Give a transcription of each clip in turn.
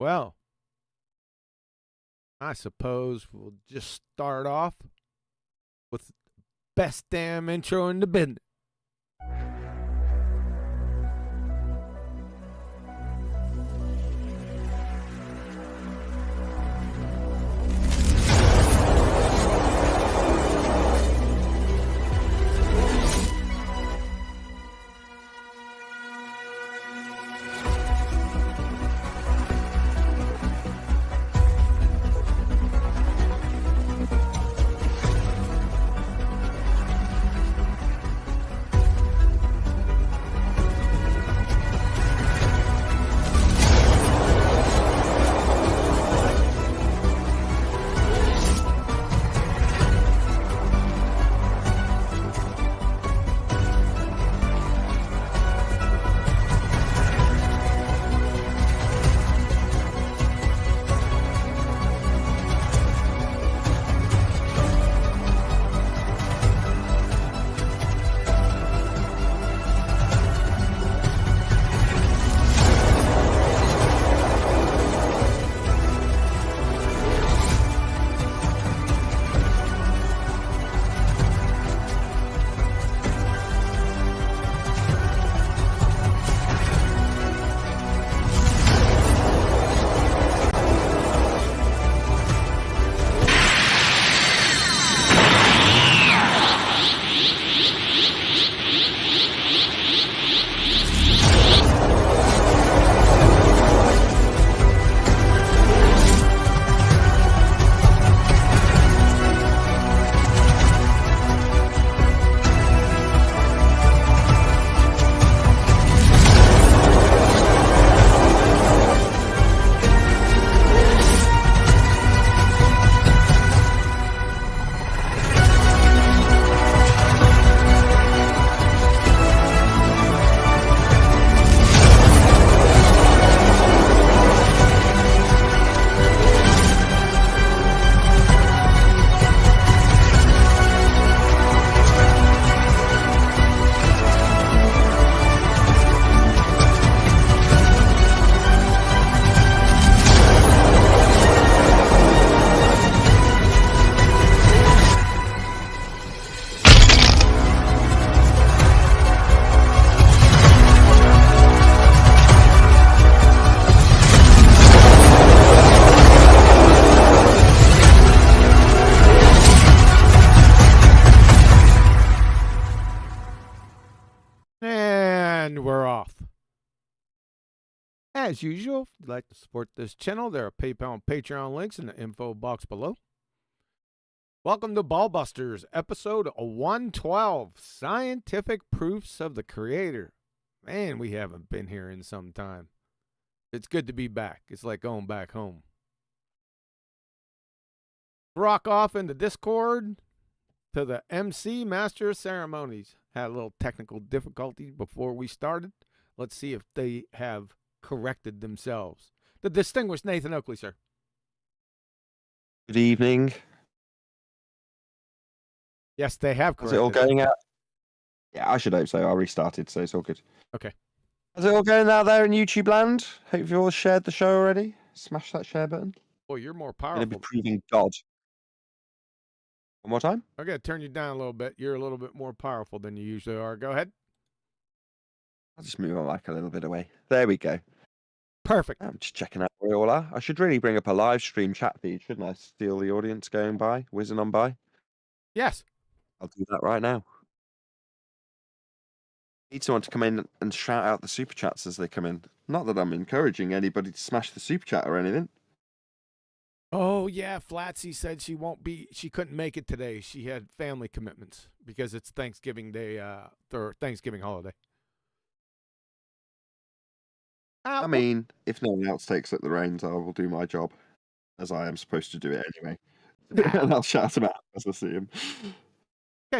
Well, I suppose we'll just start off with best damn intro in the business. And we're off. As usual, if you'd like to support this channel, there are PayPal and Patreon links in the info box below. Welcome to BALLBUSTERS, episode 112, Scientific Proofs of the Creator. Man, we haven't been here in some time. It's good to be back. It's like going back home. Rock off into Discord to the MC Master of Ceremonies. Had a little technical difficulty before we started. Let's see if they have corrected themselves. The distinguished Nathan Oakley, sir. Good evening. Yes, they have Is corrected. it all going out? Yeah, I should hope so. I restarted, so it's all good. Okay. Is it all going out there in YouTube land? Hope you've all shared the show already. Smash that share button. Boy, you're more I'm going to be powerful. proving God. One more time? I got to turn you down a little bit. You're a little bit more powerful than you usually are. Go ahead. I'll just move my mic a little bit away. There we go. Perfect. I'm just checking out where we all are. I should really bring up a live stream chat feed, shouldn't I? See all the audience going by, whizzing on by. Yes. I'll do that right now. Need someone to come in and shout out the super chats as they come in. Not that I'm encouraging anybody to smash the super chat or anything. Oh, yeah. Flatsy said she couldn't make it today. She had family commitments because it's Thanksgiving Day, or Thanksgiving holiday. I mean, if no one else takes up the reins, I will do my job, as I am supposed to do it anyway. And I'll shout him out as I see him.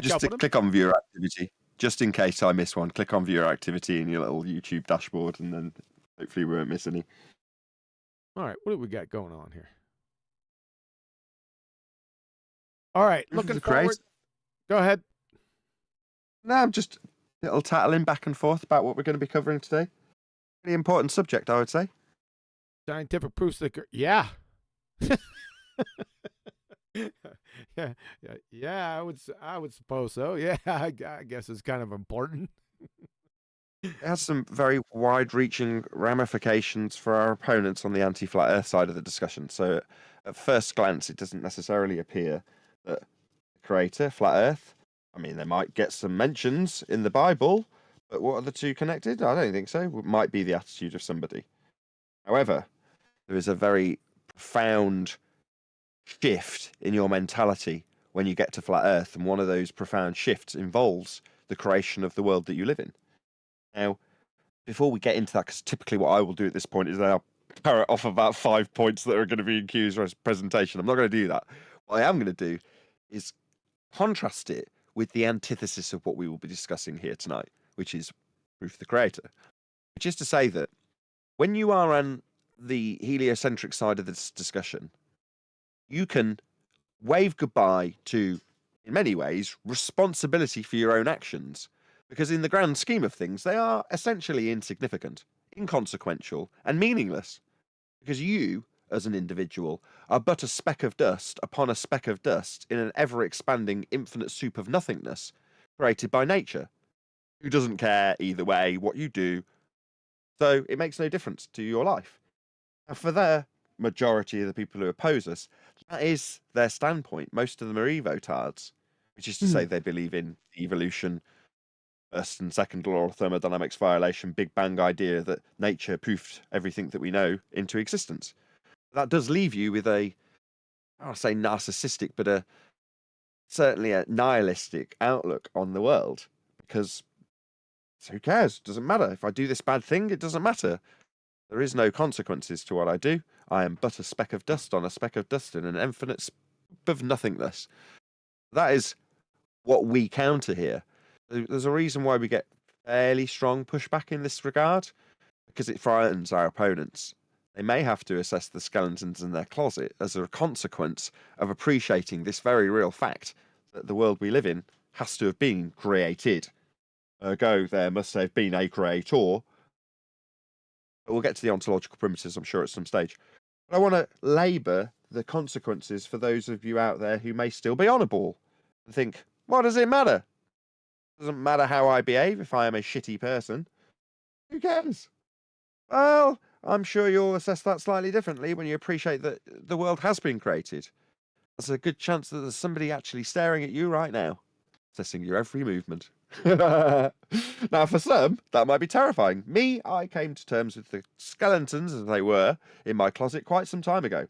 Just to click on viewer activity, just in case I miss one. Click on viewer activity in your little YouTube dashboard, and then hopefully we won't miss any. All right, what do we got going on here? All right, looking forward. Go ahead. No, I'm just a little tattling back and forth about what we're going to be covering today. Pretty important subject, I would say. Scientific proofs that, yeah. yeah, I would suppose so. Yeah, I guess it's kind of important. It has some very wide-reaching ramifications for our opponents on the anti-flat Earth side of the discussion. So, at first glance, it doesn't necessarily appear that the creator, flat Earth, I mean, they might get some mentions in the Bible, but what are the two connected? I don't think so. It might be the attitude of somebody. However, there is a very profound shift in your mentality when you get to flat Earth, and one of those profound shifts involves the creation of the world that you live in. Now, before we get into that, because typically what I will do at this point is I'll parrot off about 5 points that are going to be in Q's presentation. I'm not going to do that. What I am going to do is contrast it with the antithesis of what we will be discussing here tonight, which is proof of the creator. Which is to say that when you are on the heliocentric side of this discussion, you can wave goodbye to, in many ways, responsibility for your own actions. Because in the grand scheme of things, they are essentially insignificant, inconsequential, and meaningless. Because you, as an individual, are but a speck of dust upon a speck of dust in an ever-expanding infinite soup of nothingness created by nature, who doesn't care either way what you do, so it makes no difference to your life. And for the majority of the people who oppose us, that is their standpoint. Most of them are evotards, which is to say they believe in evolution, first and second law of thermodynamics violation, Big Bang idea that nature poofed everything that we know into existence. That does leave you with I don't say narcissistic, but certainly a nihilistic outlook on the world. Because who cares? Doesn't matter. If I do this bad thing, it doesn't matter. There is no consequences to what I do. I am but a speck of dust on a speck of dust in an infinite soup of nothingness. That is what we counter here. There's a reason why we get fairly strong pushback in this regard, because it frightens our opponents. They may have to assess the skeletons in their closet as a consequence of appreciating this very real fact that the world we live in has to have been created. Ergo, there must have been a creator. But we'll get to the ontological primitives, I'm sure, at some stage. But I want to labour the consequences for those of you out there who may still be on a ball and think, what does it matter? It doesn't matter how I behave if I am a shitty person. Who cares? Well, I'm sure you'll assess that slightly differently when you appreciate that the world has been created. There's a good chance that there's somebody actually staring at you right now, assessing your every movement. Now, for some, that might be terrifying. Me, I came to terms with the skeletons, as they were, in my closet quite some time ago.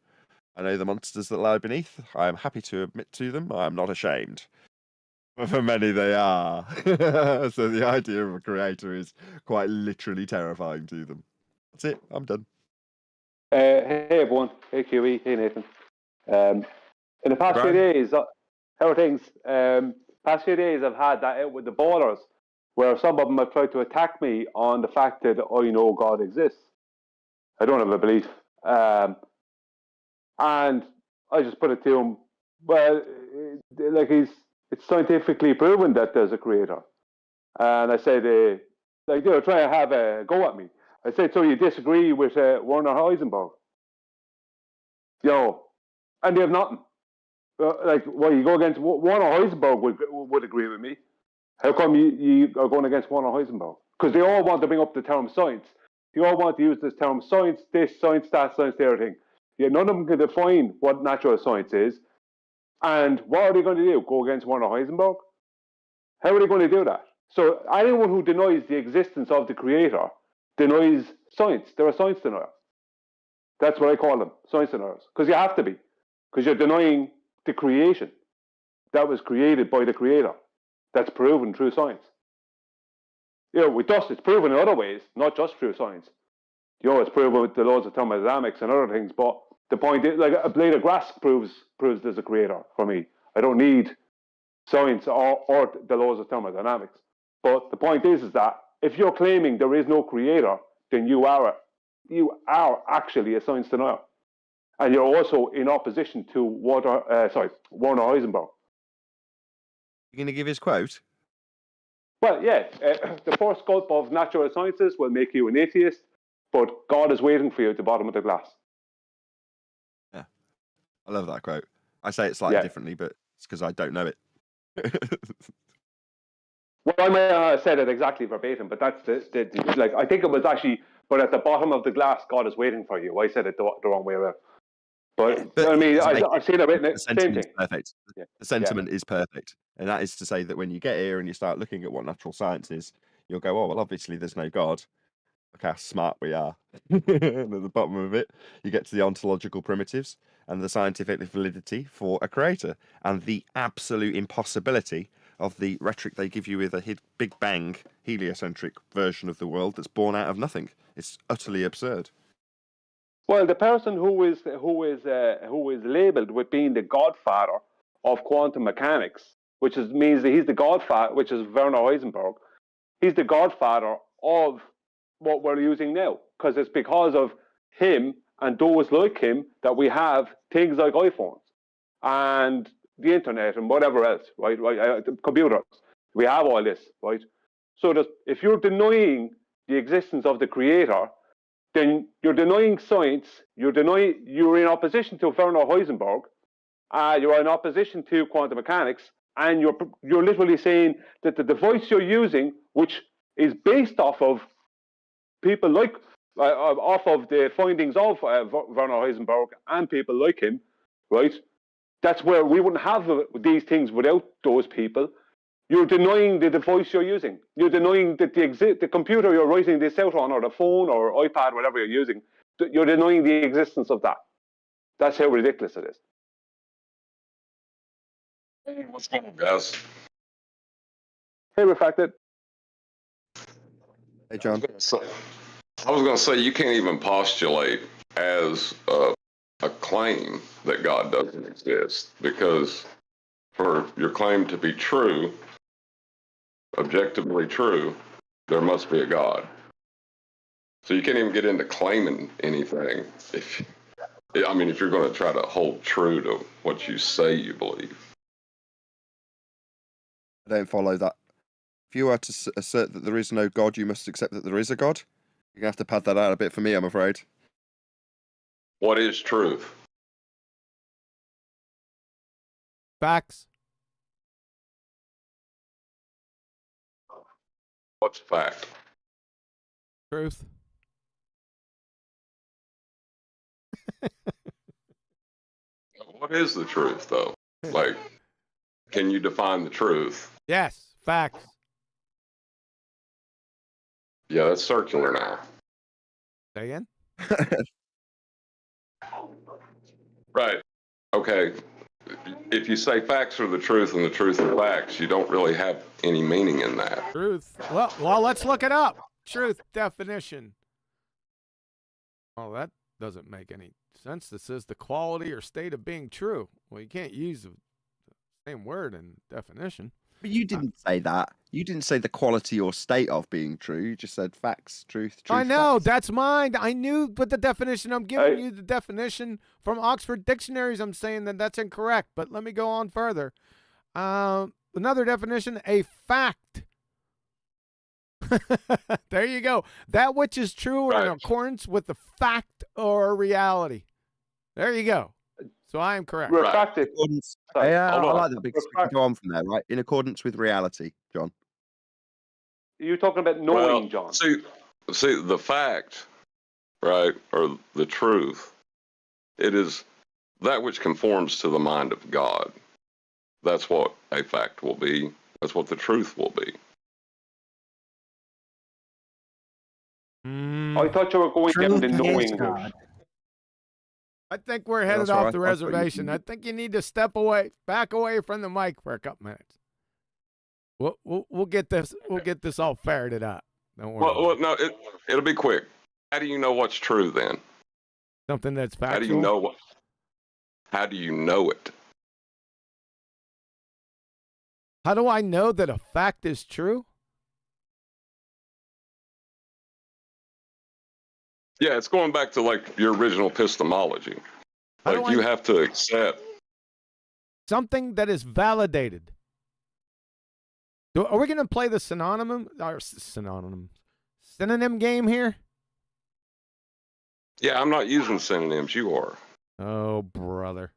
I know the monsters that lie beneath. I am happy to admit to them. I am not ashamed. But for many, they are. So the idea of a creator is quite literally terrifying to them. That's it. I'm done. Hey, everyone. Hey, QE. Hey, Nathan. In the past few days, how are things? Past few days, I've had that out with the ballers, where some of them have tried to attack me on the fact that I know God exists. I don't have a belief. And I just put it to him, well, like it's scientifically proven that there's a creator. And I said, like, they were trying to have a go at me. I said, so you disagree with Werner Heisenberg? And they have nothing. Like, well, you go against Werner Heisenberg would agree with me. How come you are going against Werner Heisenberg? Because they all want to bring up the term science. They all want to use this term science, this, science, that, science, the other thing. Yet none of them can define what natural science is. And what are they going to do? Go against Werner Heisenberg? How are they going to do that? So anyone who denies the existence of the creator denies science. They're a science denier. That's what I call them, science deniers. Because you have to be. Because you're denying the creation that was created by the creator. That's proven through science. With us, it's proven in other ways, not just through science. It's proven with the laws of thermodynamics and other things, but the point is, like, a blade of grass proves there's a creator for me. I don't need science or the laws of thermodynamics. But the point is that if you're claiming there is no creator, then you are actually a science denier. And you're also in opposition to Werner Heisenberg. You're going to give his quote? Well, yeah. The first scope of natural sciences will make you an atheist. but God is waiting for you at the bottom of the glass. Yeah, I love that quote. I say it slightly differently, but it's because I don't know it. Well, I may have said it exactly verbatim, but that's like I think it was actually, but at the bottom of the glass, God is waiting for you. I said it the wrong way around. But I mean, I've seen it written. The sentiment's perfect. Yeah. The sentiment is perfect, and that is to say that when you get here and you start looking at what natural science is, you'll go, "Oh, well, obviously there's no God. Look how smart we are." And at the bottom of it, you get to the ontological primitives and the scientific validity for a creator, and the absolute impossibility of the rhetoric they give you with a Big Bang heliocentric version of the world that's born out of nothing. It's utterly absurd. Well, the person who is labelled with being the godfather of quantum mechanics, means that he's the godfather, which is Werner Heisenberg. He's the godfather of what we're using now, because it's because of him and those like him that we have things like iPhones and the internet and whatever else, right? Computers. We have all this, right? So that if you're denying the existence of the creator, then you're denying science. You're in opposition to Werner Heisenberg. You're in opposition to quantum mechanics, and you're literally saying that the device you're using, which is based off of people like off of the findings of Werner Heisenberg and people like him, right? That's where we wouldn't have these things without those people. You're denying the device you're using. You're denying that the computer you're writing this out on, or the phone or iPad, whatever you're using, you're denying the existence of that. That's how ridiculous it is. Hey, what's going on, guys? Hey, Refracted. Hey, John. I was going to say, you can't even postulate as a claim that God doesn't exist, because for your claim to be true, objectively true, there must be a God. So you can't even get into claiming anything if you're going to try to hold true to what you say you believe. I don't follow that. If you were to assert that there is no God, you must accept that there is a God. You're going to have to pad that out a bit for me, I'm afraid. What is truth? Facts. What's fact? Truth. What is the truth, though? Like, can you define the truth? Yes. Facts. Yeah, that's circular now. Say again? Right. Okay. If you say facts are the truth and the truth are facts, you don't really have any meaning in that. Truth. Well, let's look it up. Truth definition. Oh, that doesn't make any sense. This says the quality or state of being true. Well, you can't use the same word in definition. But you didn't say that. You didn't say the quality or state of being true. You just said facts, truth. I know, facts. that's mine. I knew, but the definition, I'm giving you the definition from Oxford Dictionaries. I'm saying that that's incorrect, but let me go on further. Another definition, a fact. There you go. That which is true or in accordance with the fact or reality. There you go. So I am correct. Refracted. Yeah, I like that because we can go on from there, right? In accordance with reality, John. You're talking about knowing, John. See, the fact, right, or the truth, it is that which conforms to the mind of God. That's what a fact will be. That's what the truth will be. I thought you were going to the knowing. God. I think we're headed off the reservation. I think you need to back away from the mic for a couple minutes. We'll get this. We'll get this all ferreted out. Don't worry. Well, no, it'll be quick. How do you know what's true then? Something that's factual. How do you know what? How do you know it? How do I know that a fact is true? Yeah, it's going back to like your original epistemology. Like you have to accept something that is validated. Are we going to play the synonym game here? Yeah, I'm not using synonyms. You are. Oh, brother.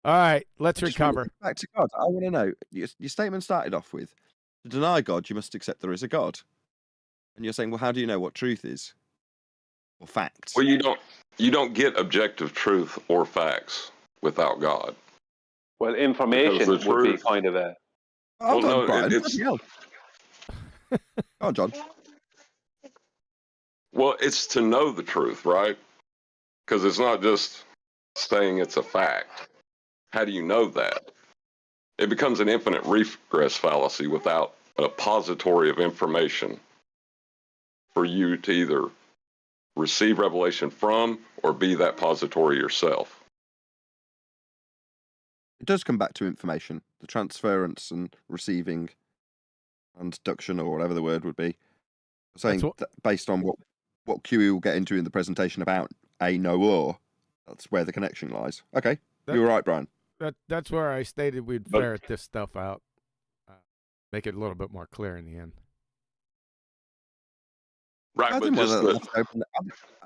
All right, let's recover. Back to God. I want to know. Your statement started off with, to deny God, you must accept there is a God. And you're saying, well, how do you know what truth is? Or facts? Well, you don't get objective truth or facts without God. Well, information would be kind of a... Hold on, Brian. Go on, John. Well, it's to know the truth, right? Because it's not just saying it's a fact. How do you know that? It becomes an infinite regress fallacy without a pository of information for you to either receive revelation from or be that pository yourself. It does come back to information, the transference and receiving and deduction, or whatever the word would be. Saying that based on what QE will get into in the presentation about a no-or, that's where the connection lies. Okay, you were right, Brian. That's where I stated we'd ferret this stuff out, make it a little bit more clear in the end. Right, I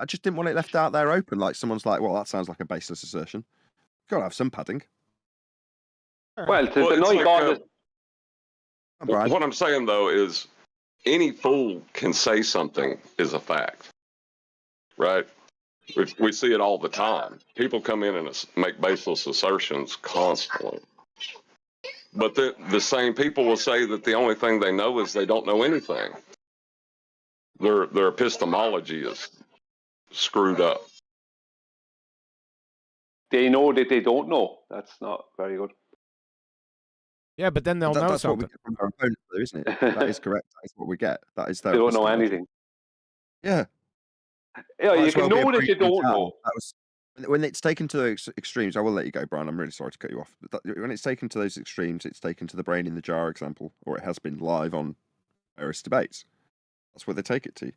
just didn't want it left out there open, like someone's like, well, that sounds like a baseless assertion. Got to have some padding. Well, to deny God... What I'm saying, though, is any fool can say something is a fact, right? We see it all the time. People come in and make baseless assertions constantly. But the same people will say that the only thing they know is they don't know anything. Their epistemology is screwed up. They know that they don't know. That's not very good. Yeah, but then they'll know that's something. That's what we get from our opponent, though, isn't it? That is correct. That is what we get. That is their They don't know anything. Yeah. Yeah, you can know that you don't know. That was, when it's taken to those extremes, I will let you go, Brian. I'm really sorry to cut you off. But when it's taken to those extremes, it's taken to the brain in the jar example, or it has been live on various debates. That's where they take it to.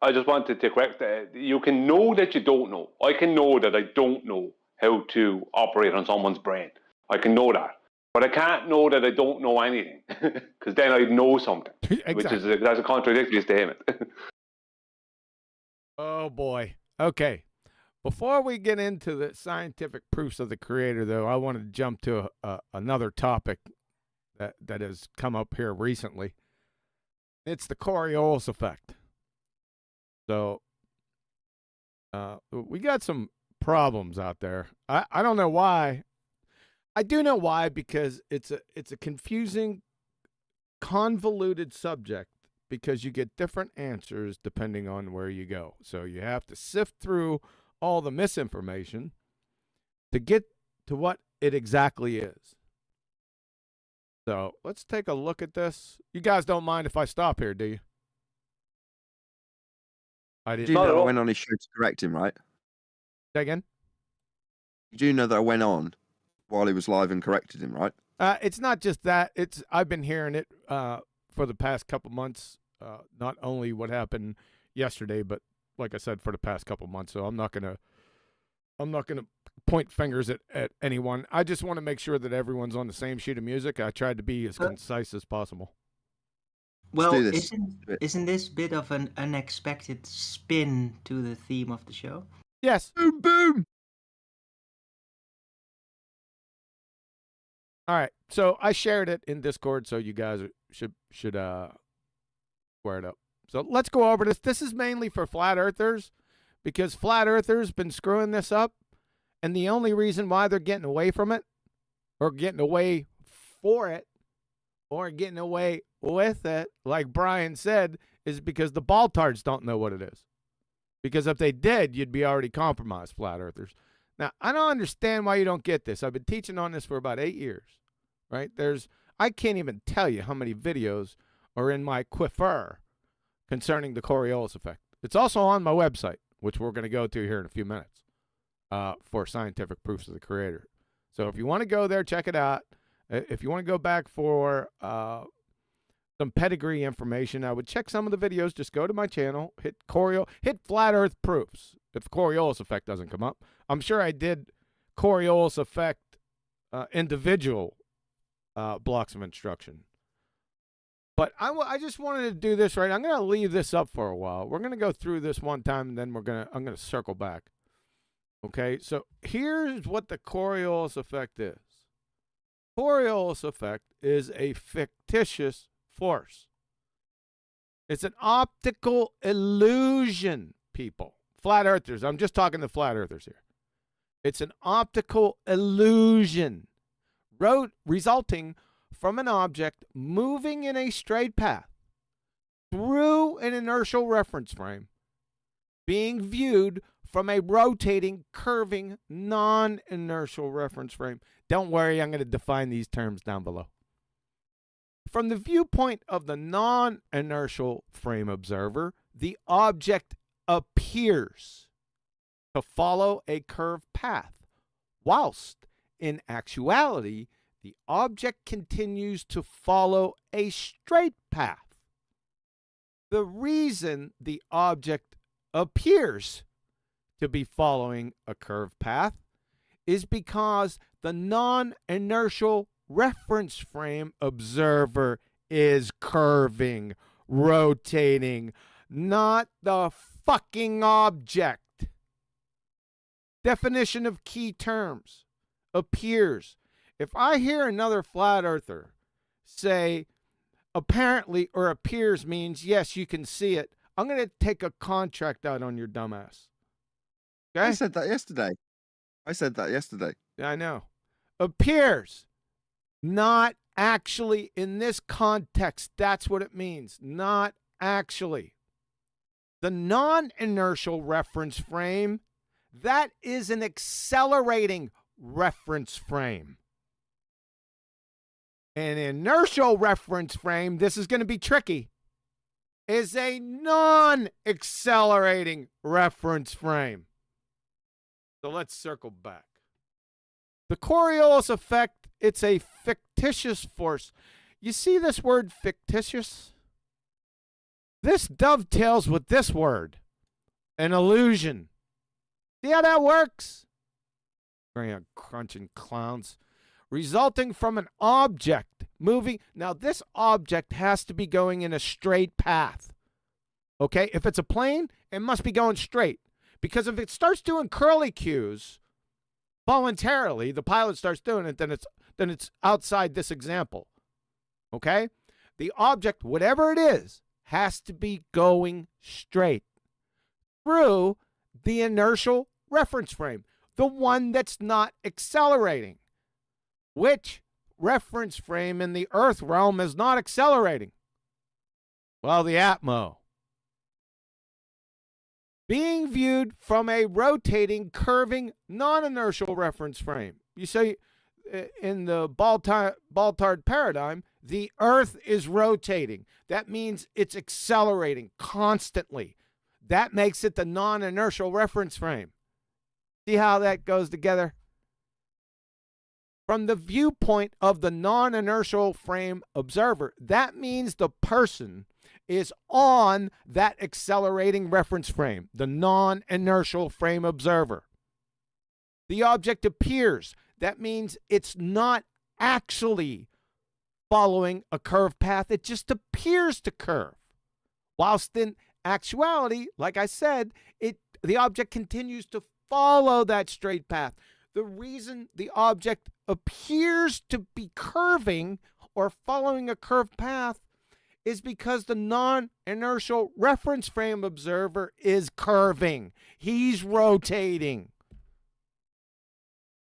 I just wanted to correct that. You can know that you don't know. I can know that I don't know how to operate on someone's brain. I can know that. But I can't know that I don't know anything, because then I'd know something, Exactly. that's a contradictory statement. Oh, boy. Okay. Before we get into the scientific proofs of the Creator, though, I want to jump to another topic that has come up here recently. It's the Coriolis effect. So we got some problems out there. I don't know why. I do know why, because it's a confusing, convoluted subject, because you get different answers depending on where you go. So you have to sift through all the misinformation to get to what it exactly is. So let's take a look at this. You guys don't mind if I stop here, do you? I didn't. You do know I went on his show to correct him, right? Say again? You do know that I went on while he was live and corrected him, right? It's not just that. I've been hearing it for the past couple months. Not only what happened yesterday, but like I said, for the past couple months. So I'm not gonna point fingers at anyone. I just want to make sure that everyone's on the same sheet of music. I tried to be as concise as possible. Well, isn't this a bit of an unexpected spin to the theme of the show? Yes. Boom, boom. All right. So I shared it in Discord, so you guys should square it up. So let's go over this. This is mainly for flat earthers, because flat earthers been screwing this up, and the only reason why they're getting away from it, or getting away for it, or getting away with it, like Brian said, is because the baltards don't know what it is. Because if they did, you'd be already compromised, flat earthers. Now, I don't understand why you don't get this. I've been teaching on this for about 8 years, right? I can't even tell you how many videos are in my quiver concerning the Coriolis effect. It's also on my website, which we're going to go to here in a few minutes, for scientific proofs of the Creator. So if you want to go there, check it out. If you want to go back for some pedigree information, I would check some of the videos. Just go to my channel, hit flat earth proofs if the Coriolis effect doesn't come up. I'm sure I did Coriolis effect individual blocks of instruction. But I just wanted to do this right. I'm going to leave this up for a while. We're going to go through this one time, and then I'm going to circle back. Okay, so here's what the Coriolis effect is. Coriolis effect is a fictitious force. It's an optical illusion, people. Flat earthers. I'm just talking to flat earthers here. It's an optical illusion resulting from an object moving in a straight path through an inertial reference frame being viewed from a rotating, curving, non-inertial reference frame. Don't worry, I'm going to define these terms down below. From the viewpoint of the non-inertial frame observer, the object appears to follow a curved path, whilst in actuality, the object continues to follow a straight path. The reason the object appears to be following a curved path is because the non-inertial reference frame observer is curving, rotating, not the fucking object. Definition of key terms. Appears. If I hear another flat earther say apparently or appears means yes, you can see it, I'm going to take a contract out on your dumbass. Okay? I said that yesterday. Yeah, I know. Appears. Not actually in this context. That's what it means. Not actually. The non-inertial reference frame, that is an accelerating reference frame. An inertial reference frame, this is going to be tricky, is a non-accelerating reference frame. So let's circle back. The Coriolis effect, it's a fictitious force. You see this word fictitious? This dovetails with this word, an illusion. See how that works? Crunching clowns. Resulting from an object moving. Now, this object has to be going in a straight path. Okay? If it's a plane, it must be going straight. Because if it starts doing curly cues voluntarily, the pilot starts doing it, then it's outside this example. Okay? The object, whatever it is, has to be going straight through the inertial reference frame, the one that's not accelerating. Which reference frame in the Earth realm is not accelerating? Well, the Atmo. Being viewed from a rotating, curving, non-inertial reference frame. You say in the Baltard paradigm, the Earth is rotating. That means it's accelerating constantly. That makes it the non-inertial reference frame. See how that goes together? From the viewpoint of the non-inertial frame observer, that means the person is on that accelerating reference frame, the non-inertial frame observer. The object appears. That means it's not actually following a curved path. It just appears to curve. Whilst in actuality, like I said, the object continues to follow that straight path. The reason the object appears to be curving or following a curved path is because the non-inertial reference frame observer is curving. He's rotating.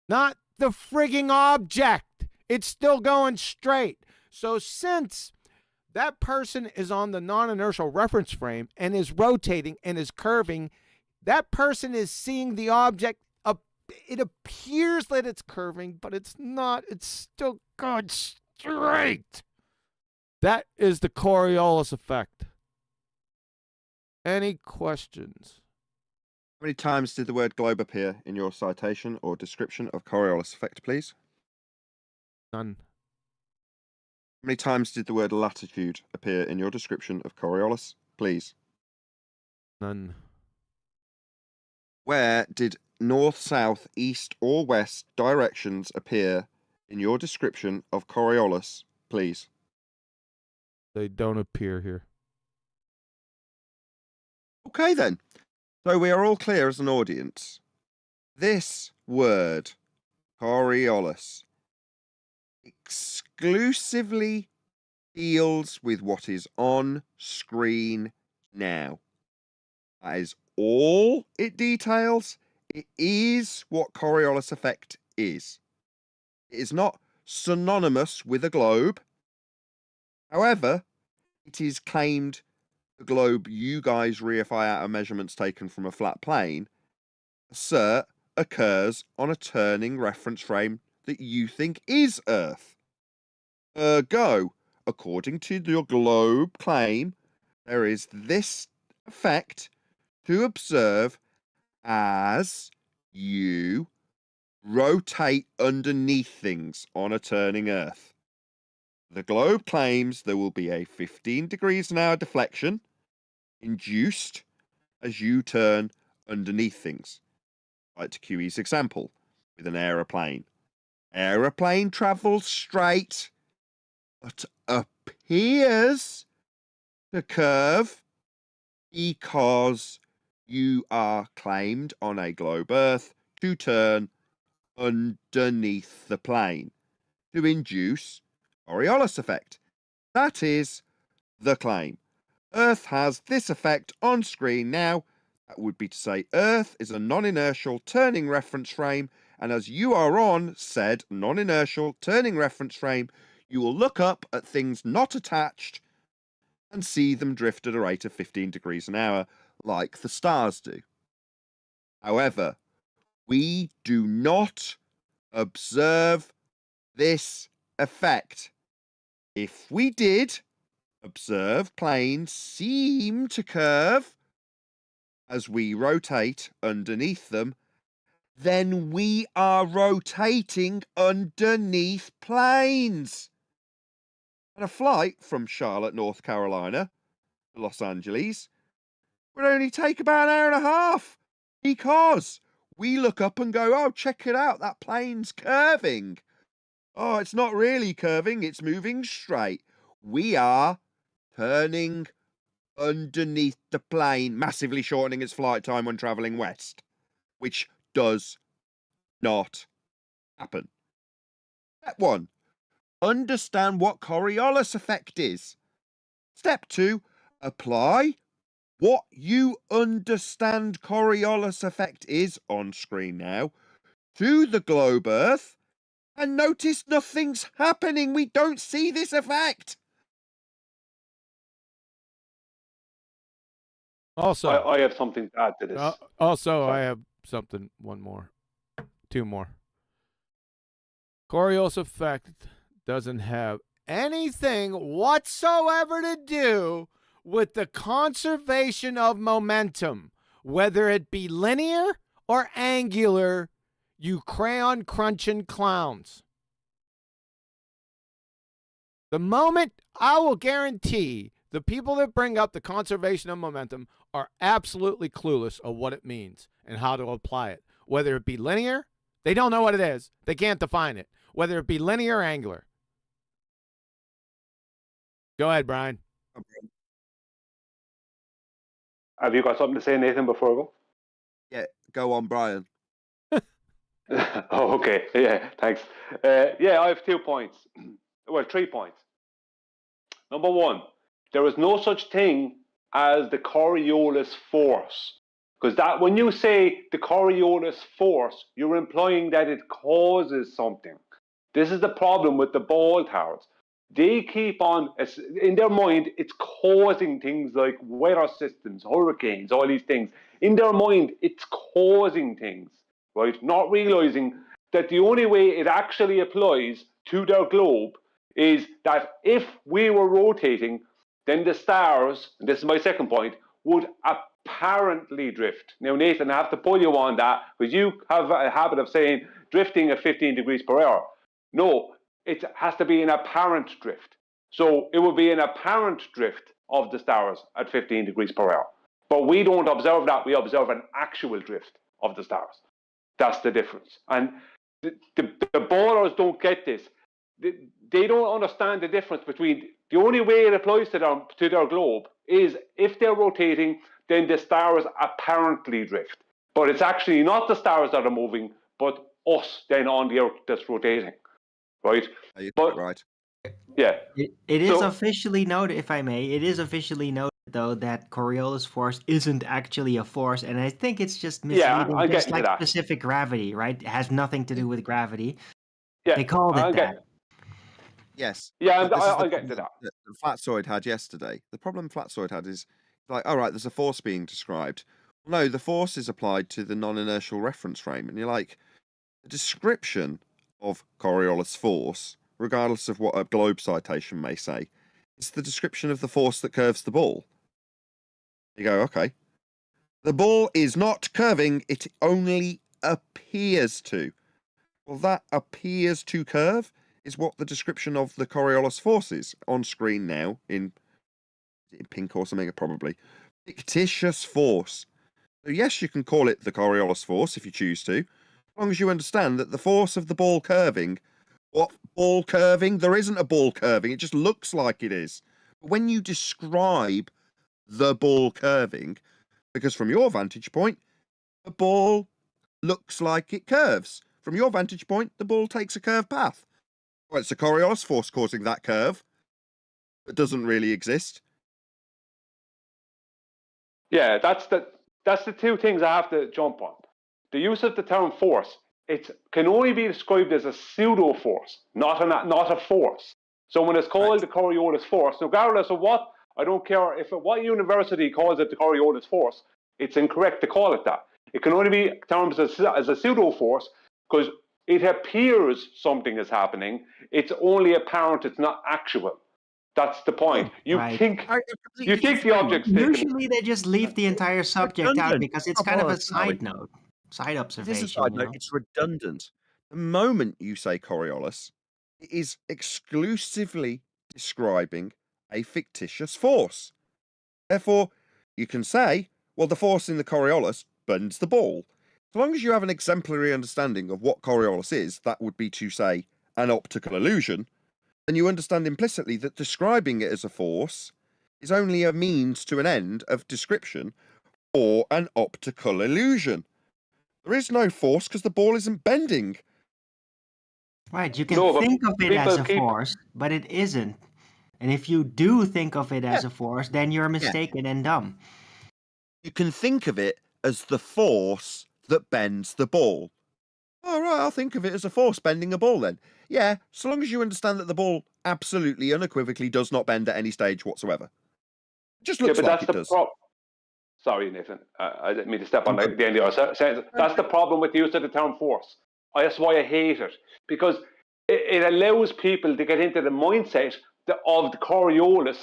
Not the frigging object. It's still going straight. So since that person is on the non-inertial reference frame and is rotating and is curving, that person is seeing the object. It appears that it's curving, but it's not. It's still going straight. That is the Coriolis effect. Any questions? How many times did the word globe appear in your citation or description of Coriolis effect, please? None. How many times did the word latitude appear in your description of Coriolis, please? None. Where did north, south, east, or west directions appear in your description of Coriolis, please? They don't appear here. Okay, then. So we are all clear as an audience. This word, Coriolis, exclusively deals with what is on screen now. That is all it details. It is what Coriolis effect is. It is not synonymous with a globe. However, it is claimed the globe you guys reify out of measurements taken from a flat plane assert occurs on a turning reference frame that you think is Earth. Ergo, according to your globe claim, there is this effect to observe as you rotate underneath things on a turning Earth. The globe claims there will be a 15 degrees an hour deflection induced as you turn underneath things. Like to QE's example with an aeroplane. Aeroplane travels straight, but appears to curve because you are claimed on a globe Earth to turn underneath the plane to induce Coriolis effect. That is the claim. Earth has this effect on screen now. That would be to say Earth is a non-inertial turning reference frame, and as you are on said non-inertial turning reference frame, you will look up at things not attached and see them drift at a rate of 15 degrees an hour like the stars do. However, we do not observe this effect. If we did observe planes seem to curve as we rotate underneath them, then we are rotating underneath planes. And a flight from Charlotte, North Carolina to Los Angeles would only take about an hour and a half because we look up and go, oh, check it out, that plane's curving. Oh, it's not really curving, it's moving straight. We are turning underneath the plane, massively shortening its flight time when travelling west, which does not happen. Step 1. Understand what Coriolis effect is. Step 2. Apply what you understand Coriolis effect is on screen now to the globe Earth and notice nothing's happening. We don't see this effect. Also, I have something to add to this. I have something, two more. Coriolis effect doesn't have anything whatsoever to do with the conservation of momentum, whether it be linear or angular, you crayon crunching clowns. The moment, I will guarantee, the people that bring up the conservation of momentum are absolutely clueless of what it means and how to apply it. Whether it be linear, they don't know what it is. They can't define it. Whether it be linear or angular. Go ahead, Brian. Have you got something to say, Nathan, before I go? Yeah, go on, Brian. Oh, okay. Yeah, thanks. Yeah, I have 2 points. Well, 3 points. Number 1, there is no such thing as the Coriolis force. Because that, when you say the Coriolis force, you're implying that it causes something. This is the problem with the ball towers. They keep on, in their mind, it's causing things like weather systems, hurricanes, all these things. In their mind, it's causing things, right? Not realizing that the only way it actually applies to their globe is that if we were rotating, then the stars, and this is my second point, would apparently drift. Now, Nathan, I have to pull you on that because you have a habit of saying drifting at 15 degrees per hour. No, it has to be an apparent drift. So it would be an apparent drift of the stars at 15 degrees per hour. But we don't observe that. We observe an actual drift of the stars. That's the difference. And the ballers don't get this. They don't understand the difference between The only way it applies to their globe is if they're rotating, then the stars apparently drift. But it's actually not the stars that are moving, but us then on the Earth that's rotating, right? But right. Yeah. It is officially noted, if I may, it is officially noted, though, that Coriolis force isn't actually a force, and I think it's just misleading, just like specific gravity, right? It has nothing to do with gravity. Yeah, they called it that. Yes. Yeah, I'll get to that. The Flatzoid had yesterday. The problem Flatzoid had is, like, all right, there's a force being described. No, the force is applied to the non-inertial reference frame, and you're like, the description of Coriolis force, regardless of what a globe citation may say, is the description of the force that curves the ball. You go, okay. The ball is not curving, it only appears to. Well, that appears to curve is what the description of the Coriolis force is on screen now in pink or something, probably. Fictitious force. So yes, you can call it the Coriolis force if you choose to, as long as you understand that the force of the ball curving. What ball curving? There isn't a ball curving. It just looks like it is. But when you describe the ball curving, because from your vantage point, the ball looks like it curves. From your vantage point, the ball takes a curved path. Well, it's a Coriolis force causing that curve that doesn't really exist. Yeah, that's the two things I have to jump on. The use of the term force, it can only be described as a pseudo force, not a force. So when it's called the Coriolis force, regardless of what, I don't care if what university calls it the Coriolis force, it's incorrect to call it that. It can only be termed as a pseudo force because it appears something is happening. It's only apparent, it's not actual. That's the point. You think the object's usually they just leave the entire subject out because it's kind of a side note, side observation. It is a side note. It's redundant. The moment you say Coriolis, it is exclusively describing a fictitious force. Therefore, you can say, well, the force in the Coriolis bends the ball. As long as you have an exemplary understanding of what Coriolis is, that would be to say an optical illusion, then you understand implicitly that describing it as a force is only a means to an end of description or an optical illusion. There is no force because the ball isn't bending. Right, you can think of it as a force, but it isn't. And if you do think of it as a force, then you're mistaken and dumb. You can think of it as the force that bends the ball. All right, I'll think of it as a force bending a ball then. Yeah, so long as you understand that the ball absolutely, unequivocally does not bend at any stage whatsoever. It just looks like it does. Sorry, Nathan. I didn't mean to step on the end of your sentence. That's the problem with the use of the term force. That's why I hate it. Because it allows people to get into the mindset of the Coriolis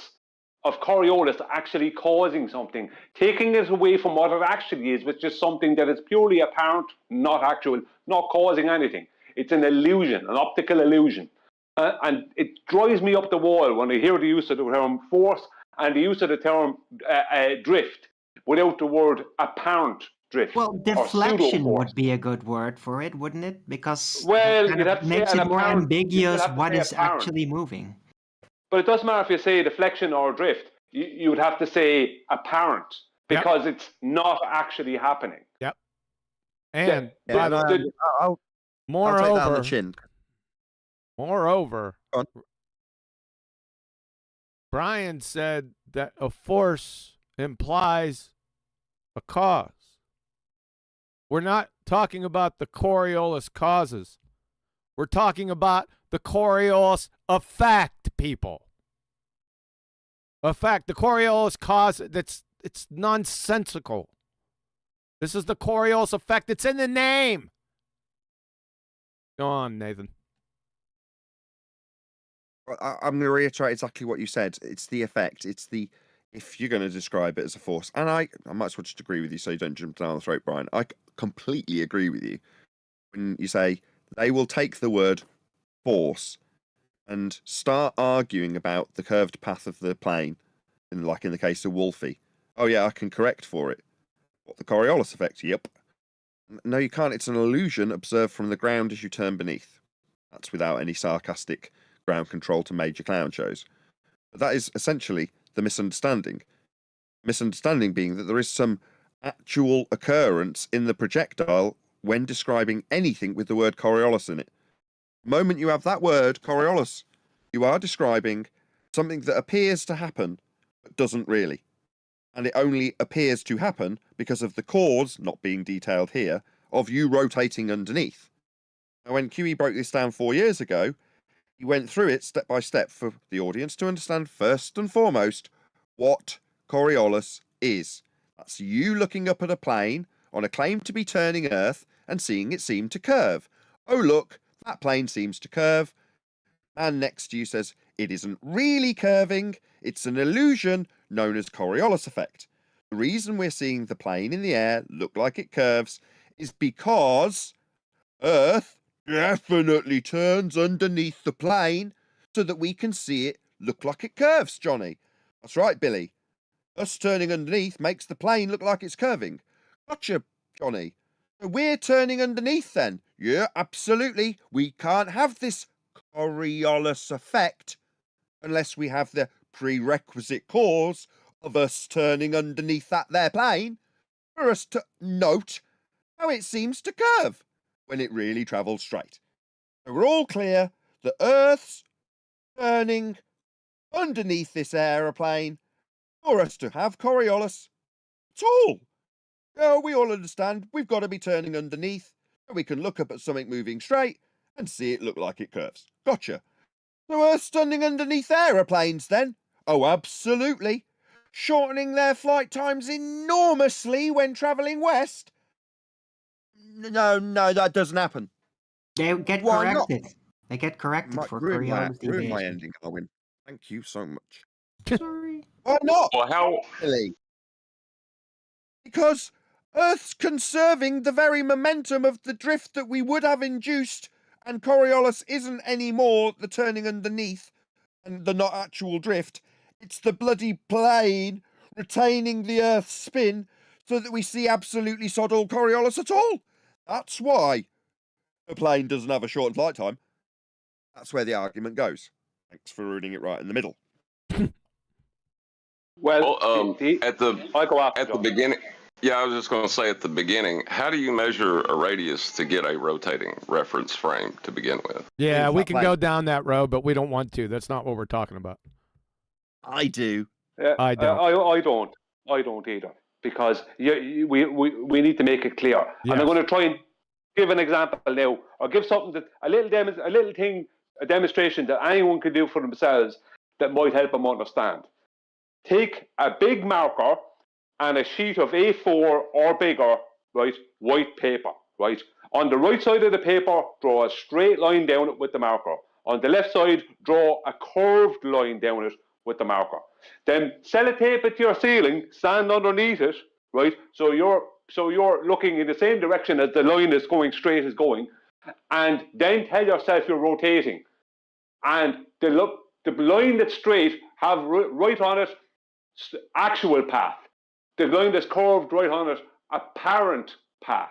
actually causing something, taking it away from what it actually is, which is something that is purely apparent, not actual, not causing anything. It's an illusion, an optical illusion. And it drives me up the wall when I hear the use of the term force and the use of the term drift without the word apparent drift. Well, deflection would be a good word for it, wouldn't it? Because it makes it more ambiguous what is actually moving. But it doesn't matter if you say deflection or drift. You would have to say apparent because it's not actually happening. Yep. And moreover, Brian said that a force implies a cause. We're not talking about the Coriolis causes. We're talking about the Coriolis effect, people. Effect. The Coriolis cause, it's nonsensical. This is the Coriolis effect. It's in the name. Go on, Nathan. I'm going to reiterate exactly what you said. It's the effect. It's the, if you're going to describe it as a force, and I might as well just agree with you so you don't jump down the throat, Brian. I completely agree with you when you say they will take the word force and start arguing about the curved path of the plane, like in the case of Wolfie. Oh yeah, I can correct for it. What, the Coriolis effect? Yep. No, you can't. It's an illusion observed from the ground as you turn beneath. That's without any sarcastic ground control to major clown shows. That is essentially the misunderstanding. Misunderstanding being that there is some actual occurrence in the projectile when describing anything with the word Coriolis in it. The moment you have that word Coriolis, you are describing something that appears to happen but doesn't really. And it only appears to happen because of the cause, not being detailed here, of you rotating underneath. Now, when QE broke this down 4 years ago, he went through it step by step for the audience to understand first and foremost what Coriolis is. That's you looking up at a plane on a claim to be turning Earth and seeing it seem to curve. Oh, look, that plane seems to curve. And next to you says, it isn't really curving, it's an illusion known as Coriolis effect. The reason we're seeing the plane in the air look like it curves is because Earth definitely turns underneath the plane so that we can see it look like it curves, Johnny. That's right, Billy. Us turning underneath makes the plane look like it's curving. Gotcha, Johnny. So we're turning underneath then? Yeah, absolutely. We can't have this Coriolis effect unless we have the prerequisite cause of us turning underneath that there plane for us to note how it seems to curve when it really travels straight. So we're all clear that Earth's turning underneath this aeroplane for us to have Coriolis. It's all. We all understand we've got to be turning underneath so we can look up at something moving straight and see it look like it curves. Gotcha. So Earth's turning underneath aeroplanes then? Oh, absolutely. Shortening their flight times enormously when travelling west? No, that doesn't happen. They get Why corrected. not? They get corrected for Coriolis deviation. Ruin my ending, Owen. Thank you so much. Sorry. Why not? Well, how? Billy? Because Earth's conserving the very momentum of the drift that we would have induced, and Coriolis isn't anymore the turning underneath and the not actual drift. It's the bloody plane retaining the Earth's spin so that we see absolutely sod all Coriolis at all. That's why a plane doesn't have a shortened flight time. That's where the argument goes. Thanks for ruining it right in the middle. Well, at the beginning, yeah, I was just going to say at the beginning, how do you measure a radius to get a rotating reference frame to begin with? Yeah, we can go down that road, but we don't want to. That's not what we're talking about. I do. I don't. I don't either, because we need to make it clear. Yes. And I'm going to try and give an example now, or give something that a demonstration that anyone can do for themselves that might help them understand. Take a big marker and a sheet of A4 or bigger, right, white paper, right. On the right side of the paper, draw a straight line down it with the marker. On the left side, draw a curved line down it with the marker. Then sellotape it to your ceiling, stand underneath it, right? So you're looking in the same direction as the line is going straight is going, and then tell yourself you're rotating. And the line that's straight have right on it actual path. The line that's curved right on it, apparent path,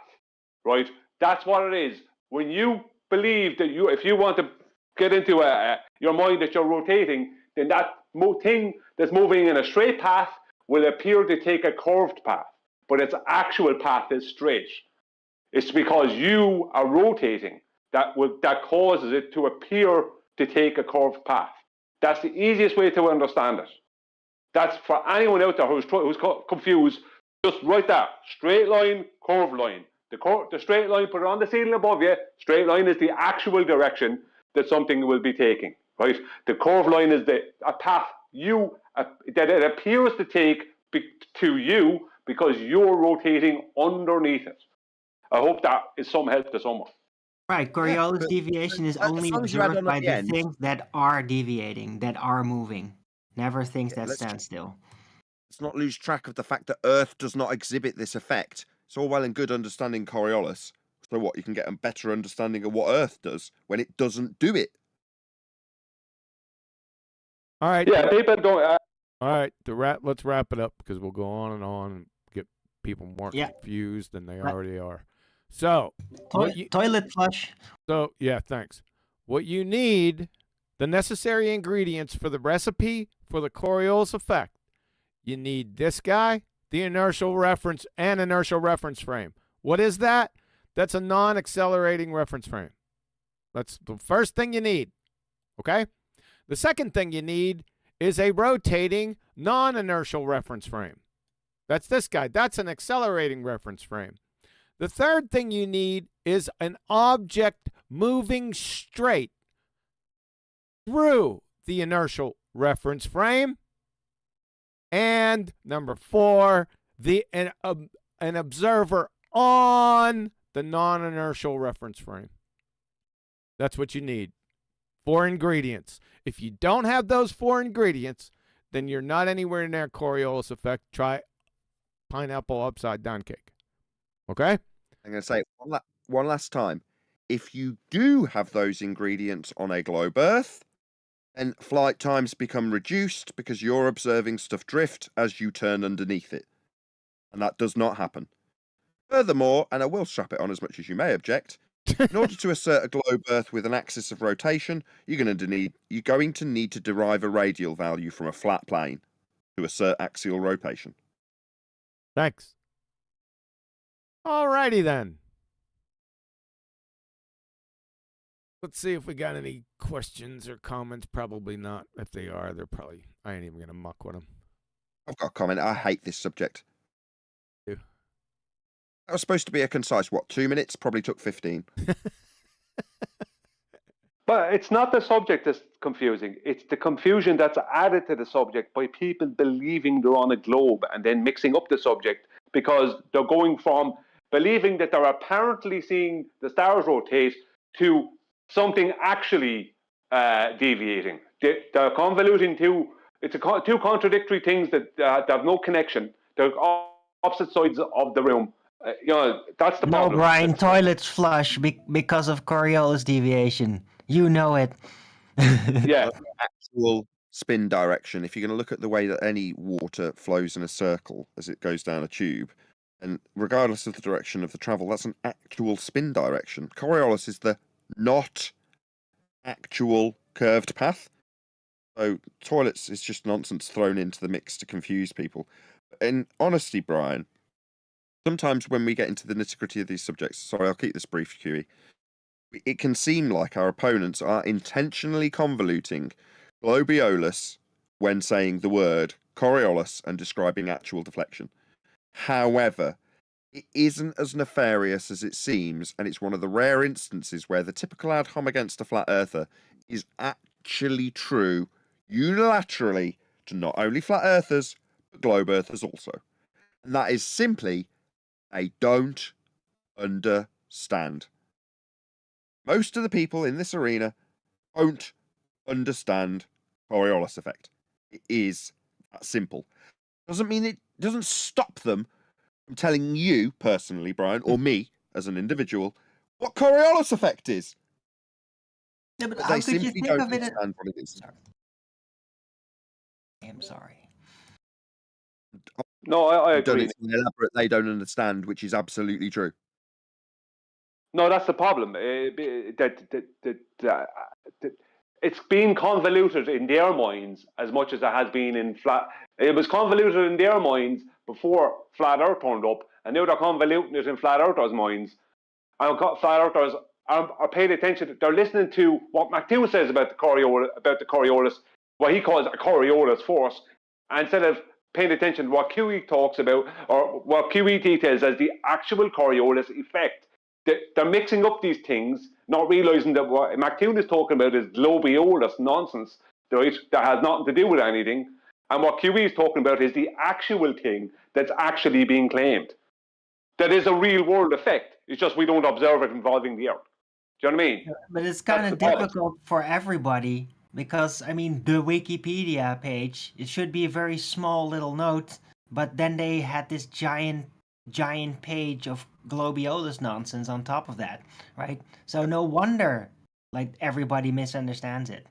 right? That's what it is. When you believe that if you want to get into your mind that you're rotating, then that thing that's moving in a straight path will appear to take a curved path, but its actual path is straight. It's because you are rotating that causes it to appear to take a curved path. That's the easiest way to understand it. That's for anyone out there who's confused. Just write that straight line, curved line. The straight line, put it on the ceiling above you. Straight line is the actual direction that something will be taking, right? The curved line is a path that it appears to take to you because you're rotating underneath it. I hope that is some help to someone. Right, Coriolis deviation is only observed by the things that are deviating, that are moving. Never things that stand still. Let's not lose track of the fact that Earth does not exhibit this effect. It's all well and good understanding Coriolis. So what, you can get a better understanding of what Earth does when it doesn't do it. All right. Yeah, people don't. All right, let's wrap it up because we'll go on and get people more confused than they already are. So, toilet flush. So, yeah, thanks. What you need The necessary ingredients for the recipe for the Coriolis effect. You need this guy, the inertial reference frame. What is that? That's a non-accelerating reference frame. That's the first thing you need, okay? The second thing you need is a rotating non-inertial reference frame. That's this guy. That's an accelerating reference frame. The third thing you need is an object moving straight through the inertial reference frame. And number 4, an observer on the non-inertial reference frame. That's what you need. 4 ingredients. If you don't have those 4 ingredients, then you're not anywhere near Coriolis effect. Try pineapple upside down cake. Okay? I'm going to say one last time. If you do have those ingredients on a globe Earth, then flight times become reduced because you're observing stuff drift as you turn underneath it. And that does not happen. Furthermore, and I will strap it on as much as you may object, in order to assert a globe Earth with an axis of rotation, you're going to need to derive a radial value from a flat plane to assert axial rotation. Thanks. Alrighty then. Let's see if we got any questions or comments. Probably not. If they are, I ain't even going to muck with them. I've got a comment. I hate this subject. You? That was supposed to be a concise, 2 minutes? Probably took 15. But it's not the subject that's confusing. It's the confusion that's added to the subject by people believing they're on a globe and then mixing up the subject because they're going from believing that they're apparently seeing the stars rotate to something actually deviating. They're convoluting two contradictory things that have no connection. They're opposite sides of the room. That's the problem. No, Brian, toilets flush because of Coriolis deviation. You know it. Yeah. Actual spin direction. If you're going to look at the way that any water flows in a circle as it goes down a tube, and regardless of the direction of the travel, that's an actual spin direction. Coriolis is the not actual curved path. So toilets is just nonsense thrown into the mix to confuse people. In honesty, Brian, sometimes when we get into the nitty-gritty of these subjects, sorry, I'll keep this brief, QE, it can seem like our opponents are intentionally convoluting globiolus when saying the word Coriolis and describing actual deflection. However, it isn't as nefarious as it seems, and it's one of the rare instances where the typical ad hom against a flat earther is actually true unilaterally to not only flat earthers, but globe earthers also. And that is simply they don't understand. Most of the people in this arena don't understand Coriolis effect. It is that simple. Doesn't mean it doesn't stop them from telling you personally, Brian, or me as an individual, what Coriolis effect is. Yeah, but how could you think of it? What it is. Sorry. I'm sorry. No, I agree. Elaborate, they don't understand, which is absolutely true. No, that's the problem. It's been convoluted in their minds as much as it has been in flat. It was convoluted in their minds before flat Earth turned up, and now they're convoluting it in flat Earthers' minds. And flat Earthers are paying attention. They're listening to what McTew says about the Coriolis, what he calls a Coriolis force, and instead of paying attention to what QE talks about or what QE details as the actual Coriolis effect. They're mixing up these things, not realizing that what McTew is talking about is globiolus nonsense, right? That has nothing to do with anything. And what QE is talking about is the actual thing that's actually being claimed. That is a real world effect. It's just we don't observe it involving the Earth. Do you know what I mean? But it's kind of difficult for everybody because, I mean, the Wikipedia page, it should be a very small little note, but then they had this giant page of globiolus nonsense on top of that, right? So no wonder like everybody misunderstands it.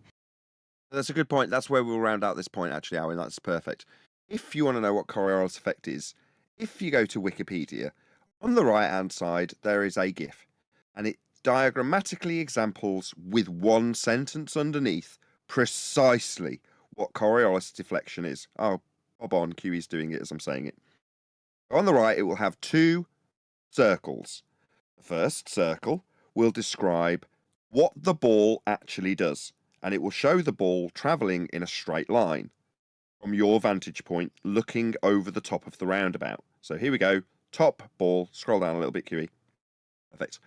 That's a good point. That's where we'll round out this point, actually, Owen. That's perfect. If you want to know what Coriolis effect is, if you go to Wikipedia, on the right-hand side, there is a GIF, and it diagrammatically examples with one sentence underneath precisely what Coriolis deflection is. Oh, bob on, QE's doing it as I'm saying it. On the right, it will have two circles. The first circle will describe what the ball actually does, and it will show the ball travelling in a straight line from your vantage point, looking over the top of the roundabout. So here we go. Top ball. Scroll down a little bit, QE. Perfect.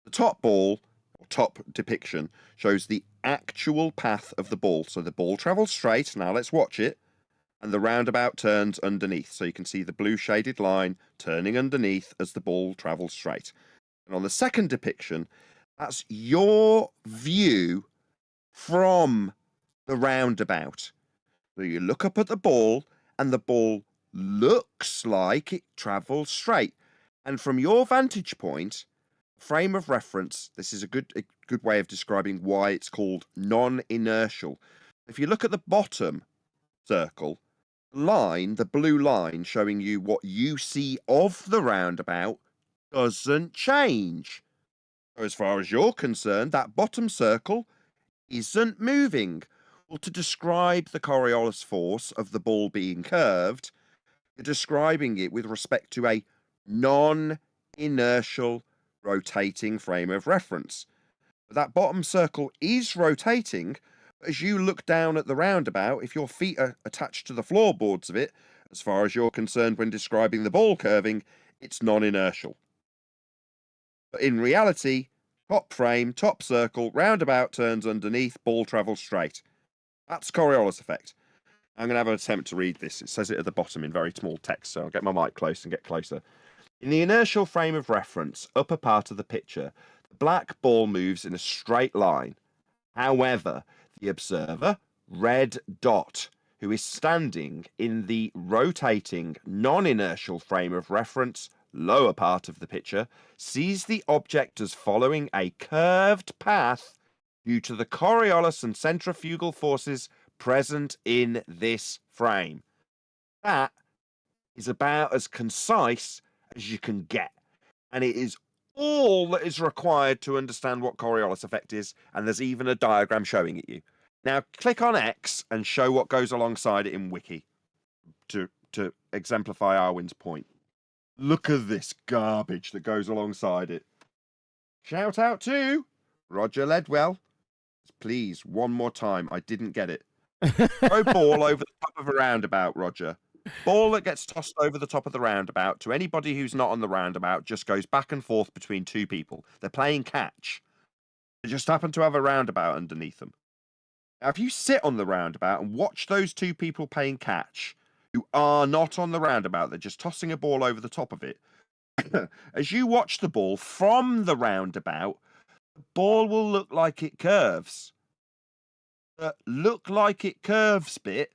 The top ball, or top depiction, shows the actual path of the ball. So the ball travels straight. Now let's watch it. And the roundabout turns underneath. So you can see the blue shaded line turning underneath as the ball travels straight. And on the second depiction, that's your view from the roundabout. So you look up at the ball, and the ball looks like it travels straight. And from your vantage point, frame of reference, this is a good way of describing why it's called non-inertial. If you look at the bottom circle, the blue line showing you what you see of the roundabout doesn't change. So as far as you're concerned, that bottom circle isn't moving. Well, to describe the Coriolis force of the ball being curved, you're describing it with respect to a non-inertial rotating frame of reference. That bottom circle is rotating. As you look down at the roundabout, if your feet are attached to the floorboards of it, as far as you're concerned when describing the ball curving, it's non-inertial. But in reality, top frame, top circle, roundabout turns underneath, ball travels straight. That's Coriolis effect. I'm going to have an attempt to read this. It says it at the bottom in very small text, so I'll get my mic close and get closer. In the inertial frame of reference, upper part of the picture, the black ball moves in a straight line. However, the observer, red dot, who is standing in the rotating non-inertial frame of reference, lower part of the picture, sees the object as following a curved path due to the Coriolis and centrifugal forces present in this frame. That is about as concise as you can get, and it is all that is required to understand what Coriolis effect is, and there's even a diagram showing it you. Now click on X and show what goes alongside it in Wiki to exemplify Arwin's point. Look at this garbage that goes alongside it. Shout out to Roger Ledwell. Please, one more time. I didn't get it. Throw ball over the top of a roundabout, Roger. Ball that gets tossed over the top of the roundabout to anybody who's not on the roundabout just goes back and forth between two people. They're playing catch. They just happen to have a roundabout underneath them. Now, if you sit on the roundabout and watch those two people playing catch who are not on the roundabout, they're just tossing a ball over the top of it. As you watch the ball from the roundabout, the ball will look like it curves. The look like it curves bit,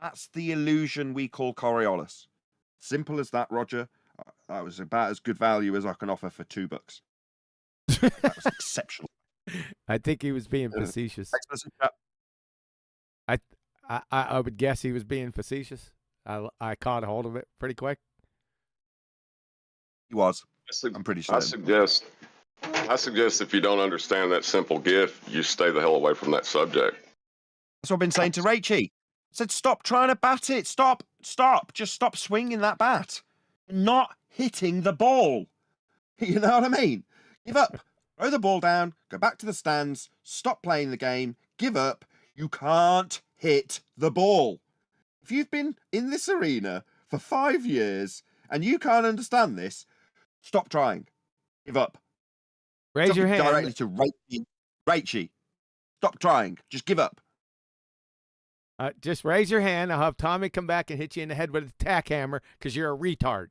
that's the illusion we call Coriolis. Simple as that, Roger. That was about as good value as I can offer for $2. That was exceptional. I think he was being facetious. I would guess he was being facetious. I caught a hold of it pretty quick. He was. I'm pretty sure. I suggest if you don't understand that simple gift, you stay the hell away from that subject. That's what I've been saying to Rachie. I said, stop trying to bat it. Stop. Just stop swinging that bat. You're not hitting the ball. You know what I mean? Give up. Throw the ball down. Go back to the stands. Stop playing the game. Give up. You can't hit the ball. If you've been in this arena for 5 years and you can't understand this, stop trying. Give up. Raise your hand. Directly to Rachie. Stop trying. Just give up. Just raise your hand. I'll have Tommy come back and hit you in the head with a tack hammer because you're a retard.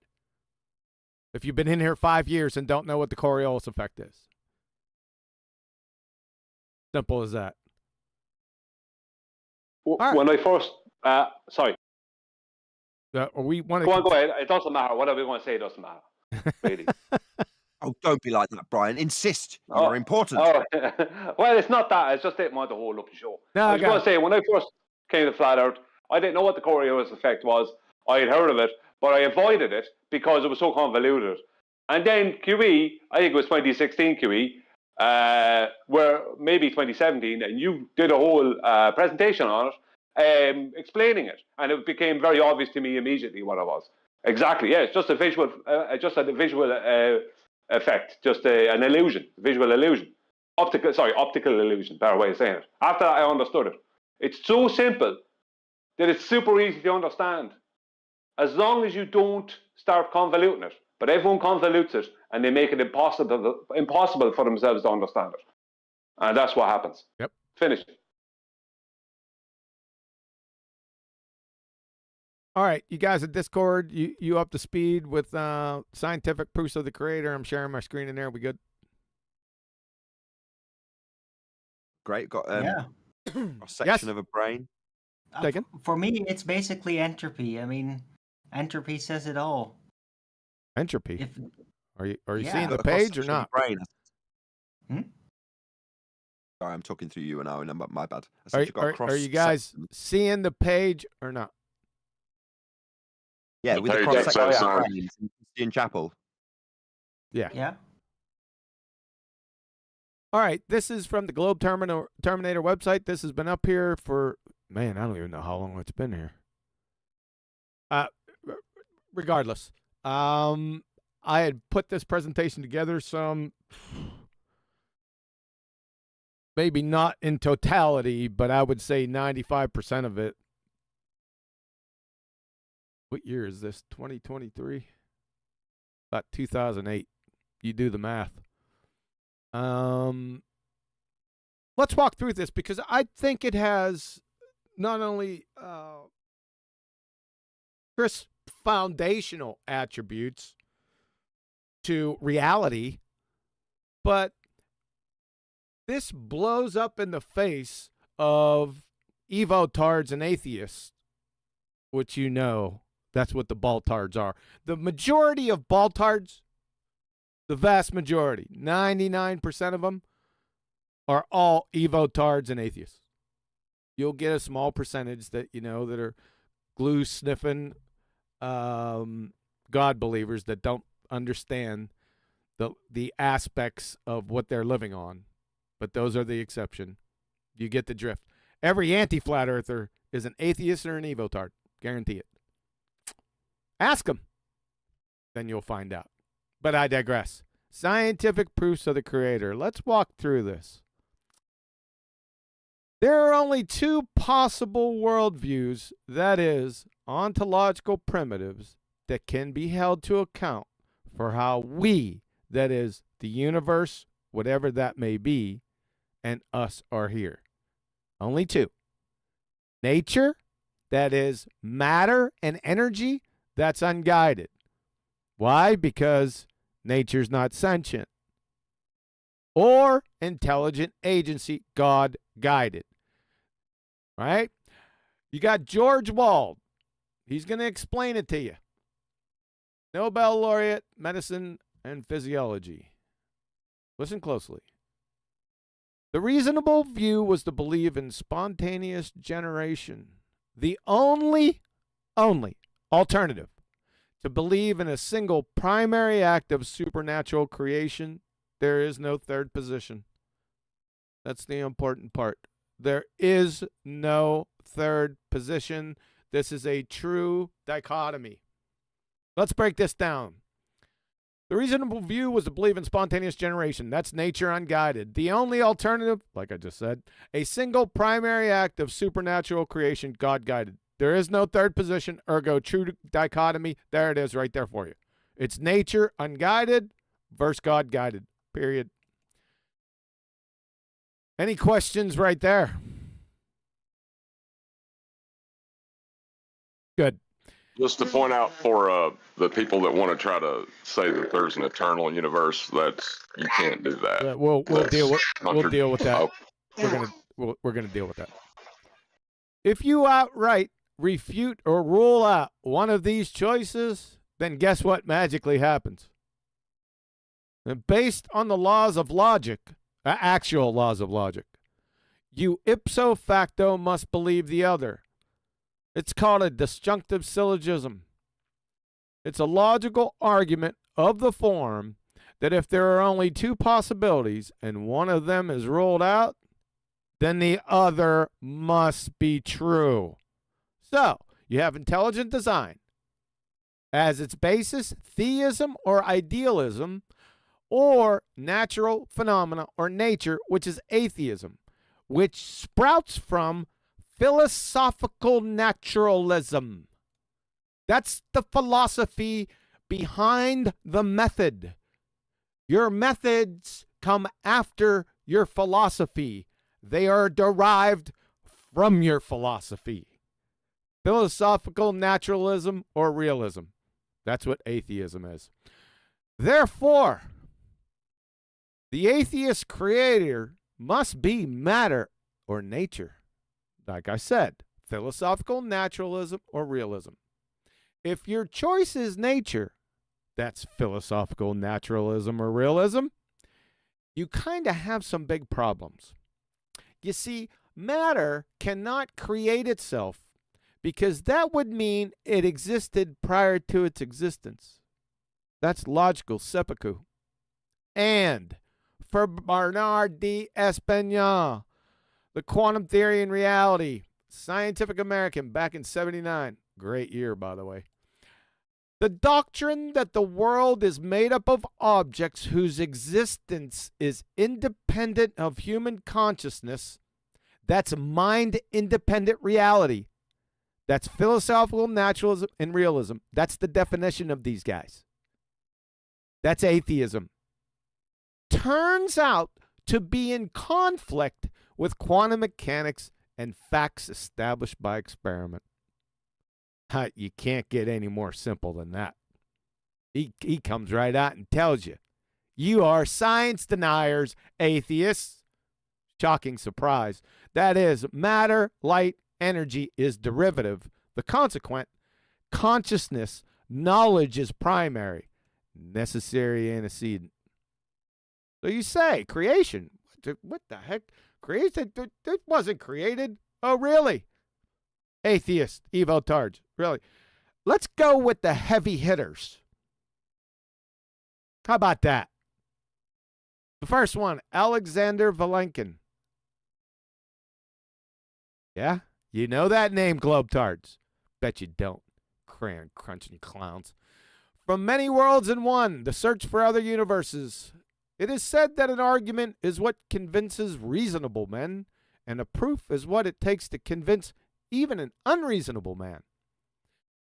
If you've been in here 5 years and don't know what the Coriolis effect is. Simple as that. When I first... sorry. We want to go ahead. It doesn't matter. Whatever we want to say, it doesn't matter. Really. Oh, don't be like that, Brian. Insist. You are important. Well, it's not that. It's just didn't want to hold up the show. No, I was going to say, when I first came to Flat Earth, I didn't know what the Coriolis effect was. I had heard of it, but I avoided it because it was so convoluted. And then QE, I think it was 2016 QE, where maybe 2017, and you did a whole presentation on it, explaining it, and it became very obvious to me immediately what it was. Exactly, yeah, it's just a visual, effect, just an illusion, visual illusion, optical illusion. Better way of saying it. After I understood it, it's so simple that it's super easy to understand, as long as you don't start convoluting it. But everyone convolutes it, and they make it impossible for themselves to understand it. And that's what happens. Yep. Finished. All right, you guys at Discord, you up to speed with scientific proofs of the Creator? I'm sharing my screen in there. We good? Great. Got Yeah. a section of a brain. Taken? For me, it's basically entropy. I mean, entropy says it all. Entropy. Are you Yeah. seeing the A page or cross-section of not? a brain. Hmm? Sorry, I'm talking through you and I. My bad. I Are, said you've got a are you guys cross-section. seeing the page or not? Yeah, The with the page cross section that says, of brains in Christian Chapel. Yeah. Yeah. All right, this is from the Globe Terminator website. This has been up here for, man, I don't even know how long it's been here. Regardless, I had put this presentation together maybe not in totality, but I would say 95% of it. What year is this? 2023? About 2008. You do the math. Let's walk through this, because I think it has not only crisp foundational attributes to reality, but this blows up in the face of evotards and atheists, which that's what the baltards are. The majority of baltards, the vast majority, 99% of them, are all evotards and atheists. You'll get a small percentage that that are glue sniffing God believers that don't understand the aspects of what they're living on, but those are the exception. You get the drift. Every anti-flat earther is an atheist or an evotard. Guarantee it. Ask them. Then you'll find out. But I digress. Scientific proofs of the Creator. Let's walk through this. There are only two possible worldviews, that is, ontological primitives, that can be held to account for how we, that is, the universe, whatever that may be, and us are here. Only two. Nature, that is, matter and energy, that's unguided. Why? Because nature's not sentient. Or intelligent agency, God guided. Right? You got George Wald. He's going to explain it to you. Nobel laureate, medicine and physiology. Listen closely. The reasonable view was to believe in spontaneous generation. The only alternative to believe in a single primary act of supernatural creation. There is no third position. That's the important part. There is no third position. This is a true dichotomy. Let's break this down. The reasonable view was to believe in spontaneous generation. That's nature unguided. The only alternative, like I just said, a single primary act of supernatural creation, God guided. There is no third position, ergo true dichotomy. There it is right there for you. It's nature unguided versus God guided, period. Any questions right there? Good. Just to point out for the people that want to try to say that there's an eternal universe, you can't do that. We'll deal with that. Oh. We're gonna deal with that. If you outright refute or rule out one of these choices, then guess what magically happens? And based on the laws of logic, actual laws of logic, you ipso facto must believe the other. It's called a disjunctive syllogism. It's a logical argument of the form that if there are only two possibilities and one of them is ruled out, then the other must be true. So, you have intelligent design as its basis, theism or idealism, or natural phenomena or nature, which is atheism, which sprouts from philosophical naturalism. That's the philosophy behind the method. Your methods come after your philosophy. They are derived from your philosophy. Philosophical naturalism or realism. That's what atheism is. Therefore, the atheist creator must be matter or nature. Like I said, philosophical naturalism or realism. If your choice is nature, that's philosophical naturalism or realism, you kind of have some big problems. You see, matter cannot create itself because that would mean it existed prior to its existence. That's logical seppuku. And for Bernard D. Espagnon, The Quantum Theory and Reality, Scientific American, back in '79. Great year, by the way. The doctrine that the world is made up of objects whose existence is independent of human consciousness, that's mind-independent reality. That's philosophical naturalism and realism. That's the definition of these guys. That's atheism. Turns out to be in conflict with quantum mechanics and facts established by experiment. You can't get any more simple than that. He comes right out and tells you, you are science deniers, atheists. Shocking surprise. That is, matter, light, energy is derivative. The consequent, consciousness, knowledge is primary, necessary antecedent. So you say, creation. What the heck? Creation? It wasn't created. Oh, really? Atheist, Evo Tards. Really? Let's go with the heavy hitters. How about that? The first one, Alexander Vilenkin. Yeah? You know that name, Globetards. Bet you don't. Crayon crunching clowns. From many worlds in one, the search for other universes. It is said that an argument is what convinces reasonable men, and a proof is what it takes to convince even an unreasonable man.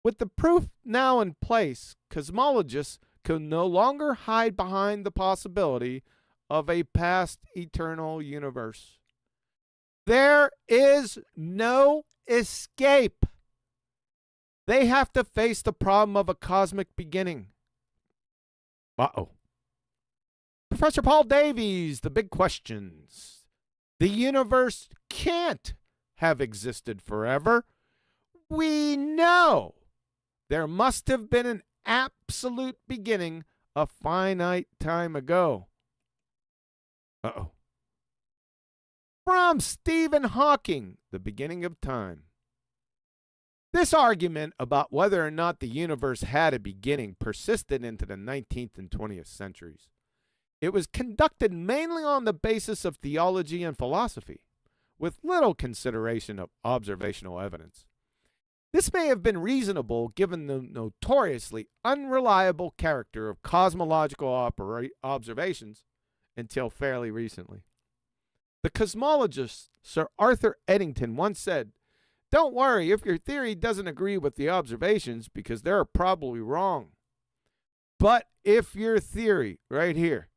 With the proof now in place, cosmologists can no longer hide behind the possibility of a past eternal universe. There is no escape. They have to face the problem of a cosmic beginning. Uh-oh. Professor Paul Davies, the big questions. The universe can't have existed forever. We know there must have been an absolute beginning a finite time ago. Uh-oh. From Stephen Hawking, The Beginning of Time. This argument about whether or not the universe had a beginning persisted into the 19th and 20th centuries. It was conducted mainly on the basis of theology and philosophy, with little consideration of observational evidence. This may have been reasonable given the notoriously unreliable character of cosmological observations until fairly recently. The cosmologist Sir Arthur Eddington once said, "Don't worry if your theory doesn't agree with the observations because they're probably wrong. But if your theory, right here,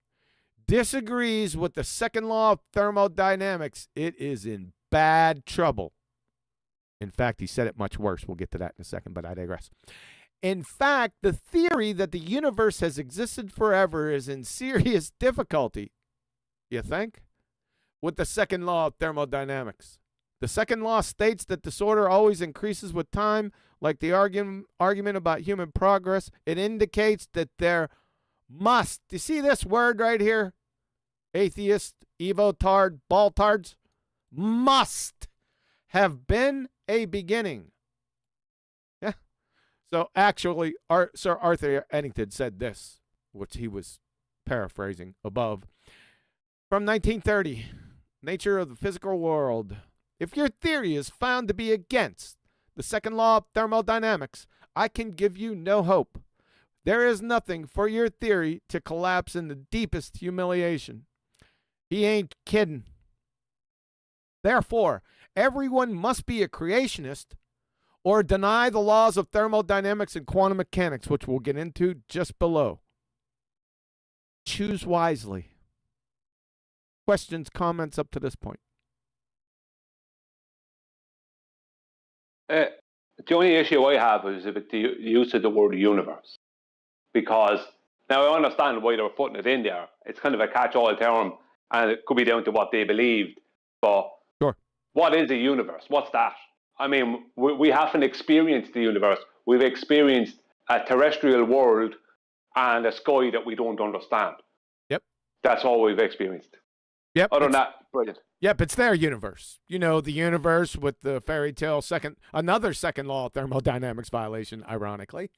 disagrees with the second law of thermodynamics, it is in bad trouble." In fact, he said it much worse. We'll get to that in a second, but I digress. In fact, the theory that the universe has existed forever is in serious difficulty, you think, with the second law of thermodynamics. The second law states that disorder always increases with time, like the argument about human progress. It indicates that there must, you see this word right here? Atheist, Evo-tard, Ball-tards? Must have been a beginning. Yeah. So actually, Sir Arthur Eddington said this, which he was paraphrasing above. From 1930, Nature of the Physical World. If your theory is found to be against the second law of thermodynamics, I can give you no hope. There is nothing for your theory to collapse in the deepest humiliation. He ain't kidding. Therefore, everyone must be a creationist or deny the laws of thermodynamics and quantum mechanics, which we'll get into just below. Choose wisely. Questions, comments up to this point? The only issue I have is with the use of the word universe. Because now I understand why they were putting it in there. It's kind of a catch-all term, and it could be down to what they believed. But sure. What is a universe? What's that? I mean, we haven't experienced the universe. We've experienced a terrestrial world and a sky that we don't understand. Yep. That's all we've experienced. Yep. Other than that, brilliant. Yep, it's their universe. You know, the universe with the fairy tale another second law of thermodynamics violation, ironically,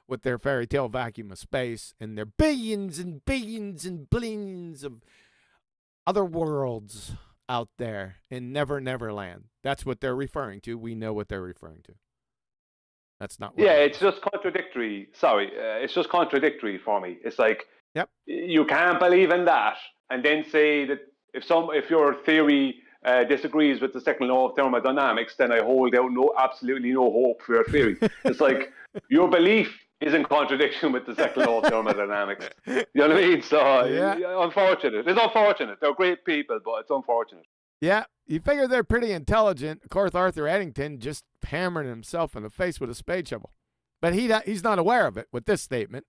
with their fairy tale vacuum of space and their billions and billions and billions of other worlds out there in Never Never Land. That's what they're referring to. We know what they're referring to. That's not what it's just contradictory. Sorry, it's just contradictory for me. It's like, yep, you can't believe in that and then say that if your theory disagrees with the second law of thermodynamics, then I hold out absolutely no hope for your theory. It's like your belief is in contradiction with the second law of thermodynamics. You know what I mean? So, unfortunate. It's unfortunate. They're great people, but it's unfortunate. Yeah, you figure they're pretty intelligent. Of course, Arthur Eddington just hammering himself in the face with a spade shovel. But he's not aware of it with this statement,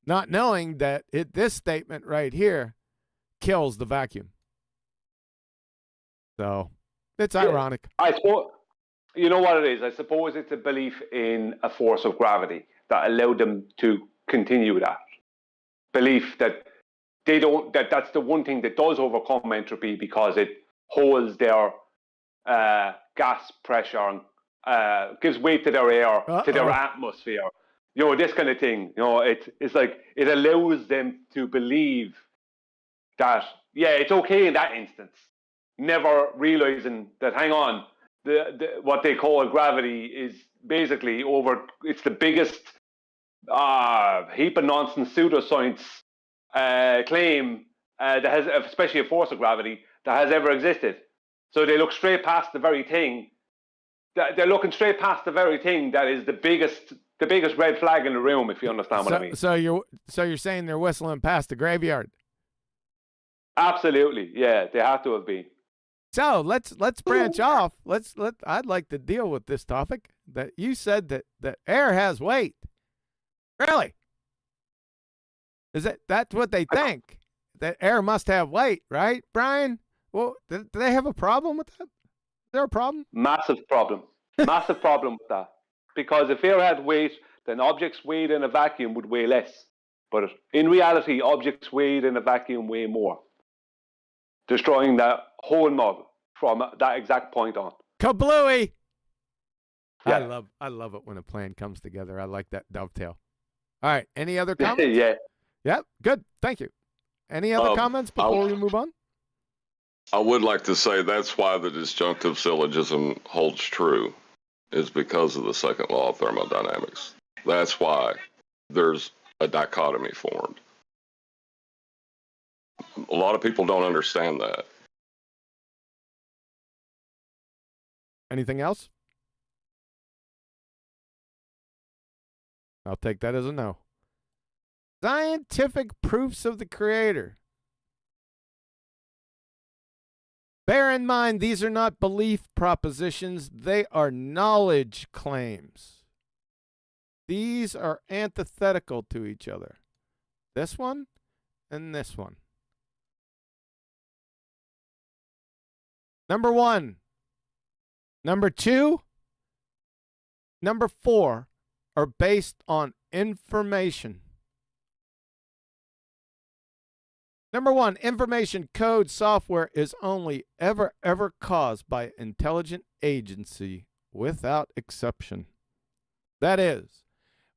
not knowing that this statement right here kills the vacuum. So, it's ironic. I suppose, you know what it is? I suppose it's a belief in a force of gravity that allowed them to continue that. Belief that that's the one thing that does overcome entropy, because it holds their gas pressure and gives weight to their air, to their atmosphere. You know, this kind of thing. You know, it's like it allows them to believe that, it's okay in that instance. Never realizing that, hang on, what they call gravity is basically it's the biggest heap of nonsense pseudoscience claim that has, especially a force of gravity, that has ever existed. So they look straight past the very thing. They're looking straight past the very thing that is the biggest red flag in the room, if you understand what I mean. So you're saying they're whistling past the graveyard? Absolutely, yeah, they have to have been. So let's branch off. I'd like to deal with this topic that you said that air has weight. Really? That's what they think? That air must have weight, right, Brian? Well, do they have a problem with that? Is there a problem? Massive problem. Massive problem with that. Because if air had weight, then objects weighed in a vacuum would weigh less. But in reality, objects weighed in a vacuum weigh more, destroying that whole model from that exact point on. Kablooey! Yeah. I love it when a plan comes together. I like that dovetail. All right. Any other comments? Yeah. Yep. Good. Thank you. Any other comments before we move on? I would like to say that's why the disjunctive syllogism holds true, is because of the second law of thermodynamics. That's why there's a dichotomy formed. A lot of people don't understand that. Anything else? I'll take that as a no. Scientific proofs of the Creator. Bear in mind, these are not belief propositions. They are knowledge claims. These are antithetical to each other. This one and this one. Number 1. Number 2. Number 4 are based on information. Number 1, information code software is only ever caused by intelligent agency without exception. That is,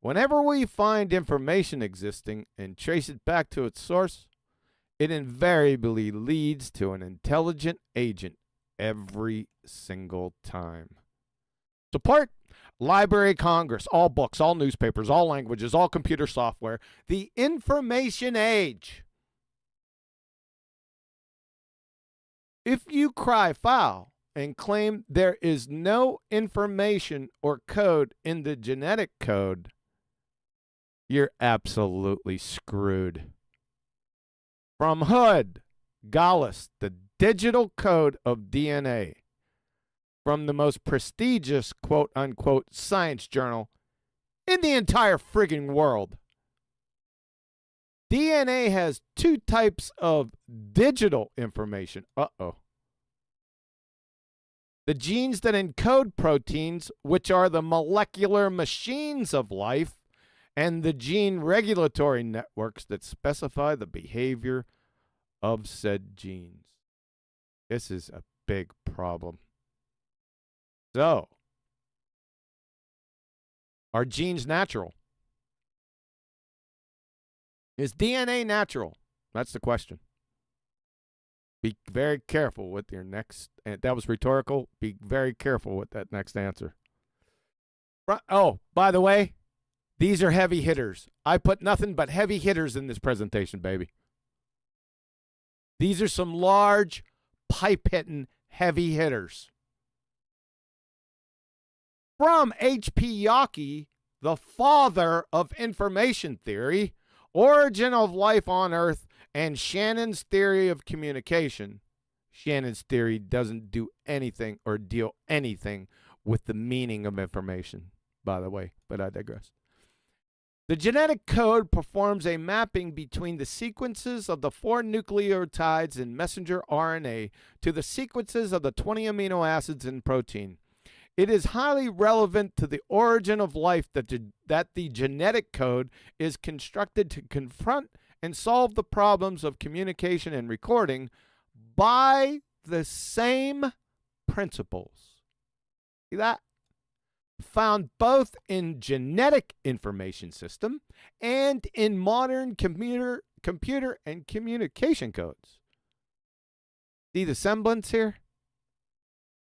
Whenever we find information existing and trace it back to its source, it invariably leads to an intelligent agent every single time. Support Library of Congress, all books, all newspapers, all languages, all computer software. The information age. If you cry foul and claim there is no information or code in the genetic code, you're absolutely screwed. From Hood, Gallus, the digital code of DNA, from the most prestigious quote-unquote science journal in the entire frigging world. DNA has two types of digital information. The genes that encode proteins, which are the molecular machines of life, and the gene regulatory networks that specify the behavior of said genes. This is a big problem. So, are genes natural? Is DNA natural? That's the question. Be very careful with your next, and that was rhetorical. Be very careful with that next answer. Oh, by the way, these are heavy hitters. I put nothing but heavy hitters in this presentation, baby. These are some large, pipe-hitting, heavy hitters. From H.P. Yockey, the father of information theory, origin of life on Earth, and Shannon's theory of communication. Shannon's theory doesn't do anything or deal anything with the meaning of information, by the way, but I digress. The genetic code performs a mapping between the sequences of the 4 nucleotides in messenger RNA to the sequences of the 20 amino acids in protein. It is highly relevant to the origin of life that the genetic code is constructed to confront and solve the problems of communication and recording by the same principles. See that? Found both in genetic information system and in modern computer and communication codes. See the semblance here?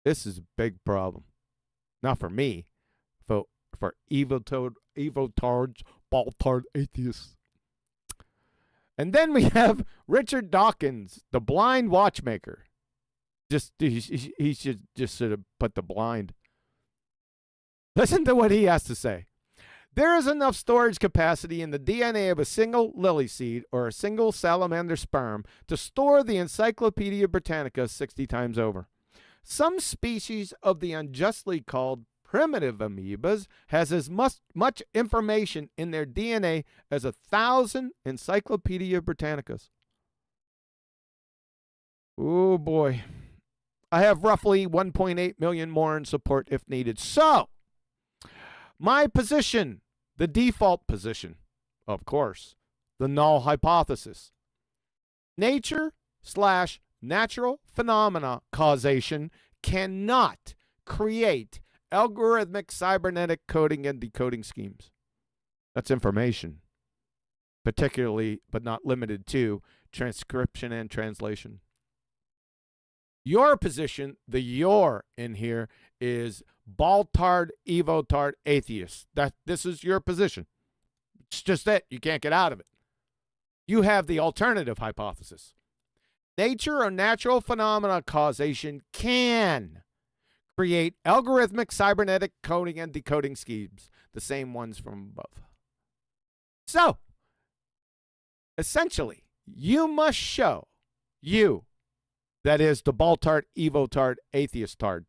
This is a big problem. Not for me, for evotards, ball-tard atheists. And then we have Richard Dawkins, the blind watchmaker. He should just sort of put the blind. Listen to what he has to say. There is enough storage capacity in the DNA of a single lily seed or a single salamander sperm to store the Encyclopedia Britannica 60 times over. Some species of the unjustly called primitive amoebas has as much information in their DNA as 1,000 Encyclopedia Britannicas. Oh boy. I have roughly 1.8 million more in support if needed. So, my position, the default position, of course, the null hypothesis. Nature/natural phenomena causation cannot create algorithmic cybernetic coding and decoding schemes. That's information, particularly, but not limited to, transcription and translation. Your position, the your in here, is ball-tard, evotard, atheist. This is your position. It's just it. You can't get out of it. You have the alternative hypothesis. Nature or natural phenomena causation can create algorithmic cybernetic coding and decoding schemes, the same ones from above. So, essentially, you must show, that is the ball-tard, evotard, atheist-tard,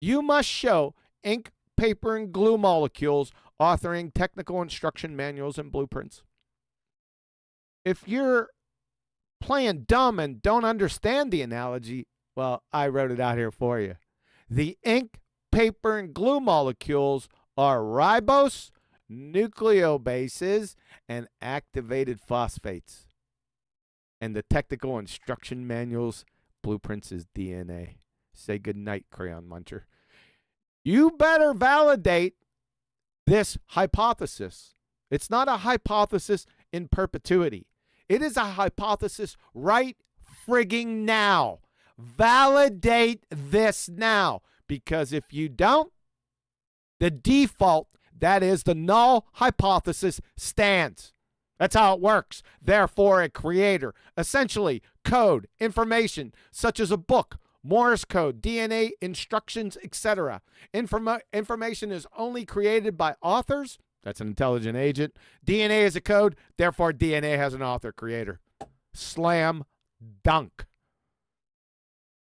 you must show ink, paper, and glue molecules authoring technical instruction manuals and blueprints. If you're playing dumb and don't understand the analogy, well, I wrote it out here for you. The ink, paper, and glue molecules are ribose, nucleobases, and activated phosphates. And the technical instruction manuals, blueprints is DNA. Say goodnight, Crayon Muncher. You better validate this hypothesis. It's not a hypothesis in perpetuity. It is a hypothesis right frigging now. Validate this now, because if you don't, the default, that is the null hypothesis, stands. That's how it works. Therefore, a creator, essentially code, information, such as a book, Morse code, DNA instructions, etc. Information is only created by authors. That's an intelligent agent. DNA is a code. Therefore, DNA has an author creator. Slam dunk.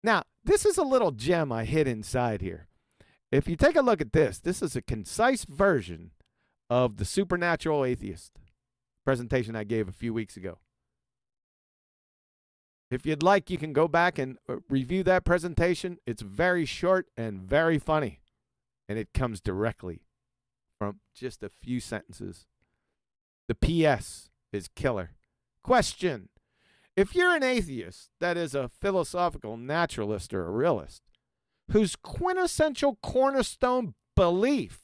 Now, this is a little gem I hid inside here. If you take a look at this, this is a concise version of the Supernatural Atheist presentation I gave a few weeks ago. If you'd like, you can go back and review that presentation. It's very short and very funny, and it comes directly from just a few sentences. The PS is killer. Question: if you're an atheist, that is a philosophical naturalist or a realist, whose quintessential cornerstone belief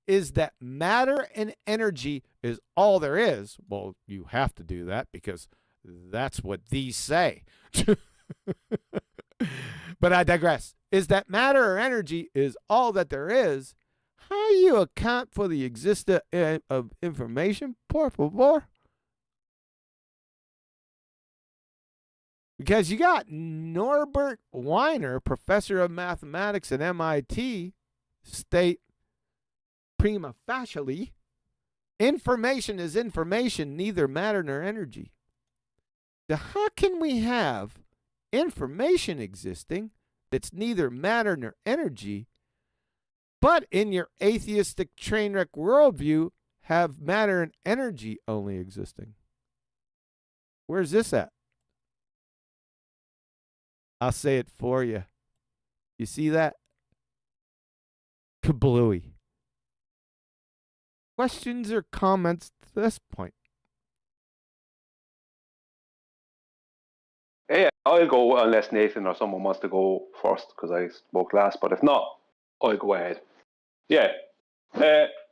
is that matter and energy is all there is, well, you have to do that because that's what these say. But I digress. Is that matter or energy is all that there is, how you account for the existence of information, por favor? Because you got Norbert Wiener, professor of mathematics at MIT, state prima facie, information is information, neither matter nor energy. So how can we have information existing that's neither matter nor energy, but in your atheistic train wreck worldview have matter and energy only existing? Where's this at? I'll say it for you. You see that? Kablooey. Questions or comments to this point? Yeah, I'll go unless Nathan or someone wants to go first because I spoke last. But if not, I'll go ahead. Yeah.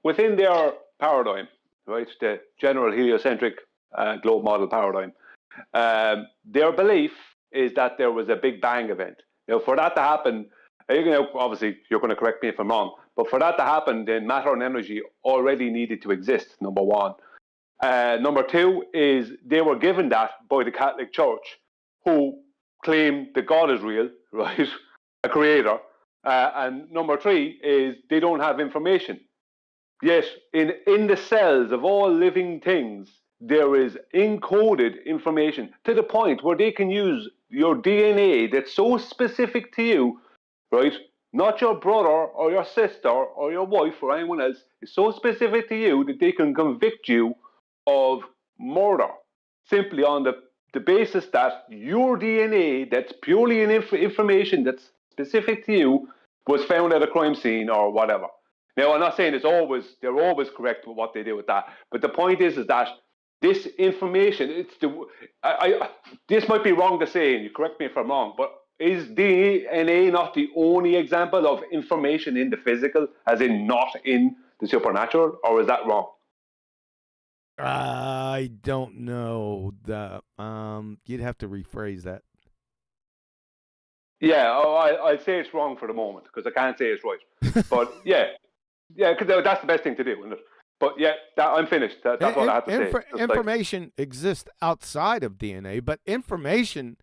Within their paradigm, right, the general heliocentric globe model paradigm, their belief is that there was a Big Bang event. Now, for that to happen, obviously you're going to correct me if I'm wrong, but for that to happen, then matter and energy already needed to exist, number one. Number two is they were given that by the Catholic Church, who claim that God is real, right, a creator. And number three is they don't have information. Yet, in the cells of all living things, there is encoded information to the point where they can use your DNA that's so specific to you, right? Not your brother or your sister or your wife or anyone else. It's so specific to you that they can convict you of murder simply on the basis that your DNA that's purely information that's specific to you was found at a crime scene or whatever. Now, I'm not saying they're always correct with what they do with that, but the point is that this information, this might be wrong to say, and you correct me if I'm wrong, but is DNA not the only example of information in the physical, as in not in the supernatural, or is that wrong? I don't know. You'd have to rephrase that. Yeah, I'll say it's wrong for the moment because I can't say it's right. But yeah, because that's the best thing to do, isn't it? But yeah, I'm finished. That's all I have to say. Information exists outside of DNA, but information,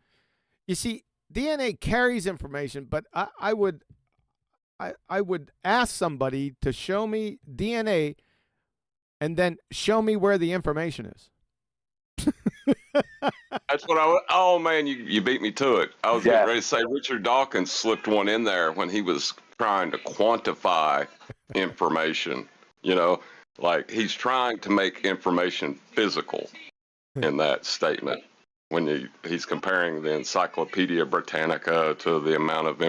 you see, DNA carries information. But I would ask somebody to show me DNA, and then show me where the information is. That's what I would. Oh man, you beat me to it. I was getting ready to say Richard Dawkins slipped one in there when he was trying to quantify information. Like he's trying to make information physical in that statement when he's comparing the Encyclopedia Britannica to the amount of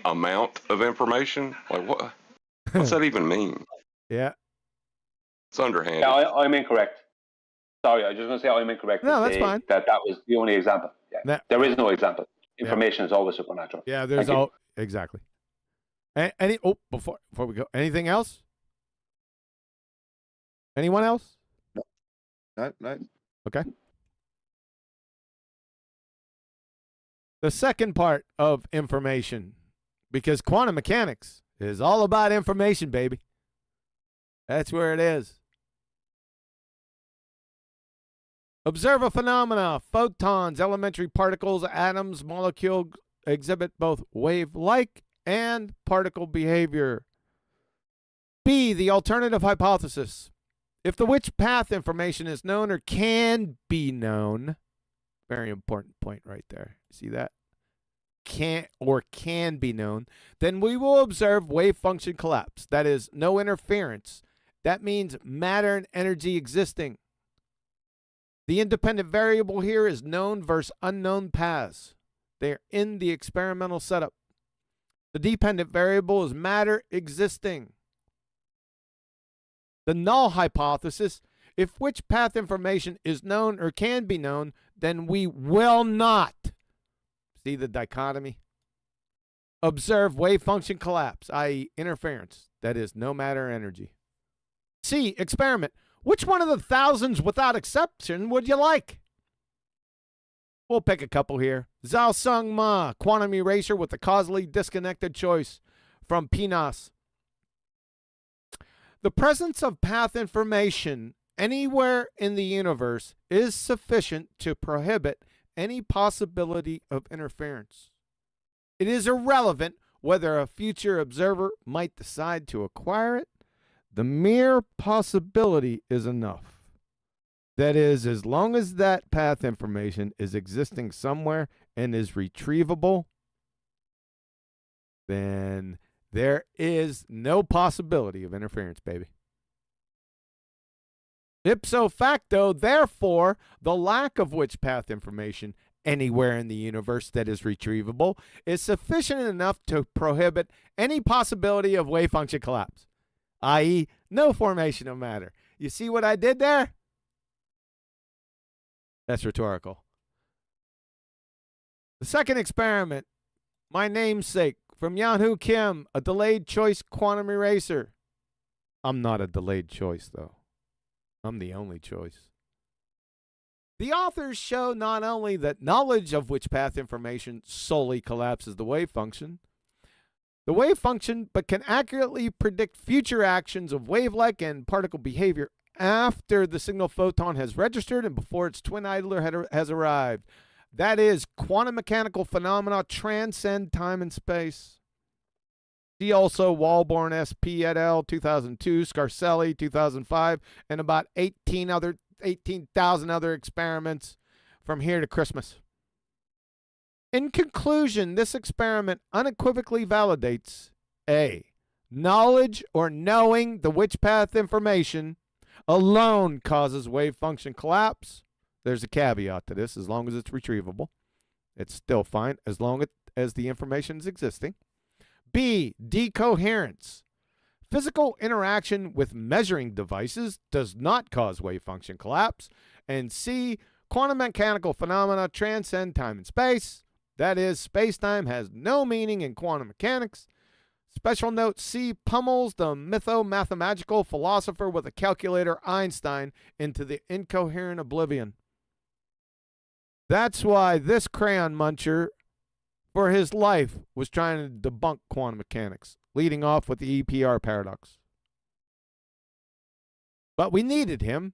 amount of information. Like what's that even mean? Yeah, it's underhanded. Yeah, I'm incorrect. Sorry, I was just going to say I'm incorrect. No, that's fine. That was the only example. Yeah. There is no example. Information is always supernatural. Yeah, there's exactly. Before we go, anything else? Anyone else? No. Okay. The second part of information, because quantum mechanics is all about information, baby. That's where it is. Observe a phenomena. Photons, elementary particles, atoms, molecules exhibit both wave-like and particle behavior. B, the alternative hypothesis. If the which path information is known or can be known, very important point right there. See that? Can be known, then we will observe wave function collapse. That is, no interference. That means matter and energy existing. The independent variable here is known versus unknown paths. They're in the experimental setup. The dependent variable is matter existing. The null hypothesis, if which path information is known or can be known, then we will not, see the dichotomy? Observe wave function collapse, i.e. interference, that is no matter or energy. C, experiment. Which one of the thousands without exception would you like? We'll pick a couple here. Zhao Sung Ma, quantum eraser with a causally disconnected choice from Pinas. The presence of path information anywhere in the universe is sufficient to prohibit any possibility of interference. It is irrelevant whether a future observer might decide to acquire it. The mere possibility is enough. That is, as long as that path information is existing somewhere and is retrievable, then there is no possibility of interference, baby. Ipso facto, therefore, the lack of which path information anywhere in the universe that is retrievable is sufficient enough to prohibit any possibility of wave function collapse, i.e., no formation of matter. You see what I did there? That's rhetorical. The second experiment, my namesake, from Yahoo Kim, a delayed choice quantum eraser. I'm not a delayed choice, though. I'm the only choice. The authors show not only that knowledge of which path information solely collapses the wave function, but can accurately predict future actions of wave-like and particle behavior after the signal photon has registered and before its twin idler has arrived. That is, quantum mechanical phenomena transcend time and space. See also Walborn SP et al. 2002, Scarcelli 2005, and about 18,000 other experiments from here to Christmas. In conclusion, this experiment unequivocally validates A, knowledge or knowing the which path information alone causes wave function collapse. There's a caveat to this. As long as it's retrievable, it's still fine as long as the information is existing. B, decoherence. Physical interaction with measuring devices does not cause wave function collapse. And C, quantum mechanical phenomena transcend time and space. That is, space-time has no meaning in quantum mechanics. Special note, C pummels the mytho-mathematical philosopher with a calculator Einstein into the incoherent oblivion. That's why this crayon muncher, for his life, was trying to debunk quantum mechanics, leading off with the EPR paradox. But we needed him.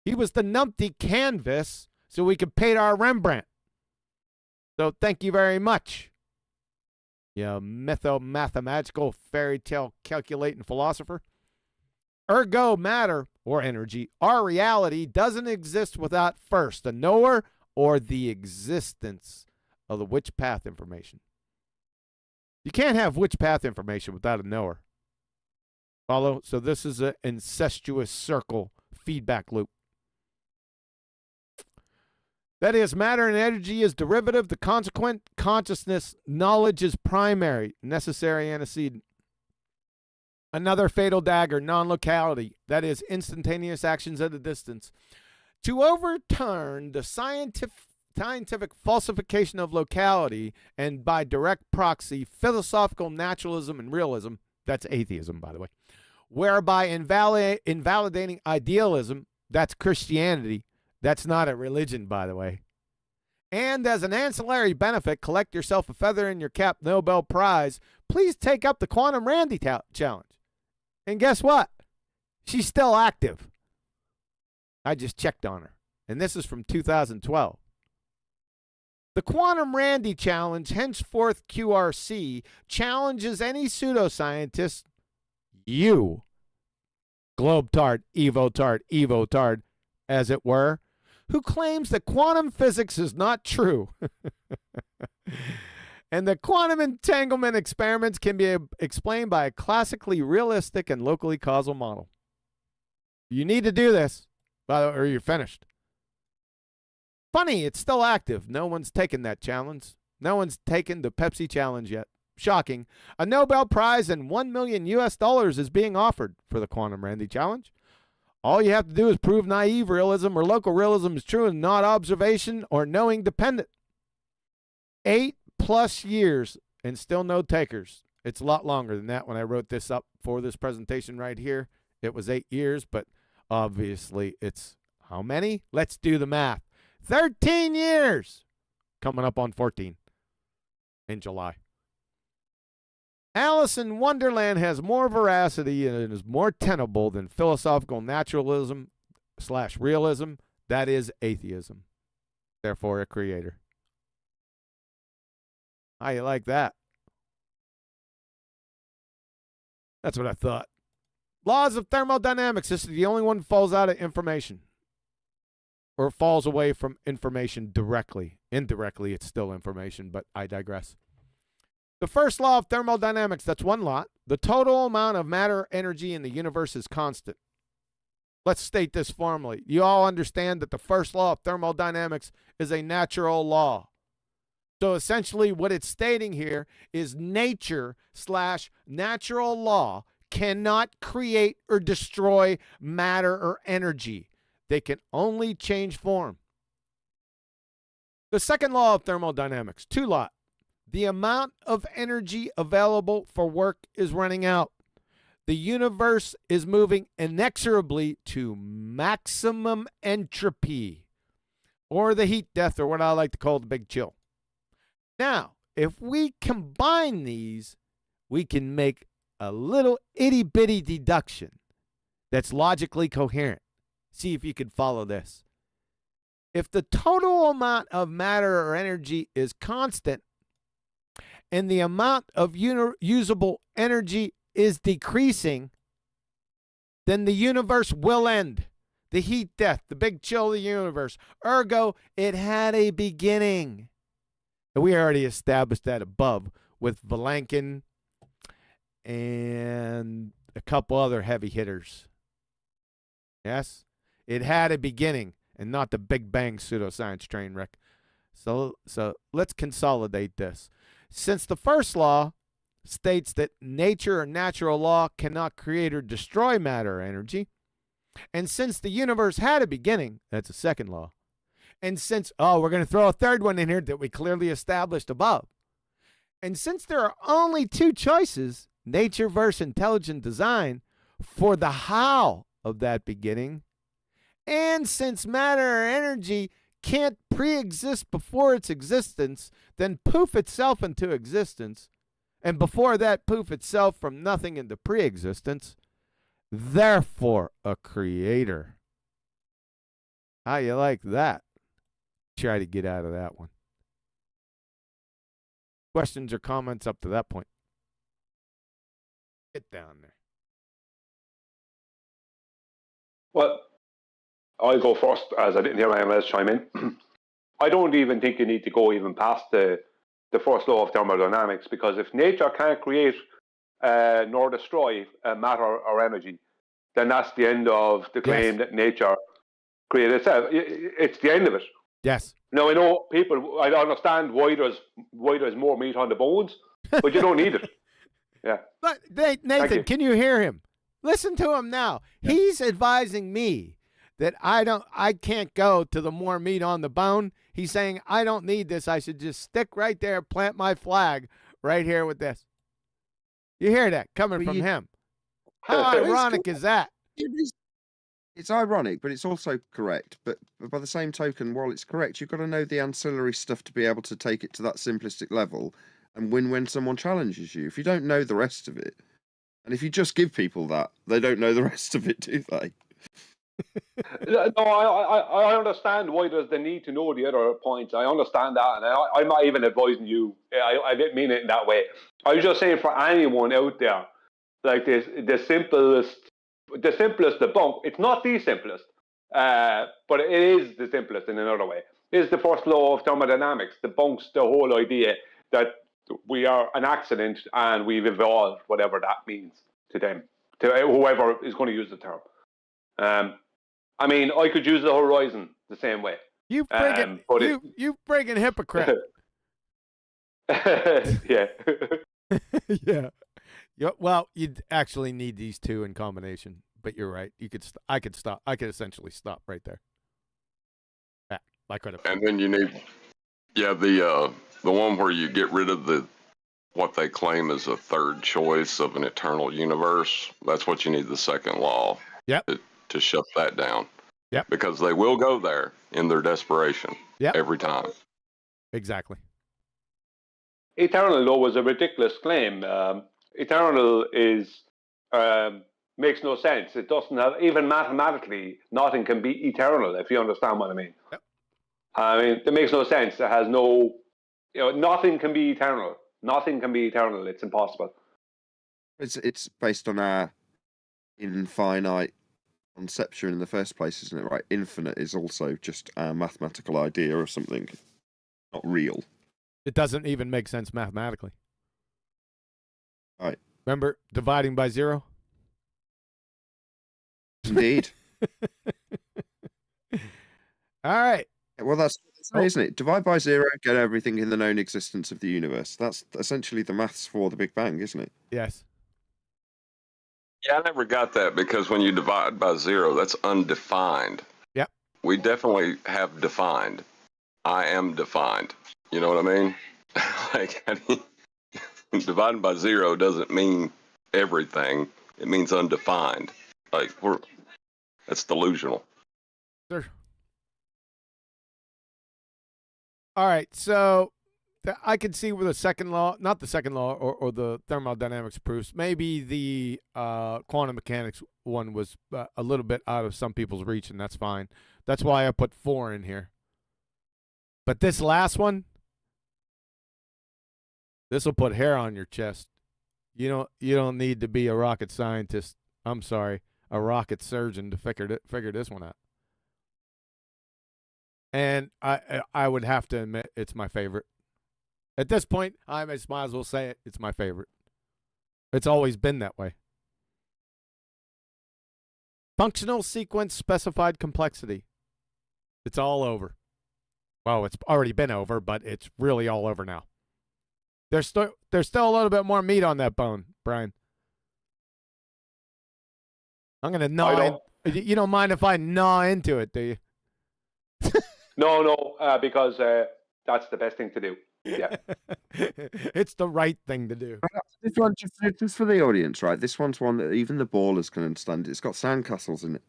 He was the numpty canvas so we could paint our Rembrandt. So thank you very much, you mytho-mathematical fairy tale calculating philosopher. Ergo matter, or energy, our reality doesn't exist without first a knower or the existence of the which path information. You can't have which path information without a knower. Follow? So this is an incestuous circle feedback loop. That is, matter and energy is derivative. The consequent consciousness, knowledge is primary, necessary antecedent. Another fatal dagger, non-locality. That is, instantaneous actions at a distance. To overturn the scientific falsification of locality and by direct proxy, philosophical naturalism and realism, that's atheism, by the way, whereby invalidating idealism, that's Christianity. That's not a religion, by the way. And as an ancillary benefit, collect yourself a feather in your cap Nobel Prize. Please take up the Quantum Randy Challenge. And guess what? She's still active. I just checked on her. And this is from 2012. The Quantum Randy Challenge, henceforth QRC, challenges any pseudoscientist, you, globetard, evotard, as it were, who claims that quantum physics is not true. And the quantum entanglement experiments can be explained by a classically realistic and locally causal model. You need to do this, or you're finished. Funny, it's still active. No one's taken that challenge. No one's taken the Pepsi challenge yet. Shocking. A Nobel Prize and $1 million is being offered for the Quantum Randy Challenge. All you have to do is prove naive realism or local realism is true and not observation or knowing dependent. 8+ years and still no takers. It's a lot longer than that. When I wrote this up for this presentation right here, it was 8 years, but obviously it's how many? Let's do the math. 13 years. Coming up on 14 in July. Alice in Wonderland has more veracity and is more tenable than philosophical naturalism / realism. That is atheism. Therefore, a creator. How you like that? That's what I thought. Laws of thermodynamics. This is the only one that falls out of information. Or falls away from information directly. Indirectly, it's still information, but I digress. The first law of thermodynamics, that's one law. The total amount of matter energy in the universe is constant. Let's state this formally. You all understand that the first law of thermodynamics is a natural law. So essentially what it's stating here is nature / natural law cannot create or destroy matter or energy. They can only change form. The second law of thermodynamics, 2 law. The amount of energy available for work is running out. The universe is moving inexorably to maximum entropy, or the heat death, or what I like to call the big chill. Now, if we combine these, we can make a little itty-bitty deduction that's logically coherent. See if you can follow this. If the total amount of matter or energy is constant and the amount of usable energy is decreasing, then the universe will end. The heat death, the big chill of the universe. Ergo, it had a beginning. And we already established that above with Vilenkin and a couple other heavy hitters. Yes? It had a beginning and not the Big Bang pseudoscience train wreck. So let's consolidate this. Since the first law states that nature or natural law cannot create or destroy matter or energy, and since the universe had a beginning, that's a second law, and since, we're going to throw a third one in here that we clearly established above, and since there are only 2 choices, nature versus intelligent design, for the how of that beginning, and since matter or energy can't pre-exist before its existence, then poof itself into existence, and before that poof itself from nothing into pre-existence, therefore a creator. How you like that? Try to get out of that one. Questions or comments up to that point? Get down there. Well, I'll go first, as I didn't hear anyone else chime in. I don't even think you need to go even past the first law of thermodynamics, because if nature can't create nor destroy matter or energy, then that's the end of the claim that nature created itself. It's the end of it. Yes. Now, I know people, I understand why there's more meat on the bones, but you don't need it. Yeah. But Nathan, can you hear him? Listen to him now. Yeah. He's advising me that I can't go to the more meat on the bone. He's saying I don't need this. I should just stick right there, plant my flag right here with this. You hear that coming from him? How ironic is that? It's ironic, but it's also correct. But by the same token, while it's correct, you've got to know the ancillary stuff to be able to take it to that simplistic level and win when someone challenges you. If you don't know the rest of it, and if you just give people that, they don't know the rest of it, do they? No, I understand why there's the need to know the other points. I understand that, and I'm not even advising you. I didn't mean it in that way. I was just saying for anyone out there, like the simplest debunk. It's not the simplest, but it is the simplest in another way. Is the first law of thermodynamics debunks the whole idea that we are an accident and we've evolved, whatever that means to them, to whoever is going to use the term. I mean, I could use the horizon the same way. You friggin' hypocrite. Yeah. Yeah. Well, you'd actually need these two in combination, but you're right. I could essentially stop right there. Yeah, I could have. And then you need, the one where you get rid of what they claim is a third choice of an eternal universe. That's what you need the second law. Yep. To shut that down. Yep. Because they will go there in their desperation. Yep. Every time. Exactly. Eternal law was a ridiculous claim. Eternal makes no sense. It doesn't have, even mathematically, nothing can be eternal, if you understand what I mean. Yep. I mean, it makes no sense. It has no, nothing can be eternal. Nothing can be eternal. It's impossible. It's based on our infinite conception in the first place, isn't it? Right? Infinite is also just a mathematical idea or something, not real. It doesn't even make sense mathematically. Right. Remember dividing by 0? Indeed. All right. Well, that's isn't it? Divide by 0, get everything in the known existence of the universe. That's essentially the maths for the Big Bang, isn't it? Yes. Yeah, I never got that because when you divide by 0, that's undefined. Yep. We definitely have defined. I am defined. You know what I mean? Like, dividing by 0 doesn't mean everything. It means undefined. Like, that's delusional. Sure. All right, so I can see where the second law, not the second law or the thermodynamics proofs, maybe the quantum mechanics one was a little bit out of some people's reach, and that's fine. That's why I put 4 in here. But this last one, this will put hair on your chest. You don't need to be a rocket scientist. I'm sorry, a rocket surgeon to figure this one out. And I would have to admit it's my favorite. At this point, I might as well say it. It's my favorite. It's always been that way. Functional sequence specified complexity. It's all over. Well, it's already been over, but it's really all over now. There's still a little bit more meat on that bone, Brian. I'm going to gnaw. You don't mind if I gnaw into it, do you? No, because that's the best thing to do. Yeah. It's the right thing to do. This one, just for the audience, right? This one's one that even the ballers can understand. It's got sandcastles in it.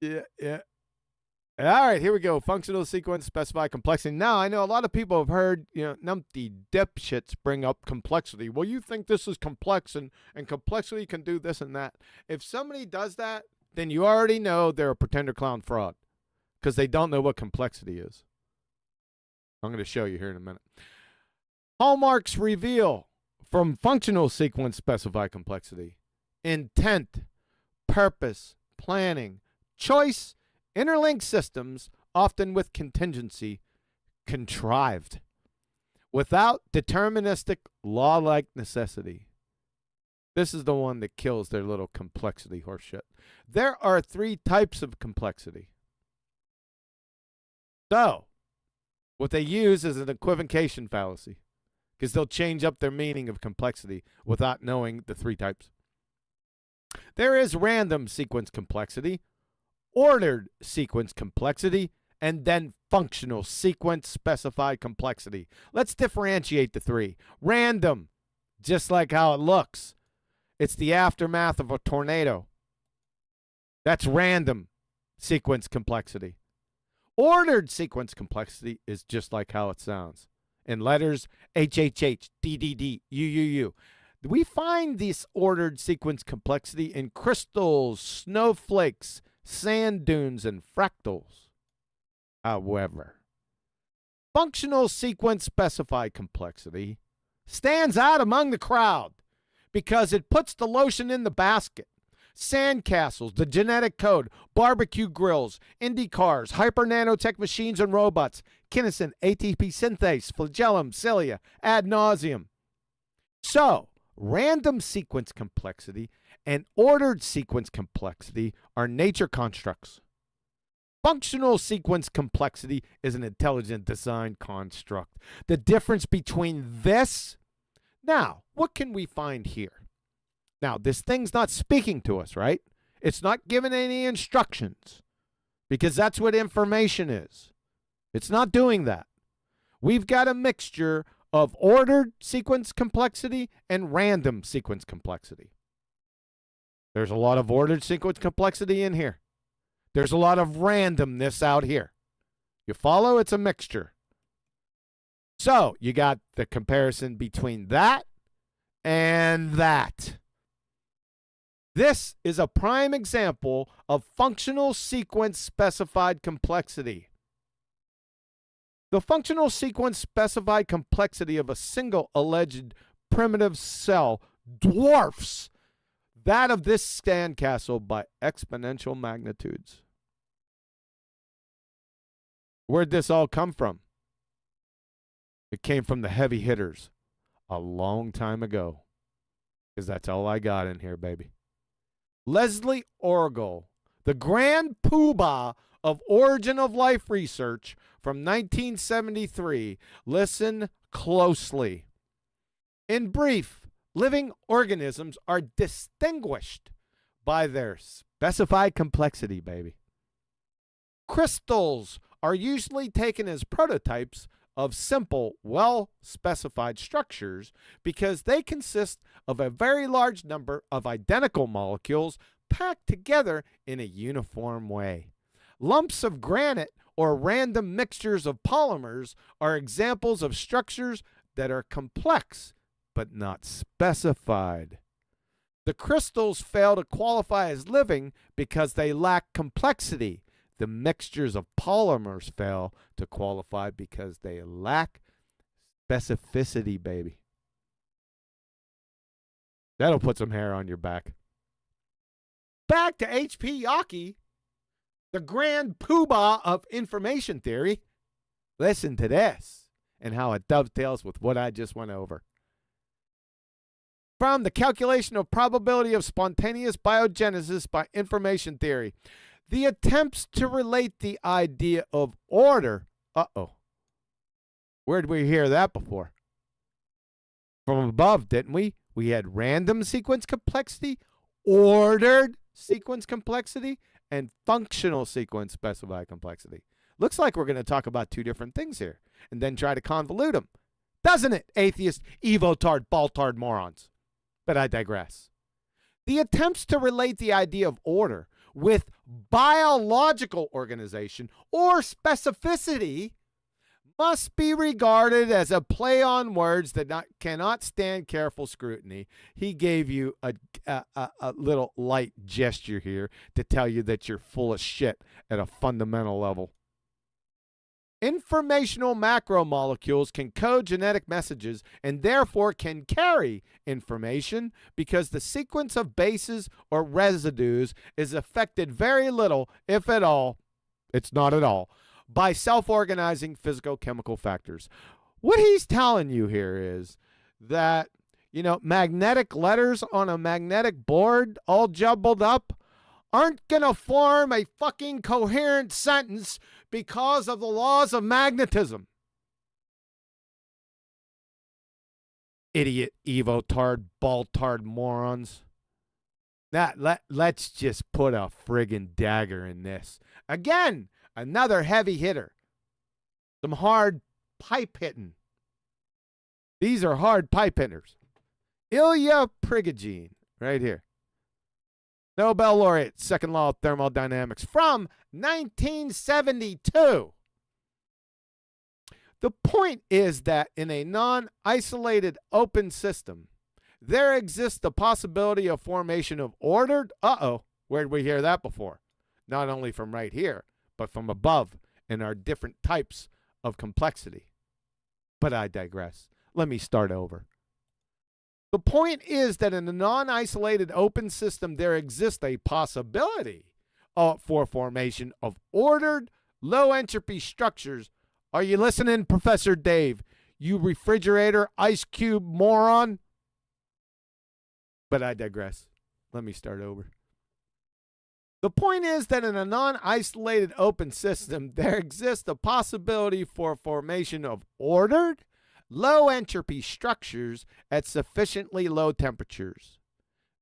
Yeah. All right, here we go. Functional sequence specify complexity. Now, I know a lot of people have heard, numpty dipshits bring up complexity. Well, you think this is complex and complexity can do this and that. If somebody does that, then you already know they're a pretender clown fraud because they don't know what complexity is. I'm going to show you here in a minute. Hallmarks reveal from functional sequence specify complexity: intent, purpose, planning, choice, interlinked systems, often with contingency, contrived, without deterministic law-like necessity. This is the one that kills their little complexity horseshit. There are 3 types of complexity. So, what they use is an equivocation fallacy, because they'll change up their meaning of complexity without knowing the 3 types. There is random sequence complexity, ordered sequence complexity, and then functional sequence specified complexity. Let's differentiate the three. Random, just like how it looks. It's the aftermath of a tornado. That's random sequence complexity. Ordered sequence complexity is just like how it sounds. In letters, HHH, DDD, UUU. We find this ordered sequence complexity in crystals, snowflakes, sand dunes, and fractals. However, functional sequence specified complexity stands out among the crowd because it puts the lotion in the basket. Sandcastles, the genetic code, barbecue grills, Indy cars, hyper nanotech machines and robots, kinesin, ATP synthase, flagellum, cilia, ad nauseum. So, random sequence complexity and ordered sequence complexity are nature constructs. Functional sequence complexity is an intelligent design construct. The difference between this... Now, what can we find here? Now, this thing's not speaking to us, right? It's not giving any instructions because that's what information is. It's not doing that. We've got a mixture of ordered sequence complexity and random sequence complexity. There's a lot of ordered sequence complexity in here. There's a lot of randomness out here. You follow? It's a mixture. So you got the comparison between that and that. This is a prime example of functional sequence specified complexity. The functional sequence specified complexity of a single alleged primitive cell dwarfs that of this sandcastle by exponential magnitudes. Where'd this all come from? It came from the heavy hitters a long time ago, because that's all I got in here, baby. Leslie Orgel, the grand poobah of origin of life research from 1973. Listen closely. In brief, living organisms are distinguished by their specified complexity, baby. Crystals are usually taken as prototypes of simple, well-specified structures because they consist of a very large number of identical molecules packed together in a uniform way. Lumps of granite or random mixtures of polymers are examples of structures that are complex but not specified. The crystals fail to qualify as living because they lack complexity. The mixtures of polymers fail to qualify because they lack specificity, baby. That'll put some hair on your back. Back to H.P. Yockey, the grand poobah of information theory. Listen to this and how it dovetails with what I just went over. From the calculation of probability of spontaneous biogenesis by information theory, the attempts to relate the idea of order. Where did we hear that before? From above, didn't we? We had random sequence complexity, ordered sequence complexity, and functional sequence specified complexity. Looks like we're going to talk about two different things here and then try to convolute them. Doesn't it, atheist, evotard, baltard morons? But I digress. The attempts to relate the idea of order with biological organization or specificity must be regarded as a play on words that cannot stand careful scrutiny. He gave you a little light gesture here to tell you that you're full of shit at a fundamental level. Informational macromolecules can code genetic messages and therefore can carry information because the sequence of bases or residues is affected very little, if at all, it's not at all, by self-organizing physicochemical factors. What he's telling you here is that, magnetic letters on a magnetic board all jumbled up aren't going to form a fucking coherent sentence because of the laws of magnetism. Idiot, evotard, baltard morons. Let's just put a friggin' dagger in this. Again, Another heavy hitter. Some hard pipe hitting. These are hard pipe hitters. Ilya Prigogine, right here. Nobel laureate, second law of thermodynamics from 1972. The point is that in a non-isolated open system, there exists the possibility of formation of ordered, where did we hear that before? Not only from right here, but from above in our different types of complexity. But I digress. Let me start over. The point is that in a non-isolated open system, there exists a possibility for formation of ordered, low-entropy structures. Are you listening, Professor Dave? You refrigerator ice cube moron? But I digress. Let me start over. The point is that in a non-isolated open system, there exists a possibility for formation of ordered, low-entropy structures at sufficiently low temperatures.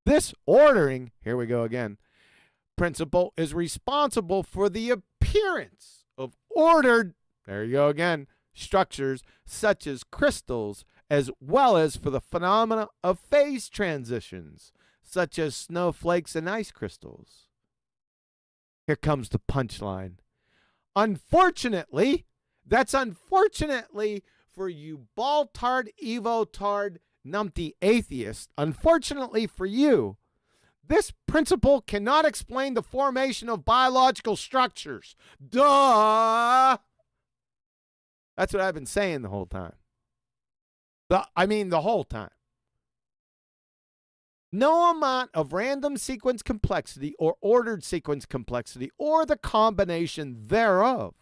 This ordering, here we go again, principle is responsible for the appearance of ordered, there you go again, structures such as crystals, as well as for the phenomena of phase transitions, such as snowflakes and ice crystals. Here comes the punchline. Unfortunately, that's unfortunately for you ball-tard, evo-tard, numpty atheist, unfortunately for you, this principle cannot explain the formation of biological structures. Duh! That's what I've been saying the whole time. The whole time. No amount of random sequence complexity or ordered sequence complexity or the combination thereof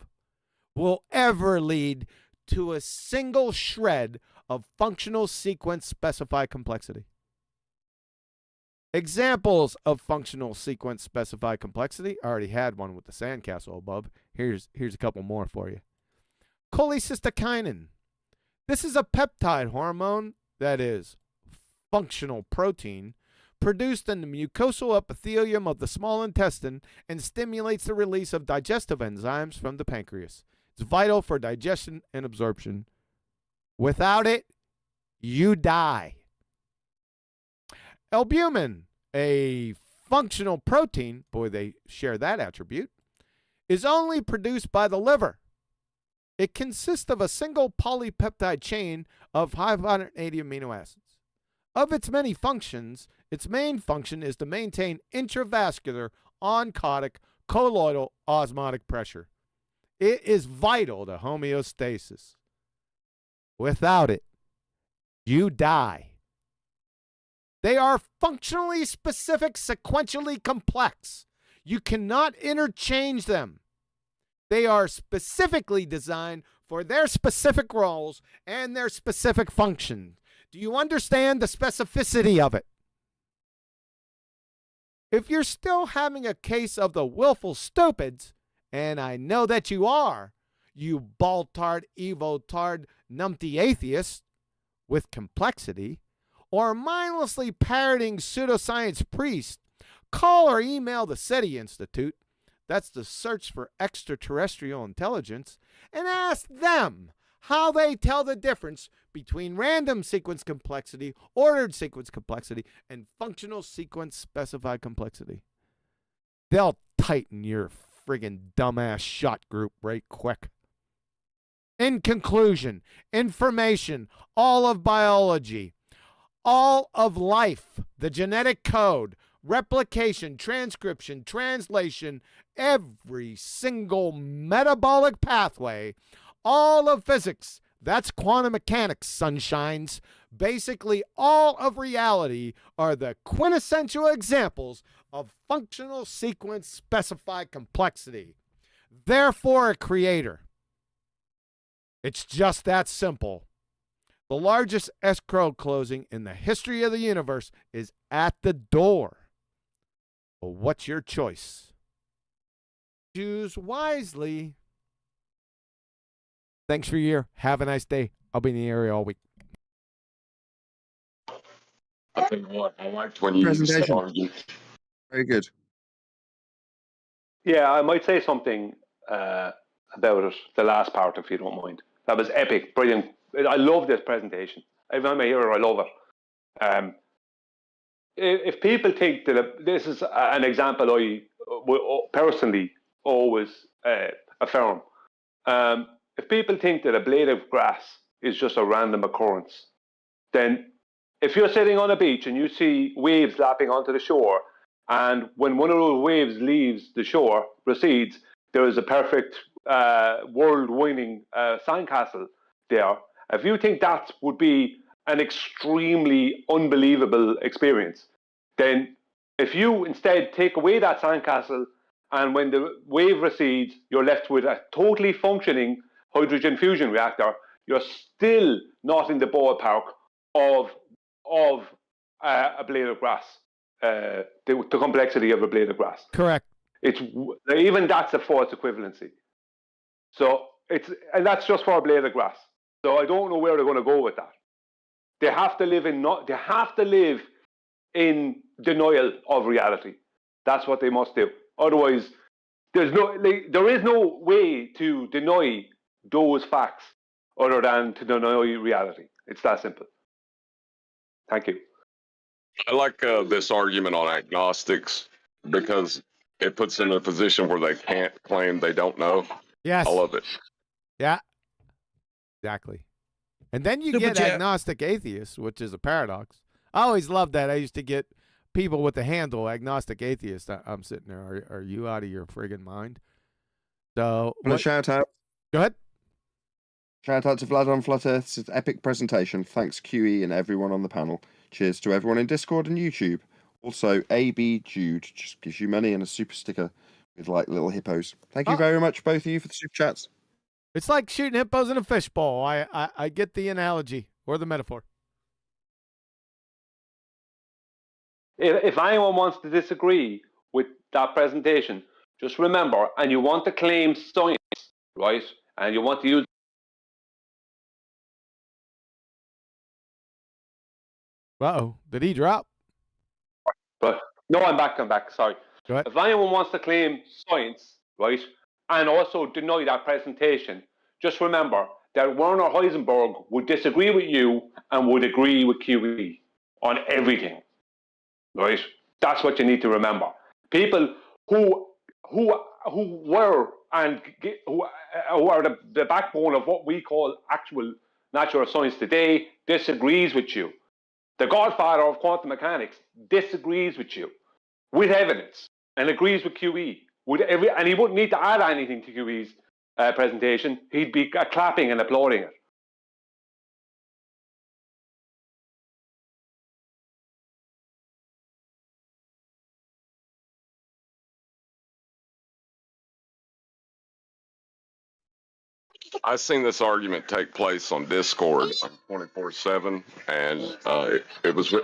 will ever lead to a single shred of functional sequence specified complexity. Examples of functional sequence specified complexity. I already had one with the sandcastle above. Here's a couple more for you. Cholecystokinin. This is a peptide hormone, that is, functional protein, produced in the mucosal epithelium of the small intestine and stimulates the release of digestive enzymes from the pancreas. It's vital for digestion and absorption. Without it, you die. Albumin, a functional protein, boy, they share that attribute, is only produced by the liver. It consists of a single polypeptide chain of 580 amino acids. Of its many functions, its main function is to maintain intravascular, oncotic, colloidal osmotic pressure. It is vital to homeostasis. Without it, you die. They are functionally specific, sequentially complex. You cannot interchange them. They are specifically designed for their specific roles and their specific function. Do you understand the specificity of it? If you're still having a case of the willful stupids, and I know that you are, you ball-tard, evo-tard, numpty atheist with complexity, or mindlessly parroting pseudoscience priest, call or email the SETI Institute, that's the Search for Extraterrestrial Intelligence, and ask them how they tell the difference between random sequence complexity, ordered sequence complexity, and functional sequence specified complexity. They'll tighten your friggin' dumbass shot group right quick. In conclusion, information, all of biology, all of life, the genetic code, replication, transcription, translation, every single metabolic pathway, all of physics, that's quantum mechanics, sunshines. Basically, all of reality are the quintessential examples of functional sequence specified complexity. Therefore, a creator. It's just that simple. The largest escrow closing in the history of the universe is at the door. Well, what's your choice? Choose wisely. Thanks for your ear. Have a nice day. I'll be in the area all week. I think what I liked when you Presentation. Very good. Yeah, I might say something. about it, the last part, if you don't mind. That was epic, brilliant. I love this presentation. Every time I hear it, I love it. If people think that this is an example I personally always affirm, if people think that a blade of grass is just a random occurrence, then if you're sitting on a beach and you see waves lapping onto the shore, and when one of those waves leaves the shore, recedes, there is a perfect world-winning sandcastle there. If you think that would be an extremely unbelievable experience, then if you instead take away that sandcastle, and when the wave recedes, you're left with a totally functioning hydrogen fusion reactor, you're still not in the ballpark of a blade of grass, the complexity of a blade of grass. Correct. It's even that's a false equivalency. So and that's just for a blade of grass. So I don't know where they're going to go with that. They have to live in denial of reality. That's what they must do. Otherwise, there is no way to deny those facts other than to deny reality. It's that simple. Thank you. I like this argument on agnostics because it puts them in a position where they can't claim they don't know. Yes. I love it. Yeah. Exactly. And then you get agnostic atheists, which is a paradox. I always loved that. I used to get people with the handle agnostic atheist. I'm sitting there. Are you out of your friggin' mind? So Shout out. Go ahead. Shout out to Vlad on Flat Earth's epic presentation. Thanks, QE and everyone on the panel. Cheers to everyone in Discord and YouTube. Also, AB Jude just gives you money and a super sticker with like little hippos. Thank you very much, both of you, for the super chats. It's like shooting hippos in a fishbowl. I get the analogy or the metaphor. If anyone wants to disagree with that presentation, just remember, and you want to claim science, right? And you want to use. Uh-oh. Did he drop? But no, I'm back. Sorry. Go ahead. If anyone wants to claim science, right, and also deny that presentation, just remember that Werner Heisenberg would disagree with you and would agree with QE on everything, right? That's what you need to remember. People who were and who are the backbone of what we call actual natural science today disagrees with you. The godfather of quantum mechanics disagrees with you with evidence and agrees with QE. And he wouldn't need to add anything to QE's presentation. He'd be clapping and applauding it. I've seen this argument take place on Discord 24/7, and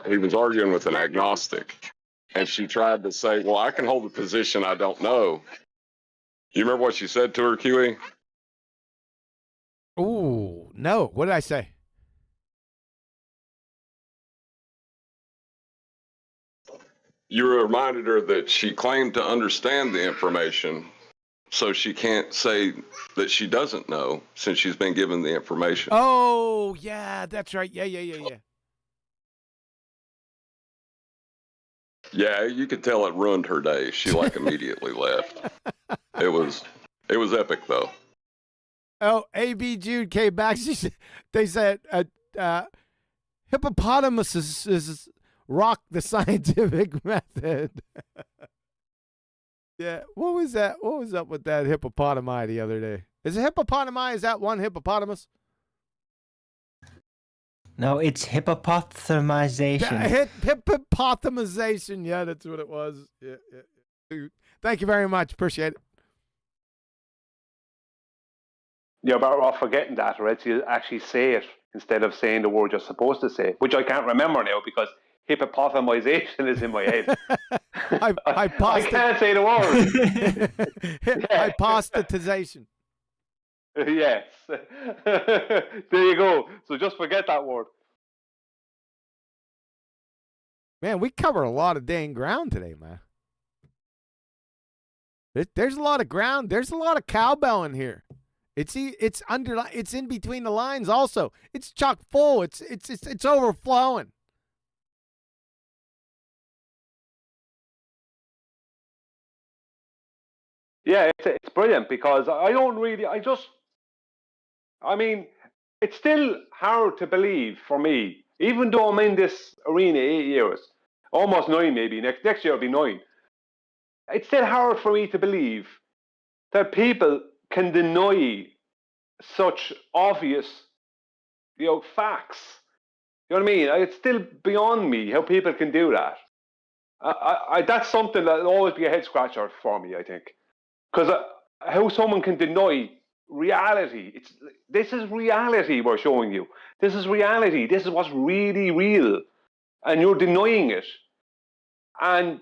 he was arguing with an agnostic, and she tried to say, "Well, I can hold a position I don't know." You remember what she said to her, QE? Ooh, no. What did I say? You reminded her that she claimed to understand the information, so she can't say that she doesn't know since she's been given the information. Oh, yeah, that's right. Yeah. Yeah, you could tell it ruined her day. She immediately left. It was epic though. Oh, AB Jude came back. They said hippopotamuses rock the scientific method. Yeah, what was that? What was up with that hippopotami the other day? Is it hippopotami? Is that one hippopotamus? No, it's hippopotamization. Hippopotamization. Yeah, that's what it was. Yeah. Thank you very much. Appreciate it. You're better off forgetting that, right? So you actually say it instead of saying the word you're supposed to say, which I can't remember now because hippopotamization is in my head. I can't say the word. Hypostatization. Yes. There you go. So just forget that word. Man, we cover a lot of dang ground today, man. There's a lot of ground. There's a lot of cowbell in here. It's in between the lines also. It's chock full. It's overflowing. Yeah, it's brilliant because it's still hard to believe for me, even though I'm in this arena 8 years, almost 9 maybe, next year it'll be 9. It's still hard for me to believe that people can deny such obvious, facts. You know what I mean? It's still beyond me how people can do that. That's something that'll always be a head scratcher for me, I think. Because how someone can deny reality. This is reality we're showing you. This is reality. This is what's really real. And you're denying it. And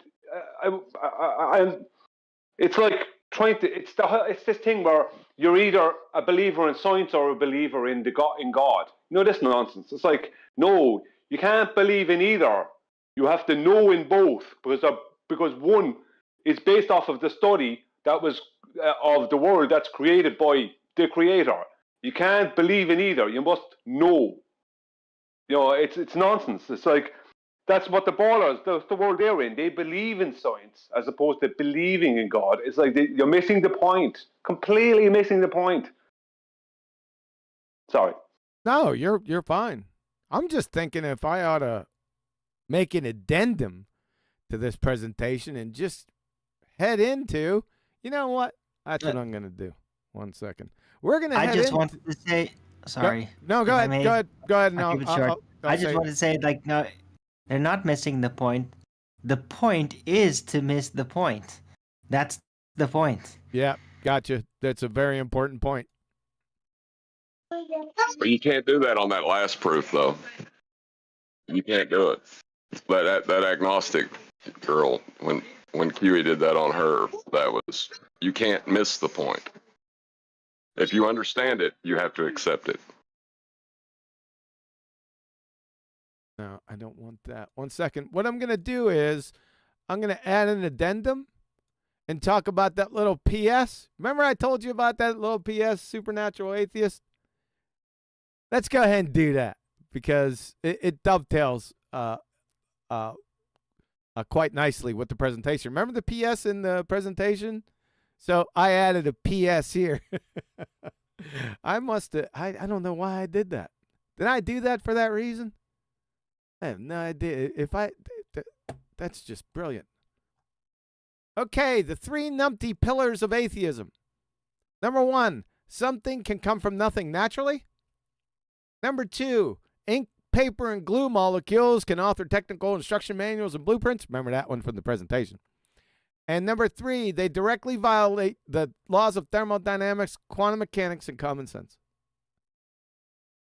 it's like it's this thing where you're either a believer in science or a believer in God. This nonsense. It's like, no, you can't believe in either. You have to know in both because one is based off of the study that was of the world that's created by the creator. You can't believe in either. You must know. It's nonsense. It's like that's what the ballers, the world they're in. They believe in science as opposed to believing in God. It's like you're missing the point. Completely missing the point. Sorry. No, you're fine. I'm just thinking if I ought to make an addendum to this presentation and just head into, you know what? That's what I'm going to do. 1 second. We're going to head I just wanted to say, sorry. Go ahead. Go ahead. I'll keep it short. I just wanted to say, no, they're not missing the point. The point is to miss the point. That's the point. Yeah, gotcha. That's a very important point. But you can't do that on that last proof, though. You can't do it. But that agnostic girl, when QE did that on her, you can't miss the point. If you understand it, you have to accept it. No, I don't want that. 1 second. What I'm going to do is I'm going to add an addendum and talk about that little PS. Remember I told you about that little PS, supernatural atheist? Let's go ahead and do that because it dovetails quite nicely with the presentation. Remember the PS in the presentation? So I added a PS here. I don't know why I did that. Did I do that for that reason? I have no idea. That's just brilliant. Okay, the 3 numpty pillars of atheism. Number 1, something can come from nothing naturally. Number 2, ink, paper, and glue molecules can author technical instruction manuals and blueprints. Remember that one from the presentation. And number 3, they directly violate the laws of thermodynamics, quantum mechanics, and common sense.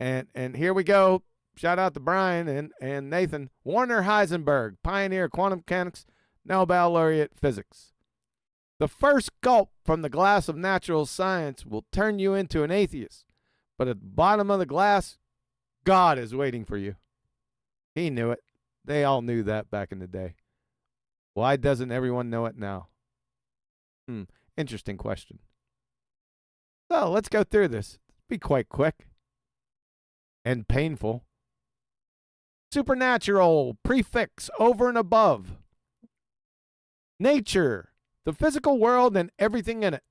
And here we go. Shout out to Brian and Nathan. Werner Heisenberg, pioneer quantum mechanics, Nobel laureate physics. The first gulp from the glass of natural science will turn you into an atheist. But at the bottom of the glass, God is waiting for you. He knew it. They all knew that back in the day. Why doesn't everyone know it now? Interesting question. So let's go through this. Be quite quick and painful. Supernatural, prefix, over and above. Nature, the physical world and everything in it.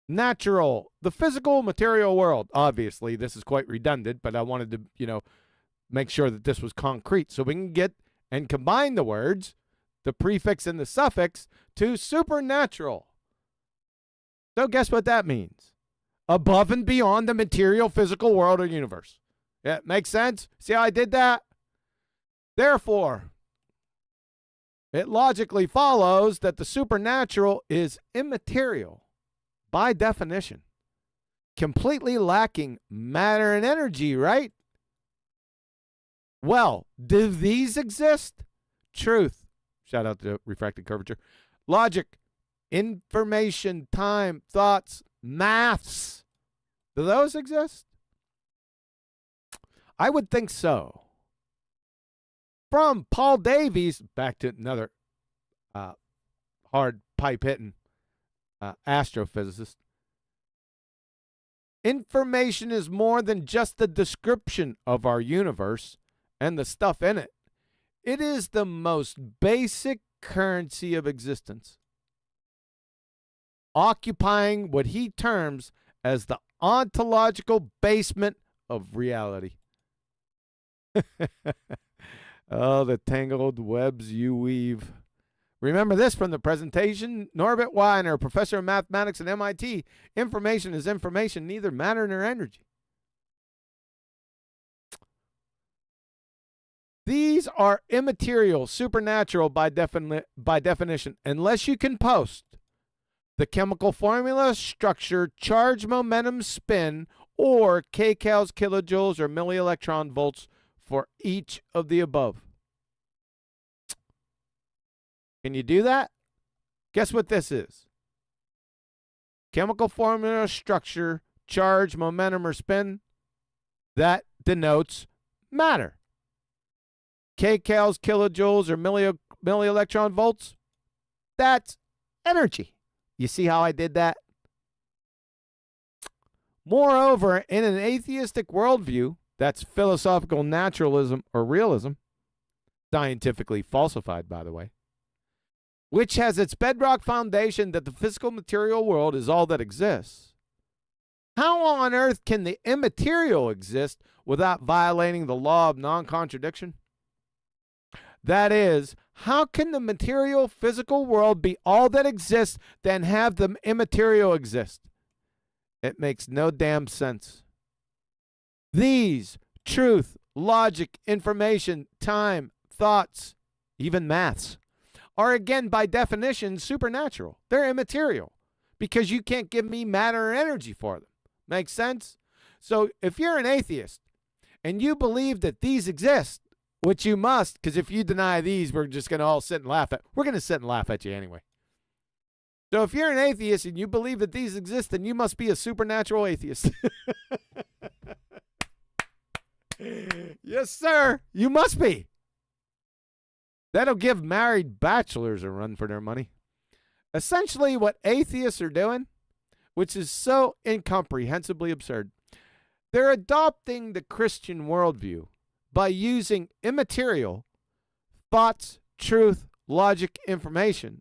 Natural, the physical material world. Obviously, this is quite redundant, but I wanted to, make sure that this was concrete so we can get and combine the words, the prefix and the suffix, to supernatural. So guess what that means? Above and beyond the material physical world or universe. Yeah, makes sense? See how I did that? Therefore, it logically follows that the supernatural is immaterial by definition, completely lacking matter and energy, right? Well, do these exist? Truth. Shout out to refracted curvature. Logic, information, time, thoughts, maths. Do those exist? I would think so. From Paul Davies, back to another hard pipe hitting astrophysicist. Information is more than just the description of our universe and the stuff in it. It is the most basic currency of existence, occupying what he terms as the ontological basement of reality. Oh, the tangled webs you weave. Remember this from the presentation. Norbert Weiner, professor of mathematics at MIT. Information is information, neither matter nor energy. These are immaterial, supernatural by definition, unless you can post the chemical formula, structure, charge, momentum, spin, or kcals, kilojoules, or millielectron volts for each of the above. Can you do that? Guess what this is? Chemical formula, structure, charge, momentum, or spin. That denotes matter. Kcals, kilojoules, or millielectron volts. That's energy. You see how I did that? Moreover, in an atheistic worldview, that's philosophical naturalism or realism, scientifically falsified, by the way, which has its bedrock foundation that the physical material world is all that exists. How on earth can the immaterial exist without violating the law of non-contradiction? That is, how can the material physical world be all that exists, then have the immaterial exist? It makes no damn sense. These, truth, logic, information, time, thoughts, even maths, are again by definition supernatural. They're immaterial because you can't give me matter or energy for them. Makes sense? So if you're an atheist and you believe that these exist, which you must, because if you deny these, we're just going to all sit and laugh at. We're going to sit and laugh at you anyway. So if you're an atheist and you believe that these exist, then you must be a supernatural atheist. Yes, sir. You must be. That'll give married bachelors a run for their money. Essentially, what atheists are doing, which is so incomprehensibly absurd, they're adopting the Christian worldview by using immaterial thoughts, truth, logic, information,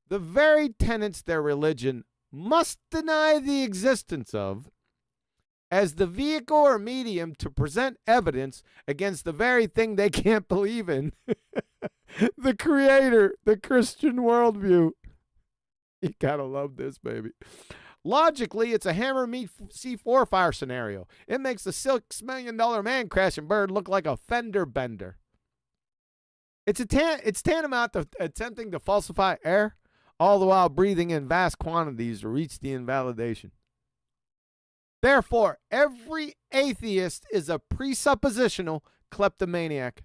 the very tenets their religion must deny the existence of, as the vehicle or medium to present evidence against the very thing they can't believe in. The creator, the Christian worldview. You gotta love this, baby. Logically, it's a hammer meet C4 fire scenario. It makes the $6 million man crashing bird look like a fender bender. It's tantamount to attempting to falsify air, all the while breathing in vast quantities to reach the invalidation. Therefore, every atheist is a presuppositional kleptomaniac.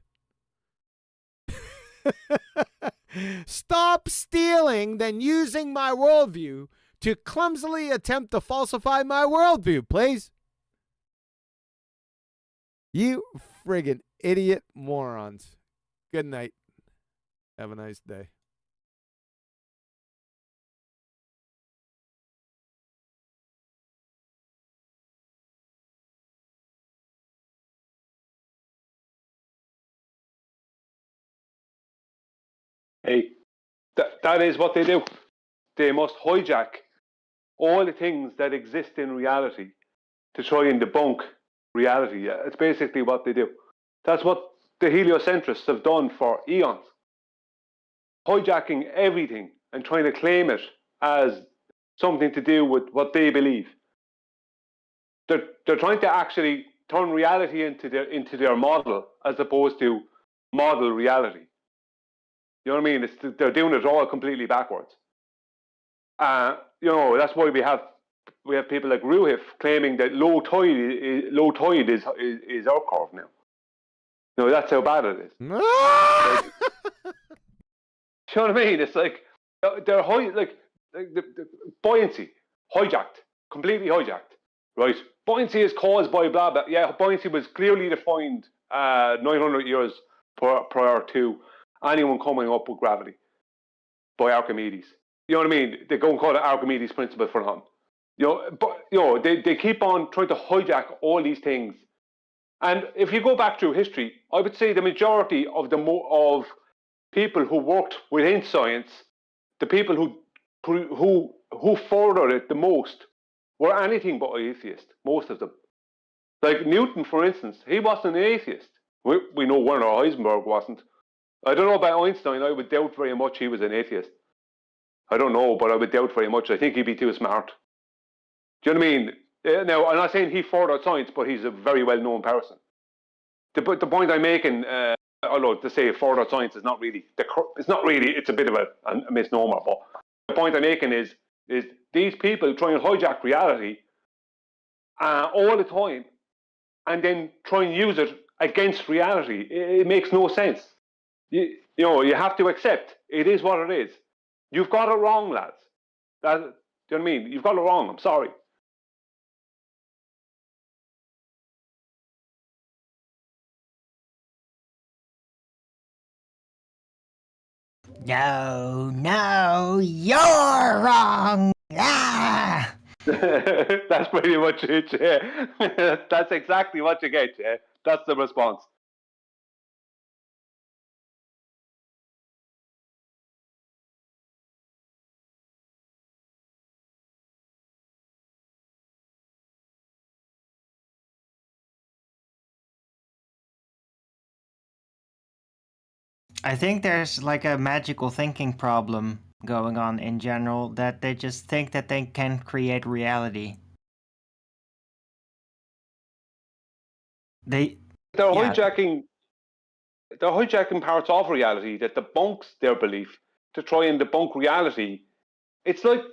Stop stealing, then using my worldview to clumsily attempt to falsify my worldview, please. You friggin' idiot morons. Good night. Have a nice day. Hey, that is what they do. They must hijack all the things that exist in reality to try and debunk reality. Yeah, it's basically what they do. That's what the heliocentrists have done for eons. Hijacking everything and trying to claim it as something to do with what they believe. They're trying to actually turn reality into their model as opposed to model reality. You know what I mean? They're doing it all completely backwards. You know, that's why we have people like Lieu claiming that low tide is our curve now. No, that's how bad it is. Like, you know what I mean? It's like they're the buoyancy hijacked, completely hijacked, right? Buoyancy is caused by blah blah. Yeah, buoyancy was clearly defined 900 years prior to anyone coming up with gravity by Archimedes. You know what I mean? They go and call it Archimedes' principle for nothing. But they keep on trying to hijack all these things. And if you go back through history, I would say the majority of people who worked within science, the people who furthered it the most, were anything but atheist. Most of them, like Newton, for instance, he wasn't an atheist. We know Werner Heisenberg wasn't. I don't know about Einstein. I would doubt very much he was an atheist. I don't know, but I would doubt very much. I think he'd be too smart. Do you know what I mean? Now, I'm not saying he furthered science, but he's a very well-known person. The point I'm making, although to say furthered science is not really, it's a bit of a misnomer, but the point I'm making is these people try and hijack reality all the time, and then try and use it against reality. It makes no sense. You have to accept it is what it is. You've got it wrong, lads. Do you know what I mean? You've got it wrong. I'm sorry. No, you're wrong. Ah! That's pretty much it, yeah. That's exactly what you get, yeah. That's the response. I think there's like a magical thinking problem going on in general, that they just think that they can create reality. They're hijacking parts of reality that debunks their belief to try and debunk reality. It's like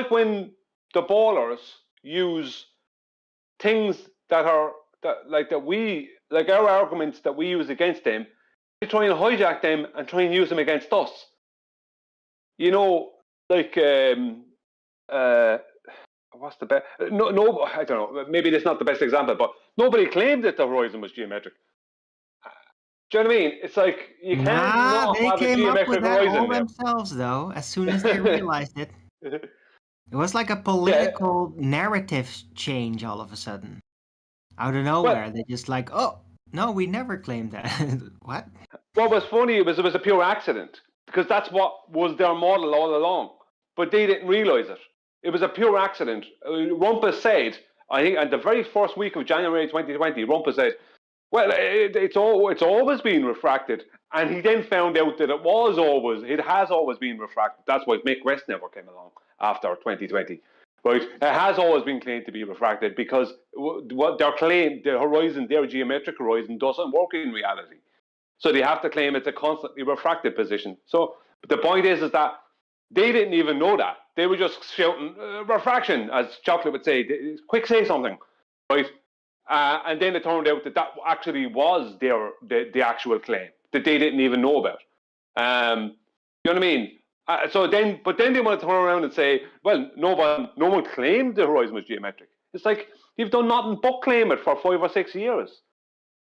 when the ballers use things that our arguments that we use against them. They try and hijack them and try and use them against us. Like what's the best? No, I don't know. Maybe that's not the best example, but nobody claimed that the horizon was geometric. Do you know what I mean? It's like you can't not have a geometric horizon. They came up with that all themselves, though. As soon as they realized it, it was like a political narrative change all of a sudden, out of nowhere. They're just like, oh. No, we never claimed that. What? What was funny it was a pure accident, because that's what was their model all along. But they didn't realize it. It was a pure accident. Rumpus said, I think, at the very first week of January 2020, Rumpus said, well, it's always been refracted. And he then found out that it has always been refracted. That's why Mick West never came along after 2020. Right, it has always been claimed to be refracted, because what their claim, their geometric horizon doesn't work in reality. So they have to claim it's a constantly refracted position. So the point is that they didn't even know that. They were just shouting refraction, as Chocolate would say. Quick, say something, right? And then it turned out that actually was the actual claim that they didn't even know about. You know what I mean? But then they want to turn around and say, well, no one claimed the horizon was geometric. It's like, you've done nothing but claim it for 5 or 6 years.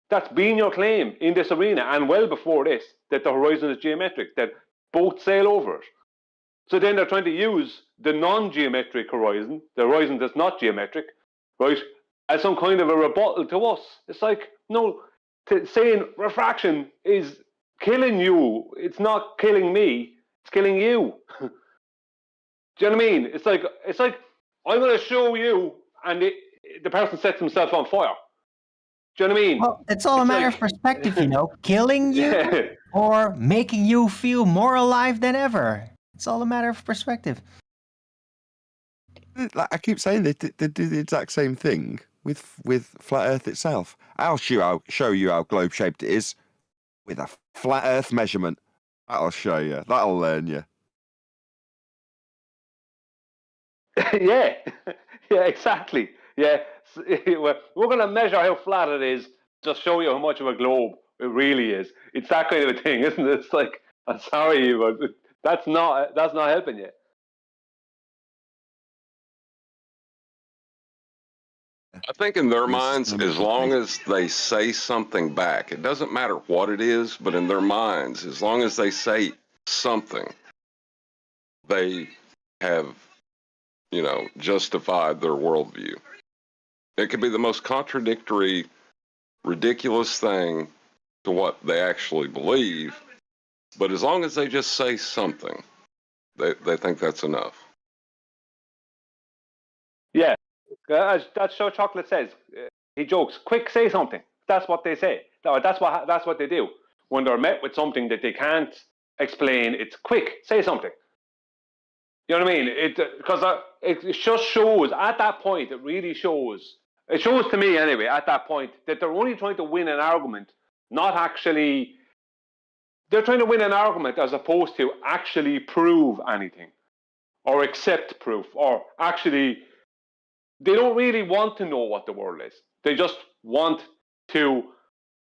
That's been your claim in this arena, and well before this, that the horizon is geometric, that boats sail over it. So then they're trying to use the non-geometric horizon, the horizon that's not geometric, right, as some kind of a rebuttal to us. It's like, no, saying refraction is killing you. It's not killing me. It's killing you. Do you know what I mean? It's like I'm going to show you, and the person sets himself on fire. Do you know what I mean? Well, it's all a matter of perspective, killing you or making you feel more alive than ever. It's all a matter of perspective. Like I keep saying, they do the exact same thing with flat Earth itself. I'll show you how globe-shaped it is with a flat Earth measurement. That'll show you. That'll learn you. Yeah, exactly. Yeah, we're going to measure how flat it is, just show you how much of a globe it really is. It's that kind of a thing, isn't it? It's like, I'm sorry, but that's not helping you. I think in their minds, as long as they say something back, it doesn't matter what it is, but in their minds, as long as they say something, they have, justified their worldview. It could be the most contradictory, ridiculous thing to what they actually believe, but as long as they just say something, they think that's enough. Yeah, that's so Chocolate says. He jokes, quick, say something. That's what they say. No, that's what they do. When they're met with something that they can't explain, it's quick, say something. You know what I mean? Because it just shows, at that point, it really shows. It shows to me, anyway, at that point, that they're only trying to win an argument, not actually... They're trying to win an argument as opposed to actually prove anything or accept proof or actually... They don't really want to know what the world is. They just want to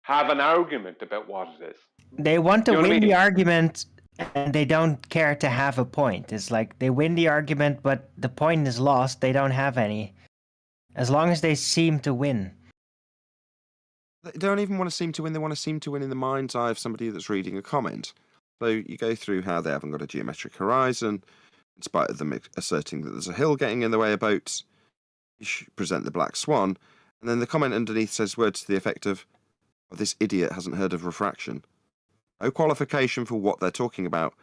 have an argument about what it is. They want to win the argument, and they don't care to have a point. It's like they win the argument, but the point is lost. They don't have any. As long as they seem to win. They don't even want to seem to win. They want to seem to win in the mind's eye of somebody that's reading a comment. So you go through how they haven't got a geometric horizon, in spite of them asserting that there's a hill getting in the way of boats. You should present the black swan. And then the comment underneath says words to the effect of, oh, this idiot hasn't heard of refraction. No qualification for what they're talking about.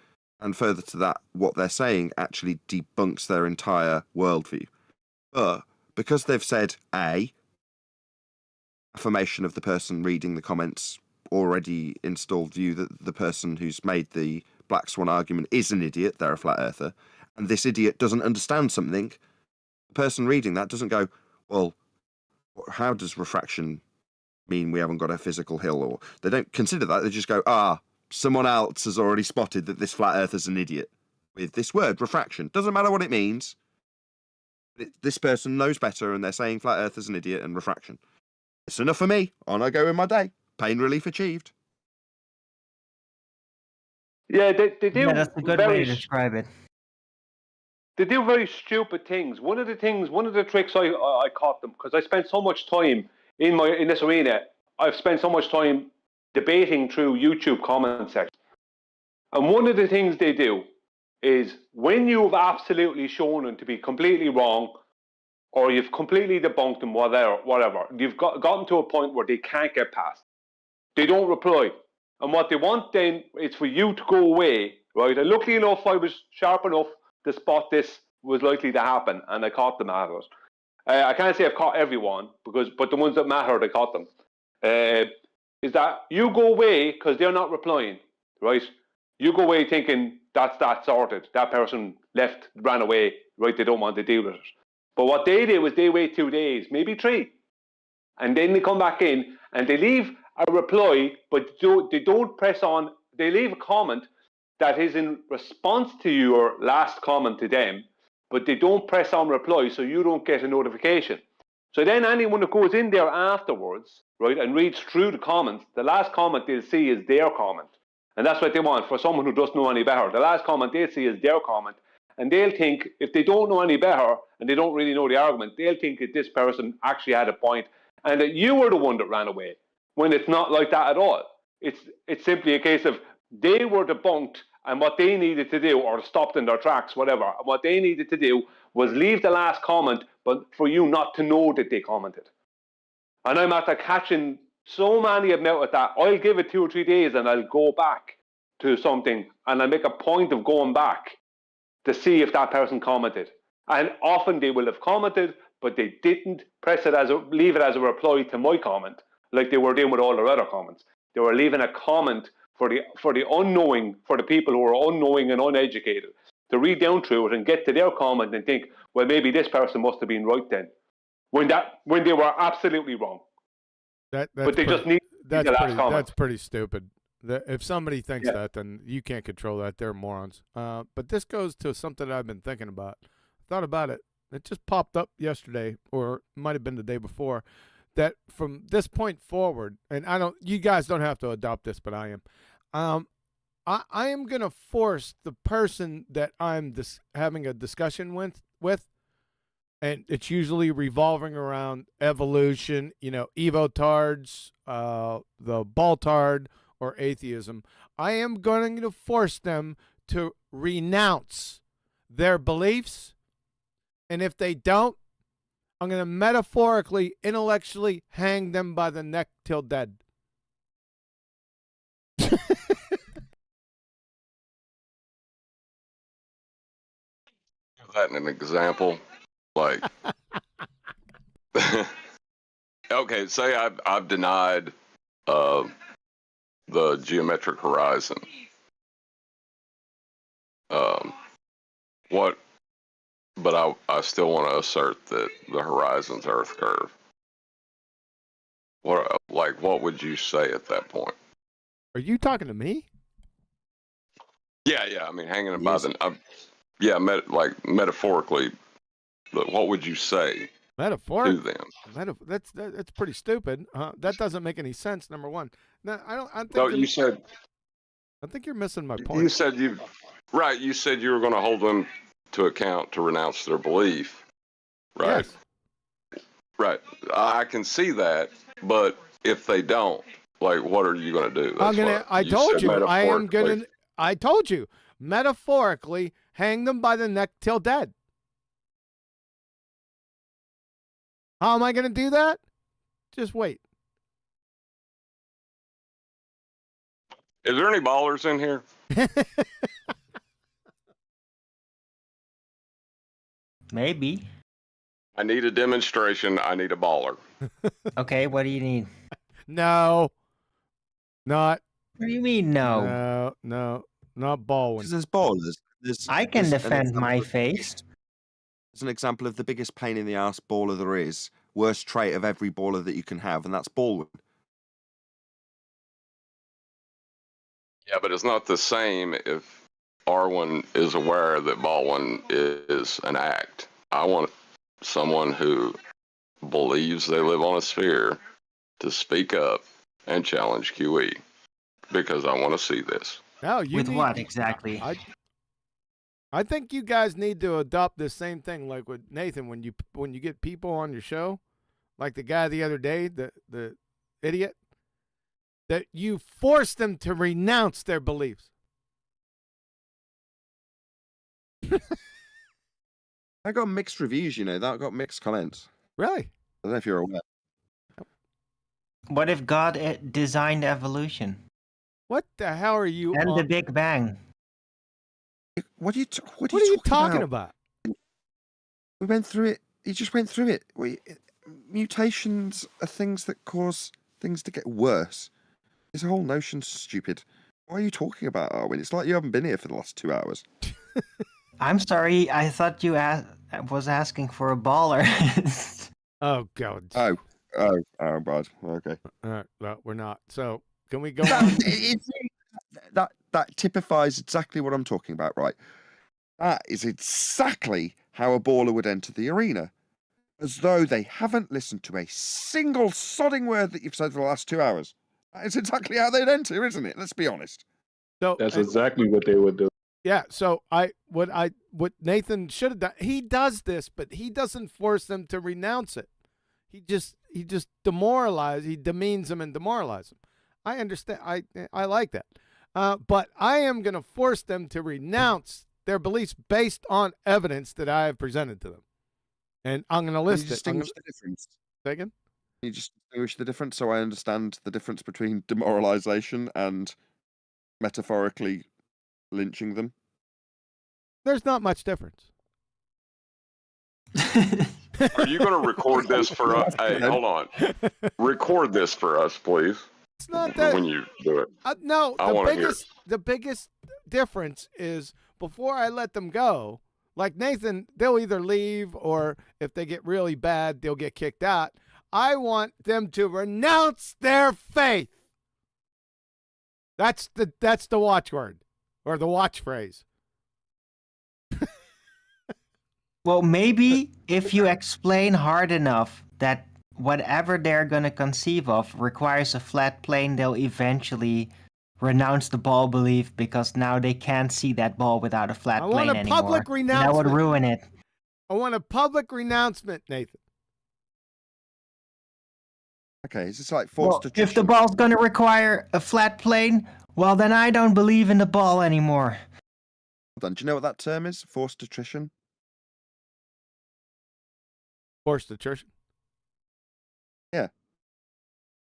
And further to that, what they're saying actually debunks their entire worldview. But because they've said A, affirmation of the person reading the comments, already installed view that the person who's made the black swan argument is an idiot, they're a flat earther, and this idiot doesn't understand something, the person reading that doesn't go, well, how does refraction mean we haven't got a physical hill? Or they don't consider that. They just go, someone else has already spotted that this flat earther's an idiot with this word, refraction. Doesn't matter what it means. This person knows better, and they're saying flat earther's an idiot and refraction. It's enough for me. On I go in my day. Pain relief achieved. Yeah, they do. Yeah, that's a good way to describe it. They do very stupid things. One of the tricks I caught them, because I spent so much time in this arena. I've spent so much time debating through YouTube comment sections. And one of the things they do is when you've absolutely shown them to be completely wrong, or you've completely debunked them, whatever, you've gotten to a point where they can't get past. They don't reply. And what they want then is for you to go away, right? And luckily enough, I was sharp enough to spot this was likely to happen, and I caught them at it. I can't say I've caught everyone, but the ones that mattered, I caught them. Is that you go away because they're not replying, right? You go away thinking that's that sorted. That person left, ran away, right? They don't want to deal with it. But what they did was they wait 2 days, maybe 3. And then they come back in and they leave a reply, but they don't press on. They leave a comment that is in response to your last comment to them, but they don't press on reply, so you don't get a notification. So then anyone that goes in there afterwards, right, and reads through the comments, the last comment they'll see is their comment. And that's what they want for someone who doesn't know any better. The last comment they'll see is their comment. And they'll think, if they don't know any better and they don't really know the argument, they'll think that this person actually had a point and that you were the one that ran away, when it's not like that at all. It's simply a case of they were debunked, and what they needed to do, or stopped in their tracks, whatever, and what they needed to do was leave the last comment, but for you not to know that they commented. And I'm after catching so many of them out at that. I'll give it 2 or 3 days and I'll go back to something and I'll make a point of going back to see if that person commented. And often they will have commented, but they didn't leave it as a reply to my comment, like they were doing with all their other comments. They were leaving a comment for the unknowing, for the people who are unknowing and uneducated, to read down through it and get to their comment and think, well, maybe this person must have been right then, when they were absolutely wrong. But they just need the last comment. That's pretty stupid. If somebody thinks that, then you can't control that. They're morons. But this goes to something I've been thinking about. Thought about it. It just popped up yesterday, or it might have been the day before, that from this point forward, and you guys don't have to adopt this, but I am. I am going to force the person that I'm having a discussion with, and it's usually revolving around evolution, evotards, the Baltard, or atheism. I am going to force them to renounce their beliefs. And if they don't, I'm going to metaphorically, intellectually hang them by the neck till dead. That in an example, like, okay, say I've denied the geometric horizon. What? But I still want to assert that the horizon's Earth curve. What would you say at that point? Are you talking to me? Yeah. I mean, hanging them by the. Metaphorically, what would you say? Metaphor to them? That's pretty stupid. That doesn't make any sense. Number one, no, I don't. I think no, you said. I think you're missing my point. You said you were going to hold them to account to renounce their belief, right? Yes. Right. I can see that, but if they don't, like, what are you going to do? I told you, metaphorically, hang them by the neck till dead. How am I going to do that? Just wait. Is there any ballers in here? Maybe. I need a demonstration. I need a baller. Okay, what do you need? No. Not. What do you mean, no? No. Not Baldwin. Because there's ballers. I can defend my face. It's an example of the biggest pain in the ass baller there is. Worst trait of every baller that you can have, and that's Baldwin. Yeah, but it's not the same if Arwen is aware that Baldwin is an act. I want someone who believes they live on a sphere to speak up and challenge QE, because I want to see this. No, what exactly? I think you guys need to adopt the same thing, like with Nathan, when you get people on your show, like the guy the other day, the idiot, that you force them to renounce their beliefs. I got mixed reviews, that got mixed comments. Really? I don't know if you're aware. What if God designed evolution? What the hell are you and the Big Bang? What are you talking about? We went through it. You just went through it. Mutations are things that cause things to get worse. This whole notion's stupid. What are you talking about, Arwen? It's like you haven't been here for the last 2 hours. I'm sorry. I thought you was asking for a baller. Oh, God. Oh, bad. Okay. All right. Well, we're not. So, can we go on? That typifies exactly what I'm talking about, right? That is exactly how a baller would enter the arena. As though they haven't listened to a single sodding word that you've said for the last 2 hours. That is exactly how they'd enter, isn't it? Let's be honest. So that's exactly what they would do. Yeah, so what Nathan should have done, he does this, but he doesn't force them to renounce it. He just demeans them and demoralizes them. I understand. I like that. But I am going to force them to renounce their beliefs based on evidence that I have presented to them. And I'm going to list it. Distinguish the difference. Say again? Can you just distinguish the difference so I understand the difference between demoralization and metaphorically lynching them? There's not much difference. Are you going to record this for us? Hey, hold on. Record this for us, please. It's not that. When you do it. No, the biggest difference is before I let them go, like Nathan, they'll either leave or if they get really bad, they'll get kicked out. I want them to renounce their faith. That's the watchword or the watch phrase. Well, maybe if you explain hard enough that whatever they're going to conceive of requires a flat plane, they'll eventually renounce the ball belief because now they can't see that ball without a flat plane anymore. I want a public renouncement. That would ruin it. I want a public renouncement, Nathan. Okay, is this like forced to... If the ball's going to require a flat plane, well, then I don't believe in the ball anymore. Do you know what that term is? Forced attrition? Forced attrition? Yeah.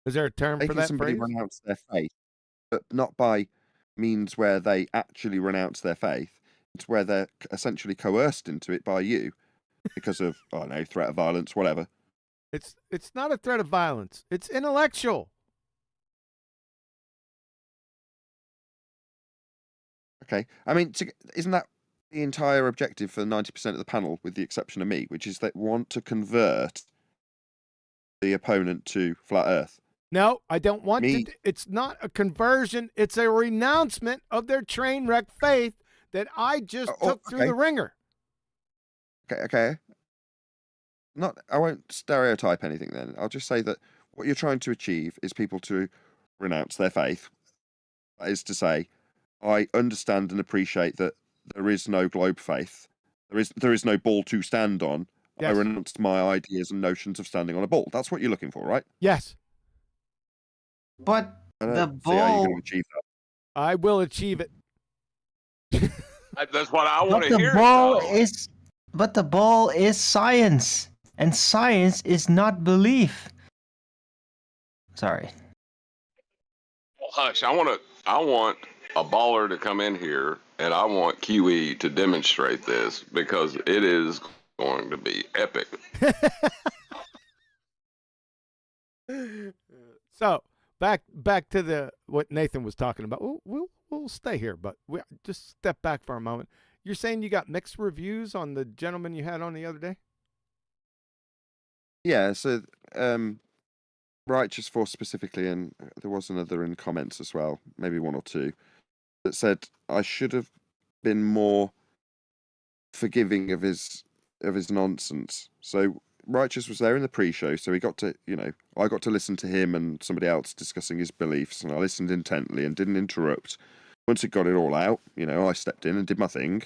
Is there a term for that somebody phrase? renounce their faith, but not by means where they actually renounce their faith. It's where they're essentially coerced into it by you because of, I don't know, threat of violence, whatever. It's not a threat of violence. It's intellectual. Okay. I mean, isn't that the entire objective for 90% of the panel, with the exception of me, which is they want to convert the opponent to flat Earth? No, I don't want to. It's not a conversion. It's a renouncement of their train wreck faith that I just took through the ringer. Okay. I won't stereotype anything then. I'll just say that what you're trying to achieve is people to renounce their faith. That is to say, I understand and appreciate that there is no globe faith. There is no ball to stand on. Yes. I renounced my ideas and notions of standing on a ball. That's what you're looking for, right? Yes. But the ball... See how you're going to achieve that. I will achieve it. That's what I want to hear. But the ball is science. And science is not belief. Sorry. Well, hush. I want a baller to come in here, and I want QE to demonstrate this because it is going to be epic. So back to what Nathan was talking about. We'll stay here, but we just step back for a moment. You're saying you got mixed reviews on the gentleman you had on the other day? Yeah, so Righteous Force specifically, and there was another in comments as well, maybe one or two, that said I should have been more forgiving of his nonsense. So Righteous was there in the pre-show, so he got to, I got to listen to him and somebody else discussing his beliefs, and I listened intently and didn't interrupt. Once it got it all out, I stepped in and did my thing.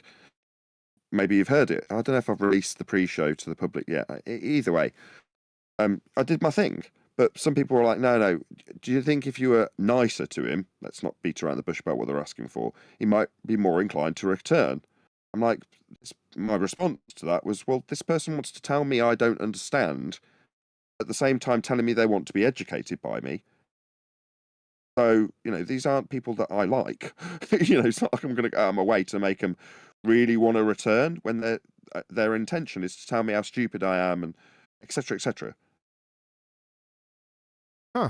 Maybe you've heard it. I don't know if I've released the pre-show to the public yet. Either way, I did my thing. But some people were like, no, do you think if you were nicer to him, let's not beat around the bush about what they're asking for, he might be more inclined to return? I'm like, my response to that was, well, this person wants to tell me I don't understand, at the same time telling me they want to be educated by me. So, these aren't people that I like. It's not like I'm going to go out of my way to make them really want to return when their intention is to tell me how stupid I am and etc., etc. Huh.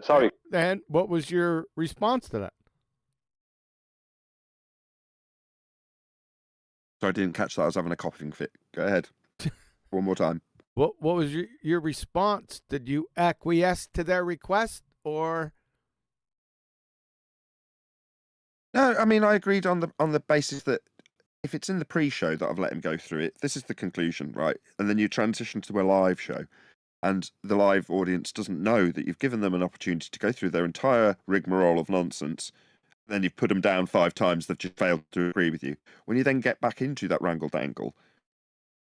Sorry. And what was your response to that? So I didn't catch that. I was having a coughing fit. Go ahead. One more time. What was your response? Did you acquiesce to their request or? No, I mean, I agreed on the basis that if it's in the pre-show that I've let him go through it, this is the conclusion, right? And then you transition to a live show, and the live audience doesn't know that you've given them an opportunity to go through their entire rigmarole of nonsense. Then you've put them down 5 times, they've just failed to agree with you. When you then get back into that wrangle-dangle,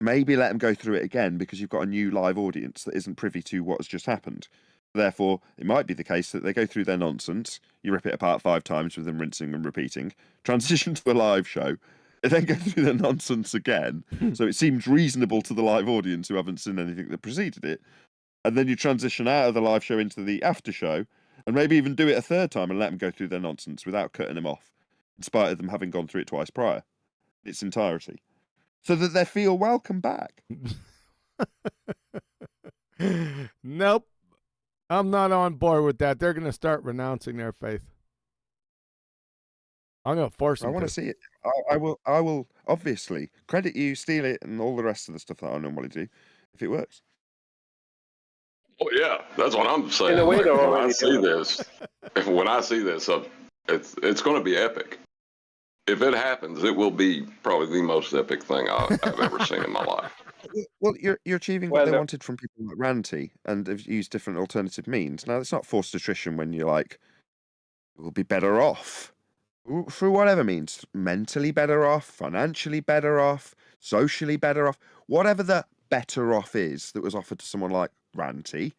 maybe let them go through it again because you've got a new live audience that isn't privy to what has just happened. Therefore, it might be the case that they go through their nonsense, you rip it apart 5 times with them rinsing and repeating, transition to a live show, and then go through their nonsense again, so it seems reasonable to the live audience who haven't seen anything that preceded it, and then you transition out of the live show into the after show, and maybe even do it a 3rd time and let them go through their nonsense without cutting them off, in spite of them having gone through it twice prior, its entirety, so that they feel welcome back. Nope. I'm not on board with that. They're going to start renouncing their faith. I'm going to force them. I want to see it. I will obviously credit you, steal it, and all the rest of the stuff that I normally do, if it works. Oh yeah, that's what I'm saying. In a way, when I see this, it's going to be epic. If it happens, it will be probably the most epic thing I've ever seen in my life. Well, you're achieving what they wanted from people like Ranty, and have used different alternative means. Now, it's not forced attrition when you're like, we'll be better off. Through whatever means, mentally better off, financially better off, socially better off, whatever the better off is that was offered to someone like Ranty,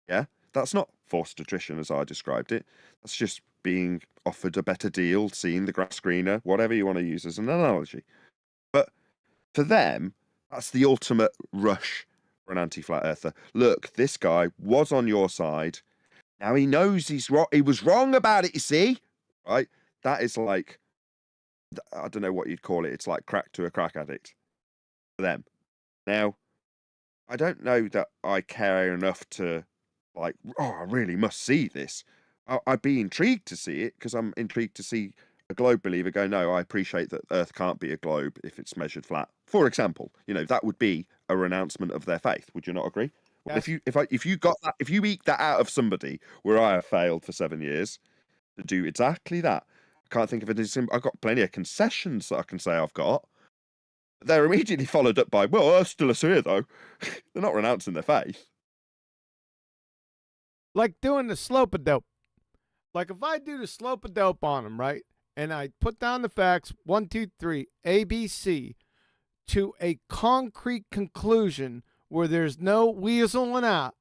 yeah, That's not forced attrition as I described it. That's just being offered a better deal, seeing the grass greener, whatever you want to use as an analogy. But for them, that's the ultimate rush for an anti-flat earther. Look, this guy was on your side. Now he knows he's wrong. He was wrong about it, you see? Right? That is like, I don't know what you'd call it. It's like crack to a crack addict for them. Now, I don't know that I care enough to like, oh, I really must see this. I'd be intrigued to see it because I'm intrigued to see a globe believer go, no, I appreciate that Earth can't be a globe if it's measured flat. For example, that would be a renouncement of their faith. Would you not agree? Yes. Well, if you got that, if you eke that out of somebody where I have failed for 7 years to do exactly that, I can't think of it as I've got plenty of concessions that I can say I've got. They're immediately followed up by, well, Earth's still a sphere though. They're not renouncing their faith. Like doing the slope-a-dope. Like if I do the slope-a-dope on them, right? And I put down the facts, 1, 2, 3, A, B, C, to a concrete conclusion where there's no weaseling out,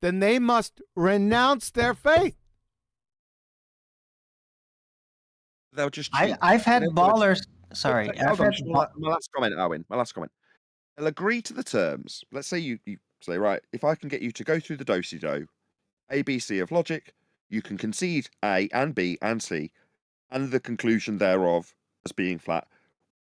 then they must renounce their faith. They'll just I've had ballers. Sorry. My last comment, Owen. My last comment. They'll agree to the terms. Let's say you say, right, if I can get you to go through the do-si-do, A, B, C of logic, you can concede A and B and C, and the conclusion thereof as being flat.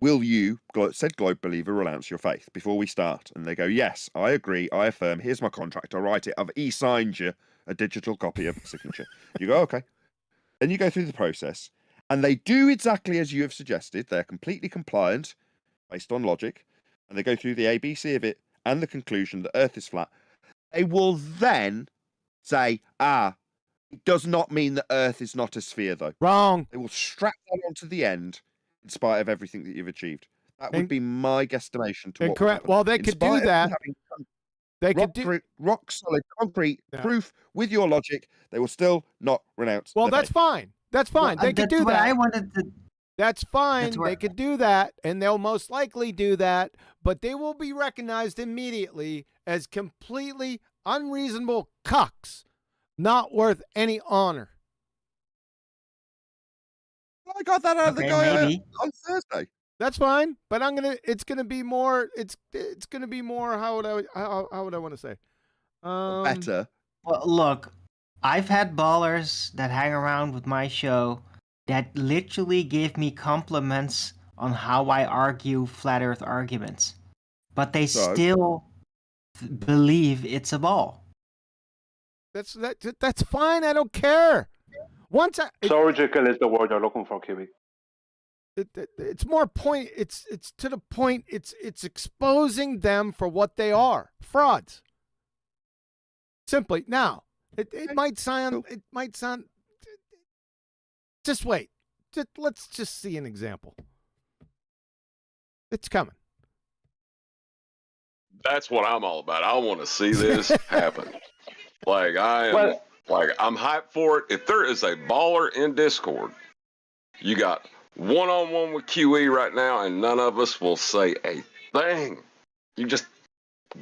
Will you, said globe believer, renounce your faith before we start? And they go, yes, I agree, I affirm, here's my contract, I write it, I've e-signed you a digital copy of the signature. You go, okay. Then you go through the process, and they do exactly as you have suggested. They're completely compliant based on logic, and they go through the ABC of it and the conclusion that Earth is flat. They will then say, it does not mean that Earth is not a sphere, though. Wrong. They will strap that onto the end in spite of everything that you've achieved. That would be my guesstimation to what correct. Well, they could do that. They could do rock solid concrete proof with your logic. They will still not renounce. Well, that's fine. That's fine. They could do that. I wanted to. That's fine. They could do that, and they'll most likely do that, but they will be recognized immediately as completely unreasonable cucks, not worth any honor. I got that out of the guy on Thursday. That's fine, but it's gonna be more. It's gonna be more. How would I want to say? Better. Well, look, I've had ballers that hang around with my show that literally give me compliments on how I argue flat Earth arguments, but they still believe it's a ball. That's fine. I don't care. Surgical is the word you're looking for, Kiwi. It's more point. It's to the point. It's exposing them for what they are, frauds. Simply now, it might sound. Just wait. Let's just see an example. It's coming. That's what I'm all about. I want to see this happen. Like I'm hyped for it. If there is a baller in Discord, you got one-on-one with QE right now, and none of us will say a thing. You just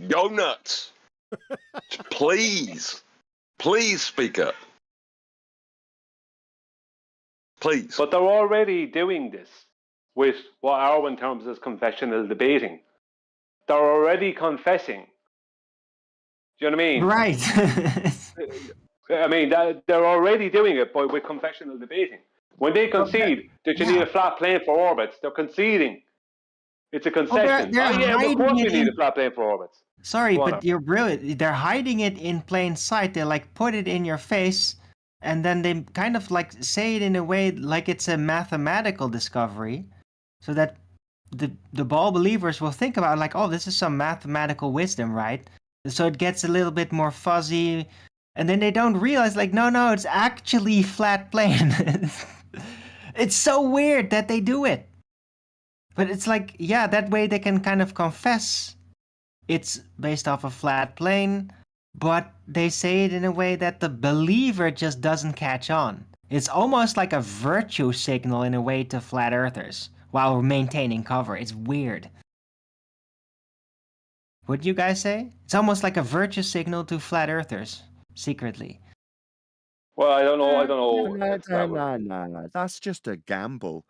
go nuts. Please speak up. Please. But they're already doing this with what Arwen terms as confessional debating. They're already confessing. Do you know what I mean? Right. I mean, they're already doing it with confessional debating. When they concede that you need a flat plane for orbits, they're conceding. It's a concession. Of course we need a flat plane for orbits. Sorry, but you're brilliant. They're hiding it in plain sight. They put it in your face, and then they kind of say it in a way like it's a mathematical discovery, so that the ball believers will think about oh, this is some mathematical wisdom, right? So it gets a little bit more fuzzy, and then they don't realize no, it's actually flat plane. It's so weird that they do it. But it's that way they can kind of confess it's based off a flat plane, but they say it in a way that the believer just doesn't catch on. It's almost like a virtue signal in a way to flat earthers while maintaining cover. It's weird. What do you guys say? It's almost like a virtue signal to flat earthers, secretly. Well, I don't know. I don't know. No. That's just a gamble.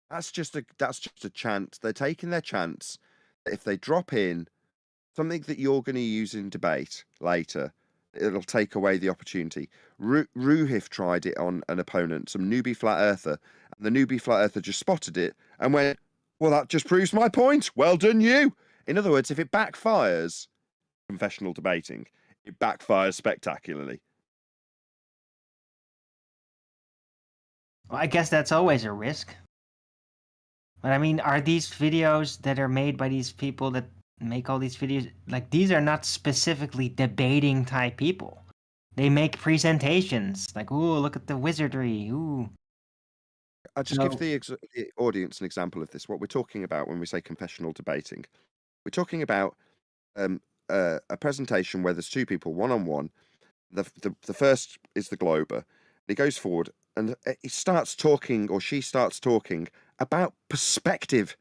That's just a chance. They're taking their chance. If they drop in something that you're going to use in debate later, it'll take away the opportunity. Ruhif tried it on an opponent, some newbie flat earther, and the newbie flat earther just spotted it and went, well, that just proves my point. Well done, you. In other words, if it backfires, confessional debating, it backfires spectacularly. Well, I guess that's always a risk. But I mean, are these videos that are made by these people that make all these videos, like, these are not specifically debating type people. They make presentations like, ooh, look at the wizardry, ooh. I'll just give the audience an example of this. What we're talking about when we say confessional debating, we're talking about a presentation where there's two people one-on-one. The first is the glober. He goes forward and he starts talking, or she starts talking about perspective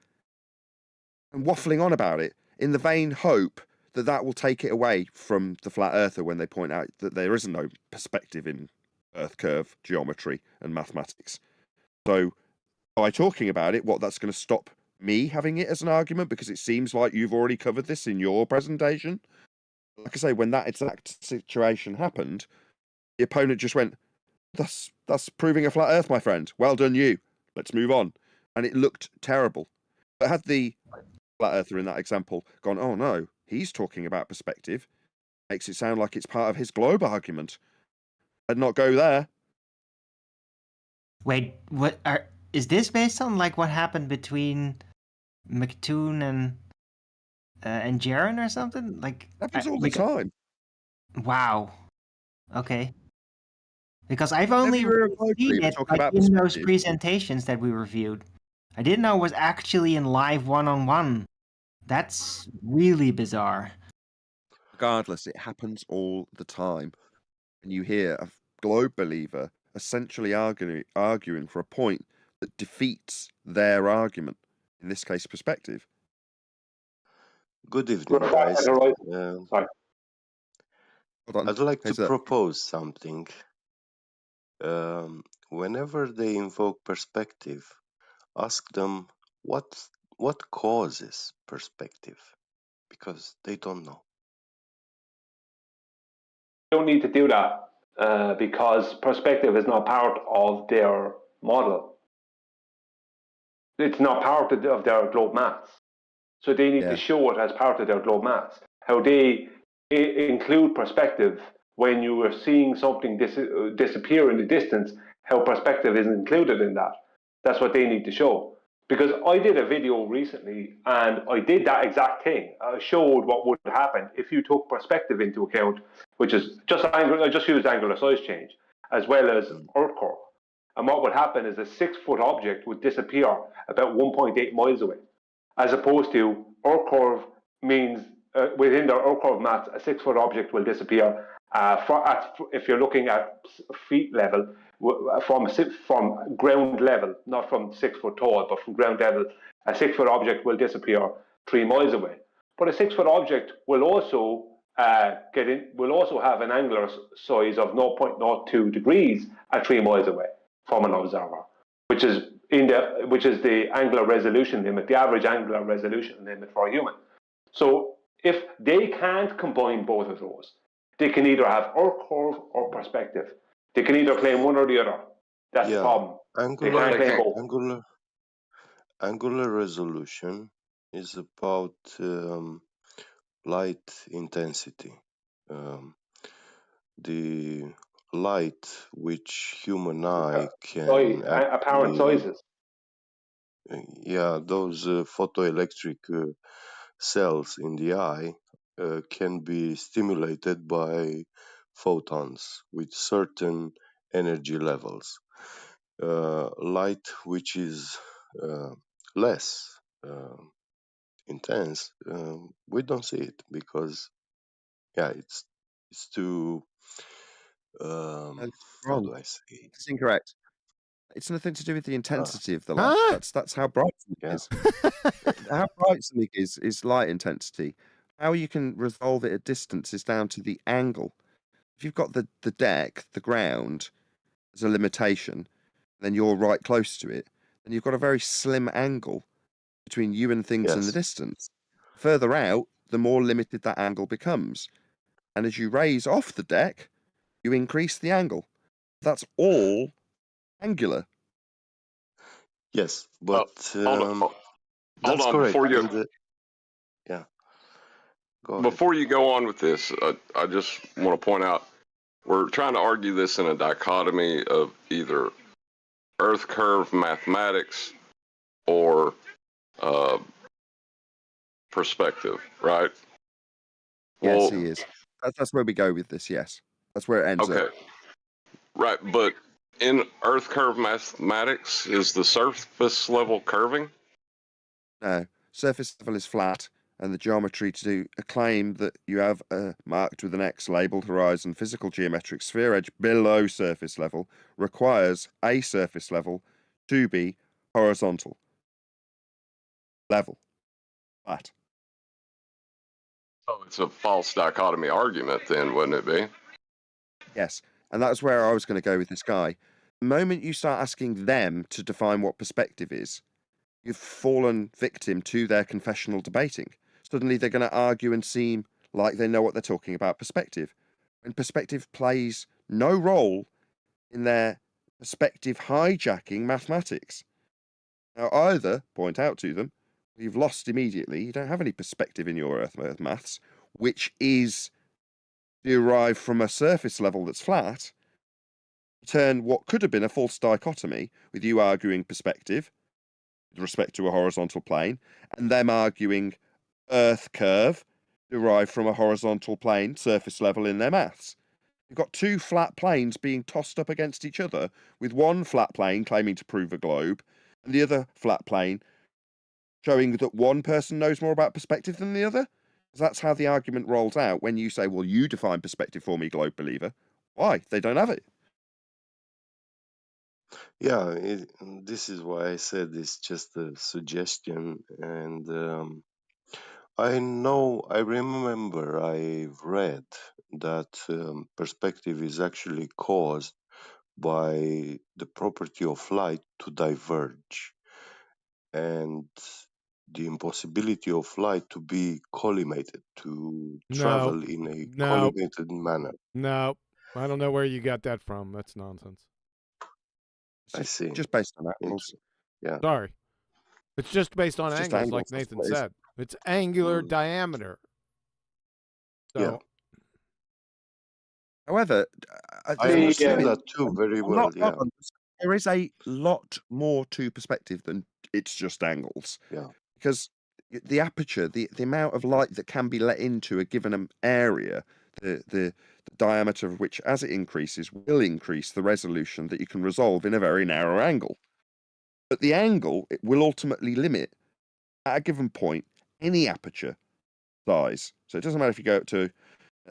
and waffling on about it in the vain hope that that will take it away from the flat earther when they point out that there isn't no perspective in earth curve geometry and mathematics. So by talking about it, that's going to stop me having it as an argument, because it seems like you've already covered this in your presentation. Like I say, when that exact situation happened, the opponent just went, that's proving a flat earth, my friend. Well done, you. Let's move on. And it looked terrible. But had the flat earther in that example gone, oh no, he's talking about perspective, makes it sound like it's part of his globe argument, I'd not go there. Wait, is this based on like what happened between McToon and Jaren or something? Like, happens all the time. Wow. Okay. Because I've only seen it like in those presentations that we reviewed. I didn't know it was actually in live one-on-one. That's really bizarre. Regardless, it happens all the time. And you hear a globe believer essentially arguing for a point that defeats their argument, in this case, perspective. Good evening, guys. Sorry. I'd like to propose something. Whenever they invoke perspective, ask them what causes perspective, because they don't know. You don't need to do that because perspective is not part of their model. It's not part of their globe maths. So they need to show it as part of their globe maths. How they include perspective when you are seeing something disappear in the distance, how perspective is included in that. That's what they need to show. Because I did a video recently and I did that exact thing. I showed what would happen if you took perspective into account, which is I just used angular size change, as well as Earth curve. And what would happen is a 6-foot object would disappear about 1.8 miles away, as opposed to Earth curve means within the Earth curve maths, a 6-foot object will disappear if you're looking at feet level, from ground level, not from 6 foot tall, but from ground level, a 6-foot object will disappear 3 miles away. But a 6-foot object will also will also have an angular size of 0.02 degrees at 3 miles away from an observer, which is the angular resolution limit, the average angular resolution limit for a human. So if they can't combine both of those, they can either have Earth curve or perspective. They can either claim one or the other. That's the problem. Angular resolution is about light intensity. The light which human eye can apparent sizes. Yeah, those photoelectric cells in the eye can be stimulated by photons with certain energy levels. Light which is less intense, we don't see it because it's too how do I say it? It's incorrect. It's nothing to do with the intensity of the light. That's how bright something is. How bright something is light intensity. How you can resolve it at distance is down to the angle. If you've got the deck, the ground, as a limitation, then you're right close to it, then you've got a very slim angle between you and things in the distance. Further out, the more limited that angle becomes. And as you raise off the deck, you increase the angle. That's all angular. Yes, but hold that's on correct. before you go ahead. Before you go on with this, I just want to point out we're trying to argue this in a dichotomy of either Earth curve mathematics or perspective, right? Yes, he is. That's where we go with this. Yes, that's where it ends up. Okay, right. But in Earth curve mathematics, is the surface level curving? No, surface level is flat, and the geometry to do a claim that you have a marked with an X labeled horizon physical geometric sphere edge below surface level requires a surface level to be horizontal. Level. Flat. Oh, it's a false dichotomy argument then, wouldn't it be? Yes, and that's where I was going to go with this guy. The moment you start asking them to define what perspective is, you've fallen victim to their confessional debating. Suddenly they're going to argue and seem like they know what they're talking about perspective. And perspective plays no role in their perspective hijacking mathematics. Now, either point out to them, you've lost immediately, you don't have any perspective in your Earth maths, which is derived from a surface level that's flat, turn what could have been a false dichotomy with you arguing perspective with respect to a horizontal plane, and them arguing Earth curve derived from a horizontal plane, surface level in their maths. You've got two flat planes being tossed up against each other, with one flat plane claiming to prove a globe, and the other flat plane showing that one person knows more about perspective than the other. That's how the argument rolls out when you say, well, you define perspective for me, globe believer. Why? They don't have it. Yeah, this is why I said it's just a suggestion, and I remember I've read that perspective is actually caused by the property of light to diverge and the impossibility of light to be collimated, to travel in a collimated manner. No, I don't know where you got that from. That's nonsense. I see. Just based on angles. Yeah. Sorry. It's just based on angles, like Nathan said. It's angular diameter. So, yeah. However, I understand that too very well. Yeah. There is a lot more to perspective than it's just angles. Yeah. Because the aperture, the amount of light that can be let into a given area, the diameter of which, as it increases, will increase the resolution that you can resolve in a very narrow angle. But the angle, it will ultimately limit, at a given point, any aperture size. So it doesn't matter if you go up to,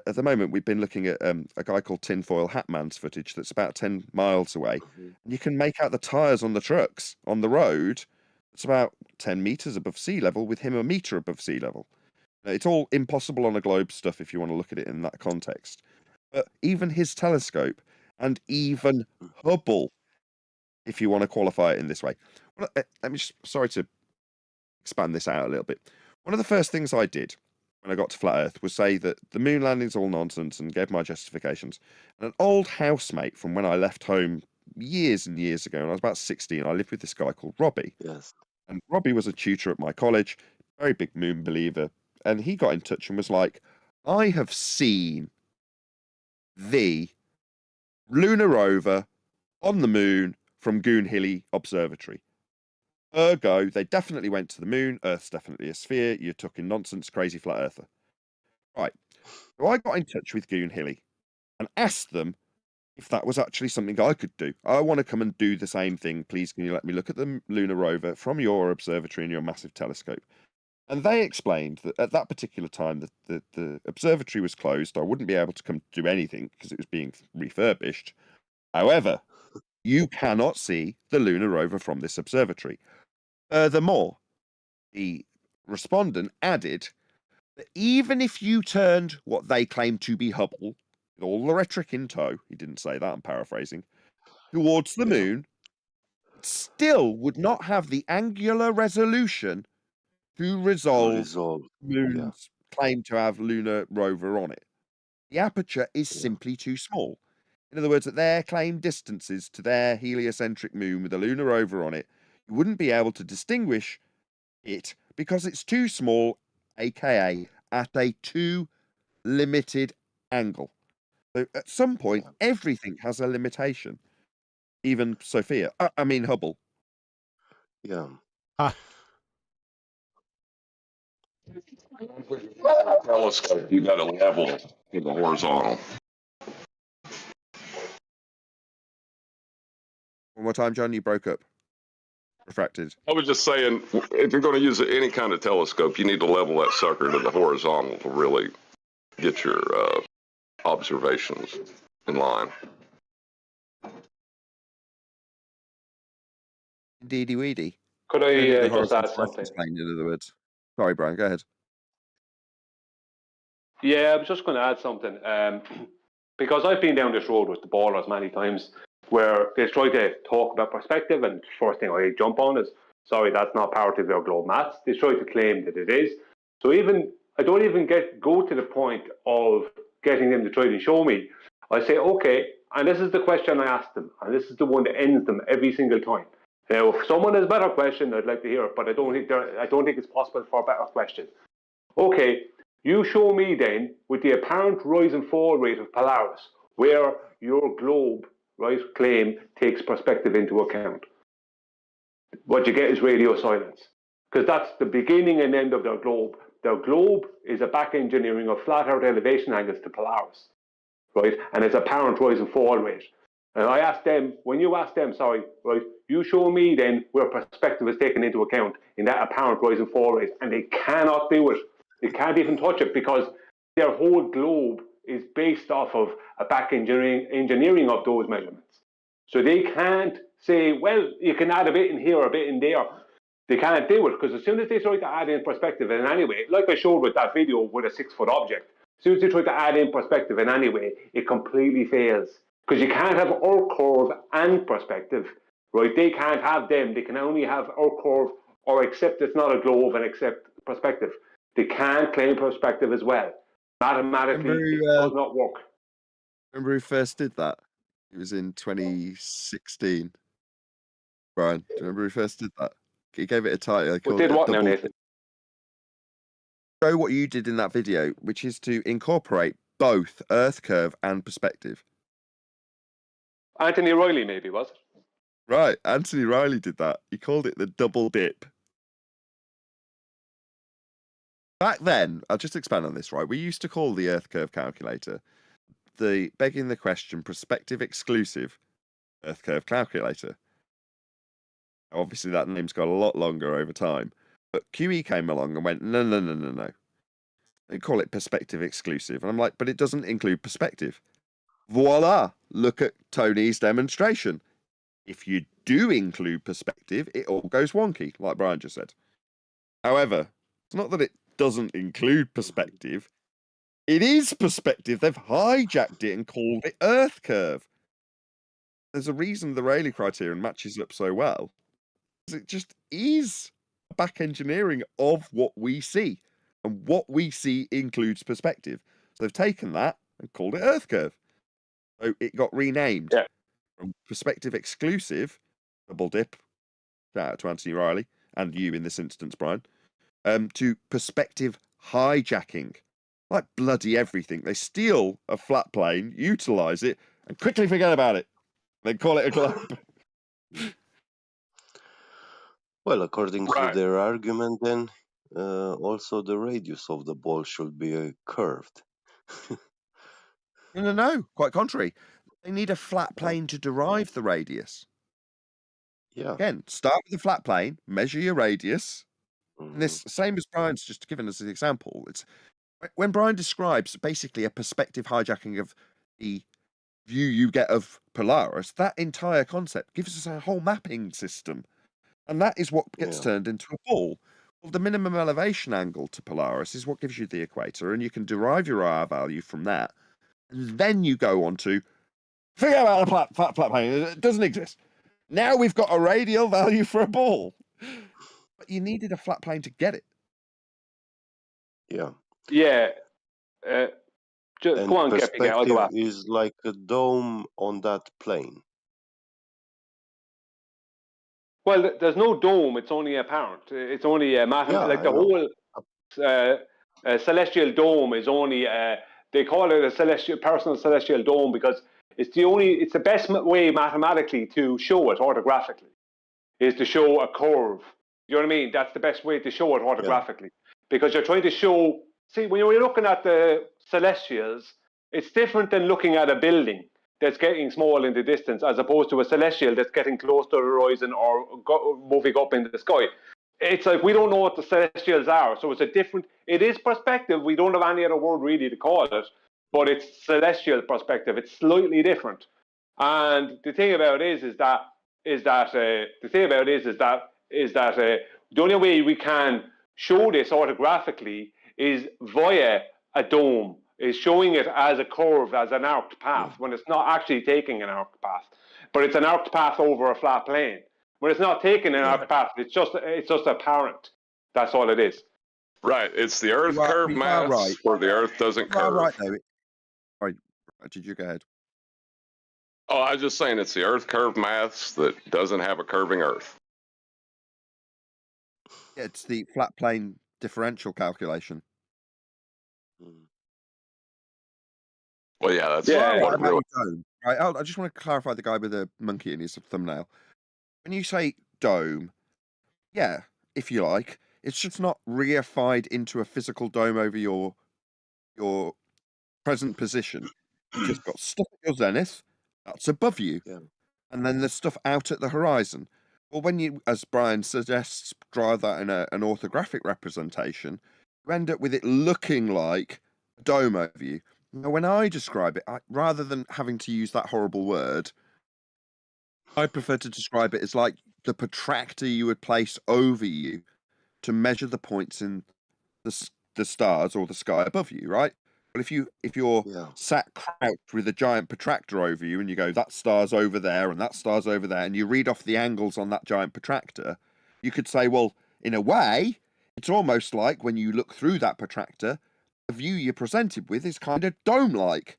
at the moment, we've been looking at a guy called Tinfoil Hatman's footage that's about 10 miles away. And you can make out the tyres on the trucks on the road. It's about 10 meters above sea level, with him a meter above sea level. It's all impossible on a globe stuff if you want to look at it in that context. But even his telescope, and even Hubble, if you want to qualify it in this way. Well, let me sorry to expand this out a little bit. One of the first things I did when I got to Flat Earth was say that the moon landing's all nonsense and gave my justifications. And an old housemate from when I left home years and years ago, and I was about 16, I lived with this guy called Robbie. Yes. And Robbie was a tutor at my college, very big moon believer. And he got in touch and was like, I have seen the lunar rover on the moon from Coherently Observatory. Ergo, they definitely went to the moon. Earth's definitely a sphere. You're talking nonsense, crazy flat earther. Right. So I got in touch with Coherently and asked them if that was actually something I could do. I want to come and do the same thing. Please, can you let me look at the lunar rover from your observatory and your massive telescope? And they explained that at that particular time, the observatory was closed. I wouldn't be able to come do anything because it was being refurbished. However, you cannot see the lunar rover from this observatory. Furthermore, the respondent added that even if you turned what they claim to be Hubble, with all the rhetoric in tow, he didn't say that, I'm paraphrasing, towards the moon, it still would not have the angular resolution to resolve the moon's claim to have lunar rover on it. The aperture is simply too small. In other words, at their claimed distances to their heliocentric moon with a lunar rover on it, you wouldn't be able to distinguish it because it's too small, aka at a too limited angle. So at some point, everything has a limitation. Even Sophia. I mean Hubble. Yeah. Telescope, you got to level to the horizontal. One more time, John, you broke up. Refracted. I was just saying, if you're going to use any kind of telescope, you need to level that sucker to the horizontal to really get your observations in line. Indeedy weedy. Could I just add something? In other words. Sorry, Brian, go ahead. Yeah, I was just going to add something. Because I've been down this road with the ballers many times where they try to talk about perspective, and first thing I jump on is, sorry, that's not part of your globe maths. They try to claim that it is. So I don't even go to the point of getting them to try to show me. I say, okay, and this is the question I ask them, and this is the one that ends them every single time. Now, if someone has a better question, I'd like to hear it, but I don't think it's possible for a better question. Okay, you show me then, with the apparent rise and fall rate of Polaris, where your globe, right, claim takes perspective into account. What you get is radio silence, because that's the beginning and end of their globe. Their globe is a back engineering of flat Earth elevation angles to Polaris, right, and it's apparent rise and fall rate. And I asked them, when you ask them, sorry, right, you show me then where perspective is taken into account in that apparent rise and fall rate, and they cannot do it. They can't even touch it because their whole globe is based off of a back engineering of those measurements. So they can't say, well, you can add a bit in here, a bit in there. They can't do it because as soon as they try to add in perspective in any way, like I showed with that video with a 6-foot object, as soon as they try to add in perspective in any way, it completely fails. Because you can't have Earth curve and perspective, right? They can't have them. They can only have Earth curve or accept it's not a globe and accept perspective. They can't claim perspective as well. Mathematically, it does not work. Remember who first did that? It was in 2016. Brian, do you remember who first did that? He gave it a title. Did what now, Nathan? Show what you did in that video, which is to incorporate both Earth curve and perspective. Anthony Riley, maybe, was it? Right, Anthony Riley did that. He called it the double dip. Back then, I'll just expand on this, right? We used to call the Earth curve calculator begging the question, perspective exclusive Earth curve calculator. Obviously, that name's got a lot longer over time. But QE came along and went, no. They call it perspective exclusive. And I'm like, but it doesn't include perspective. Voila! Look at Tony's demonstration. If you do include perspective, it all goes wonky, like Brian just said. However, it's not that it doesn't include perspective. It is perspective. They've hijacked it and called it Earth curve. There's a reason the Rayleigh criterion matches up so well. It just is back engineering of what we see. And what we see includes perspective. So they've taken that and called it Earth curve. So it got renamed from perspective exclusive, double dip, shout out to Anthony Riley, and you in this instance, Brian, to perspective hijacking. Like bloody everything. They steal a flat plane, utilize it, and quickly forget about it. They call it a globe. Well, according to their argument, then also the radius of the ball should be curved. No. Quite contrary. They need a flat plane to derive the radius. Yeah. Again, start with the flat plane, measure your radius. And this, same as Brian's just given us an example. It's when Brian describes basically a perspective hijacking of the view you get of Polaris, that entire concept gives us a whole mapping system. And that is what gets turned into a ball. Well, the minimum elevation angle to Polaris is what gives you the equator, and you can derive your R value from that. And then you go on to Forget about the flat plane. It doesn't exist. Now we've got a radial value for a ball. But you needed a flat plane to get it. Yeah. Yeah. Just And go on, Kepi. I'll go perspective after. is like a dome on that plane. Well, there's no dome. It's only apparent. It's only like the whole celestial dome is only. They call it a personal celestial dome because it's the best way mathematically to show it orthographically is to show a curve. You know what I mean? That's the best way to show it orthographically because you're trying to show. See, when you're looking at the celestials, it's different than looking at a building that's getting small in the distance as opposed to a celestial that's getting close to the horizon or moving up into the sky. It's like we don't know what the celestials are, so it is perspective. We don't have any other word really to call it, but it's celestial perspective. It's slightly different. And the thing about it is that the only way we can show this orthographically is via a dome, is showing it as a curve, as an arced path, when it's not actually taking an arced path, but it's an arced path over a flat plane. When it's not taking an arced path, it's just apparent. That's all it is. Right. It's the Earth curve mass where the Earth doesn't curve. Right, David. Right. Did you go ahead? Oh, I was just saying it's the Earth curve maths that doesn't have a curving Earth. It's the flat plane differential calculation. Well, yeah, that's what real. Dome, right? I just want to clarify the guy with the monkey in his thumbnail. When you say dome, yeah, if you like, it's just not reified into a physical dome over your present position. You just got stuff at your zenith that's above you, and then there's stuff out at the horizon. Well, when you, as Brian suggests, draw that in an orthographic representation, you end up with it looking like a dome over you. Now, when I describe it, rather than having to use that horrible word, I prefer to describe it as like the protractor you would place over you to measure the points in the stars or the sky above you, right? But if you're sat crouched with a giant protractor over you and you go, that star's over there and that star's over there, and you read off the angles on that giant protractor, you could say, well, in a way, it's almost like when you look through that protractor, the view you're presented with is kind of dome-like.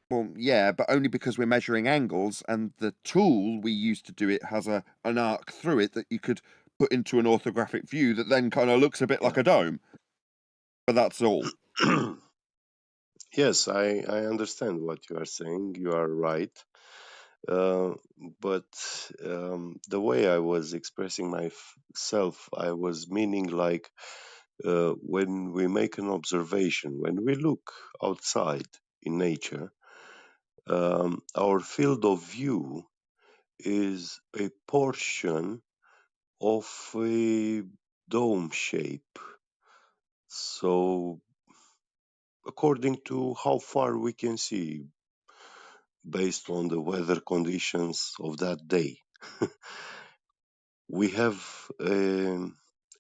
Well, yeah, but only because we're measuring angles and the tool we use to do it has an arc through it that you could put into an orthographic view that then kind of looks a bit like a dome. But that's all. Yes, I understand what you are saying. You are right. But the way I was expressing myself, I was meaning like when we make an observation, when we look outside in nature, our field of view is a portion of a dome shape. So according to how far we can see based on the weather conditions of that day, we have a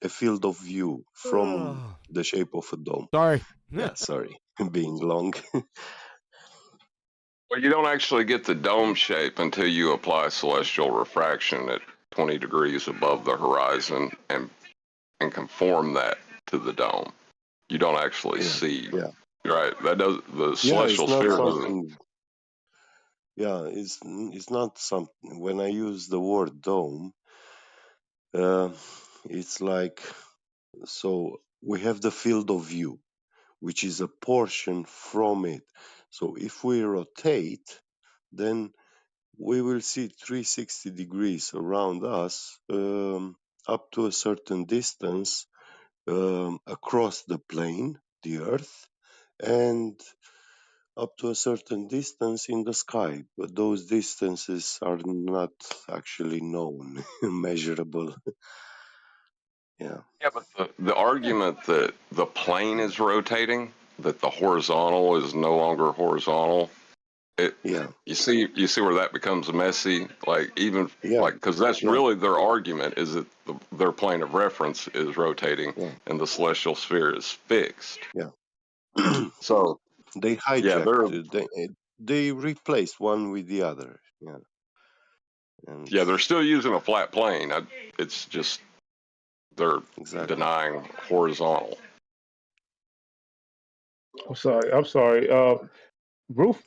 field of view from the shape of a dome. Sorry. Yeah, sorry, being long. Well, you don't actually get the dome shape until you apply celestial refraction at 20 degrees above the horizon and conform that to the dome. You don't actually see. Yeah. Right. That does the celestial sphere doesn't. Yeah, it's not something. When I use the word dome, it's like, so we have the field of view, which is a portion from it. So if we rotate, then we will see 360 degrees around us, up to a certain distance across the plane, the Earth, and up to a certain distance in the sky. But those distances are not actually known, measurable. Yeah, but the argument that the plane is rotating, that the horizontal is no longer horizontal, you see where that becomes messy. Like even like because that's really their argument is that their plane of reference is rotating and the celestial sphere is fixed. Yeah. So they hijacked. they replaced one with the other. Yeah. And Yeah, they're still using a flat plane. It's just they're denying horizontal. I'm sorry. Roof,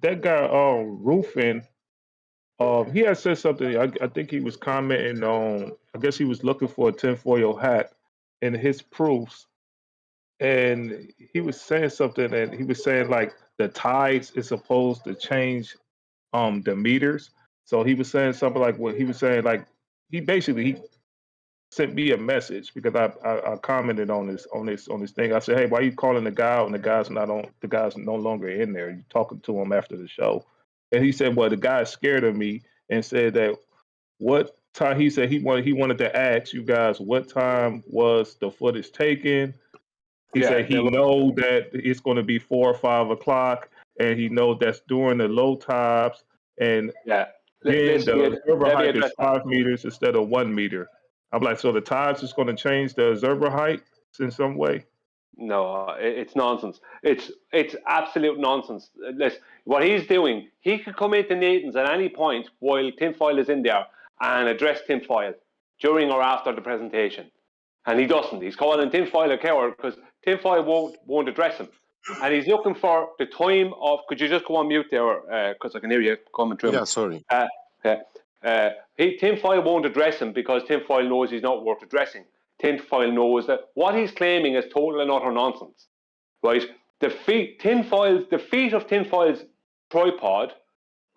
that guy, Roofing, he had said something. I think he was commenting on, I guess he was looking for a tinfoil hat in his proofs. And he was saying something, and he was saying like the tides is supposed to change the meters. So he was saying something like what he was saying, like he sent me a message because I commented on this thing. I said, "Hey, why are you calling the guy out and the guy's not on? The guy's no longer in there. You talking to him after the show?" And he said, "Well, the guy's scared of me," and said that what time he said he wanted to ask you guys what time was the footage taken. He said he know that it's going to be 4 or 5 o'clock, and he know that's during the low tides, and then the observer height is 5 meters instead of 1 meter. I'm like, so the tides is going to change the observer height in some way? No, it's nonsense. It's absolute nonsense. Listen, what he's doing, he could come into Nathan's at any point while tinfoil is in there and address tinfoil during or after the presentation, and he doesn't. He's calling tinfoil a coward because tinfoil won't address him, and he's looking for the time of. Could you just go on mute there, because I can hear you coming through. Yeah, sorry. Tinfoil won't address him because tinfoil knows he's not worth addressing. Tinfoil knows that what he's claiming is total and utter nonsense, right? The feet of tinfoil's tripod,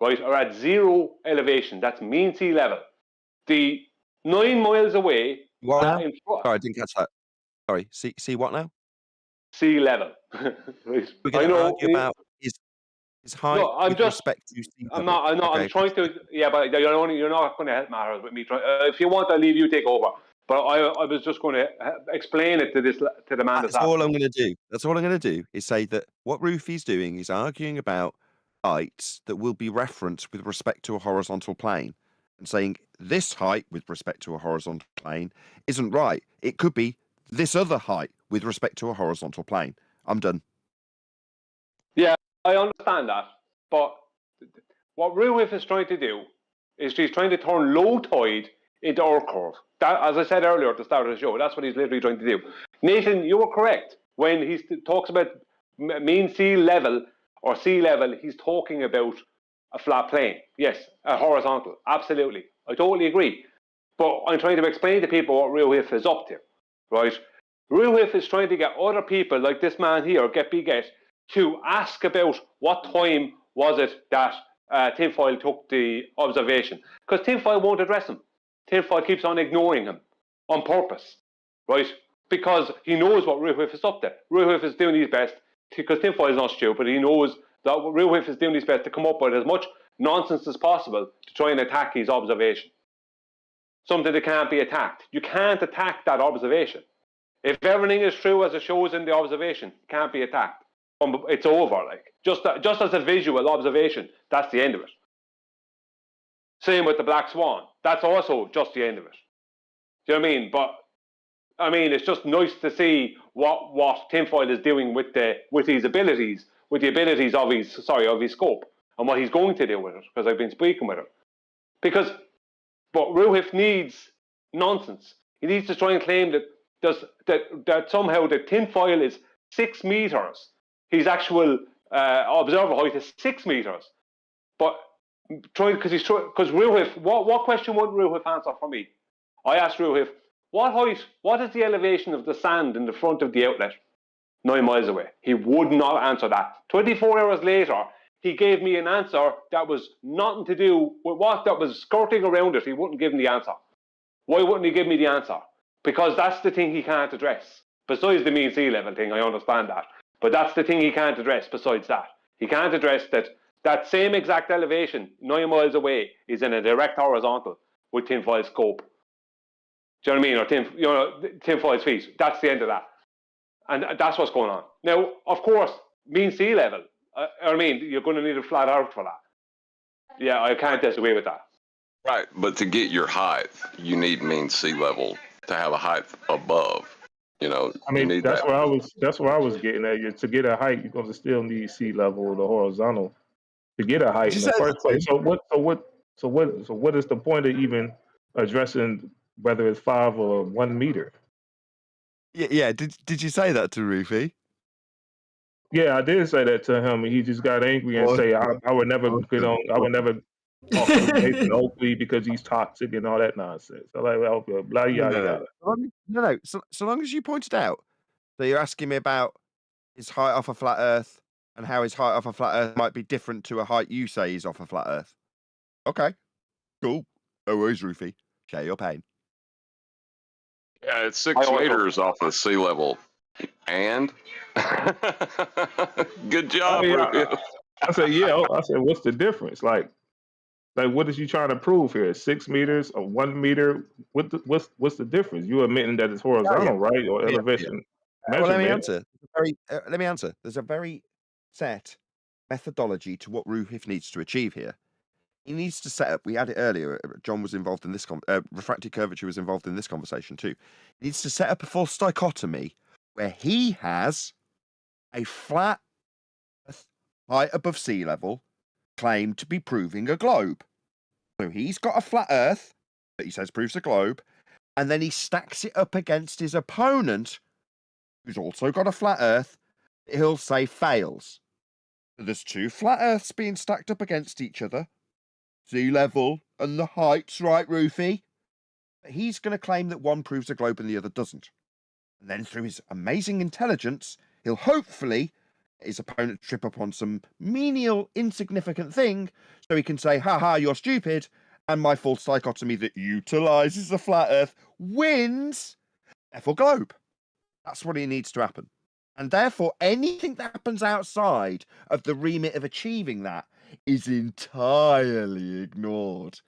right, are at 0 elevation. That's mean sea level. The 9 miles away. What now? Sorry, I didn't catch that. Sorry, see what now? Sea level. Right. We're going to argue about his height with respect to sea level. I'm not. Okay. I'm trying to. Yeah, but you're not going to help matters with me. If you want, I'll leave you take over. But I was just going to explain it to the man. That's all I'm going to do. That's all I'm going to do is say that what Roofy's doing is arguing about heights that will be referenced with respect to a horizontal plane, and saying this height with respect to a horizontal plane isn't right. It could be this other height with respect to a horizontal plane. I'm done. Yeah, I understand that. But what Ruif is trying to do is she's trying to turn low tide into our curve. That, as I said earlier at the start of the show, that's what he's literally trying to do. Nathan, you were correct. When he talks about mean sea level or sea level, he's talking about a flat plane. Yes, a horizontal. Absolutely. I totally agree. But I'm trying to explain to people what Ruif is up to, right? Ruif is trying to get other people like this man here, Get to ask about what time was it that Tinfoil took the observation. Because Tinfoil won't address him. Tinfoil keeps on ignoring him on purpose, right? Because he knows what Ruif is up to. Ruif is doing his best, because Tinfoil is not stupid. He knows that Ruif is doing his best to come up with as much nonsense as possible to try and attack his observation. Something that can't be attacked. You can't attack that observation. If everything is true as it shows in the observation, it can't be attacked. It's over, like just as a visual observation, that's the end of it. Same with the black swan. That's also just the end of it. Do you know what I mean? But I mean, it's just nice to see what Tinfoil is doing with his abilities, with the abilities of his scope, and what he's going to do with it. Because I've been speaking with him. But Ruif needs nonsense. He needs to try and claim that somehow the tinfoil is 6 meters. His actual observer height is 6 meters. But because Ruif, what question would Ruif answer for me? I asked Ruif, what is the elevation of the sand in the front of the outlet 9 miles away? He would not answer that. 24 hours later, he gave me an answer that was nothing to do with that was skirting around it. He wouldn't give me the answer. Why wouldn't he give me the answer? Because that's the thing he can't address. Besides the mean sea level thing, I understand that. But that's the thing he can't address besides that. He can't address that same exact elevation 9 miles away is in a direct horizontal with tinfoil scope. Do you know what I mean? Or tinfoil's feet. That's the end of that. And that's what's going on. Now, of course, mean sea level. You're going to need a flat earth for that. Yeah, I can't disagree with that. Right, but to get your height, you need mean sea level to have a height above. You know, I mean, that's where I was getting at. To get a height, you're going to still need sea level or the horizontal. to get a height in the first place. So what is the point of even addressing whether it's 5 or 1 meter? Yeah. Did you say that to Rufy? Yeah, I did say that to him, and he just got angry and say I would never get on. I would never talk to Nathan Oakley because he's toxic and all that nonsense. So like, well, blah yada yada. No. So long as you pointed out that you're asking me about his height off a flat Earth and how his height off a flat Earth might be different to a height you say he's off a flat Earth. Okay, cool. No worries, Rufy. Share your pain. Yeah, it's 6 meters off the sea level. And good job, Rufy. I said, I said, what's the difference? Like what is you trying to prove here? 6 meters or 1 meter? What's the difference? You admitting that it's horizontal, right? Or elevation? Well, let me answer. Let me answer. There's a very set methodology to what Rufy needs to achieve here. He needs to set up. We had it earlier. John was involved in this. Refracted curvature was involved in this conversation too. He needs to set up a false dichotomy where he has a flat height above sea level claim to be proving a globe. So he's got a flat Earth that he says proves a globe, and then he stacks it up against his opponent, who's also got a flat Earth, he'll say fails. So there's 2 flat Earths being stacked up against each other, sea level and the heights, right, Rufy? But he's going to claim that one proves a globe and the other doesn't. And then through his amazing intelligence, he'll hopefully get his opponent trip up on some menial, insignificant thing, so he can say, haha, you're stupid, and my false dichotomy that utilizes the flat Earth wins, therefore globe. That's what he needs to happen. And therefore, anything that happens outside of the remit of achieving that is entirely ignored.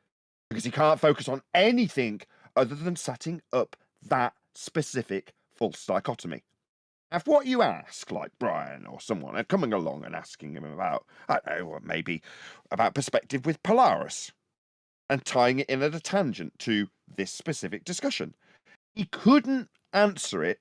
Because he can't focus on anything other than setting up that specific false dichotomy. Now, if what you ask, like Brian or someone, are coming along and asking him about, I don't know, maybe about perspective with Polaris, and tying it in at a tangent to this specific discussion, he couldn't answer it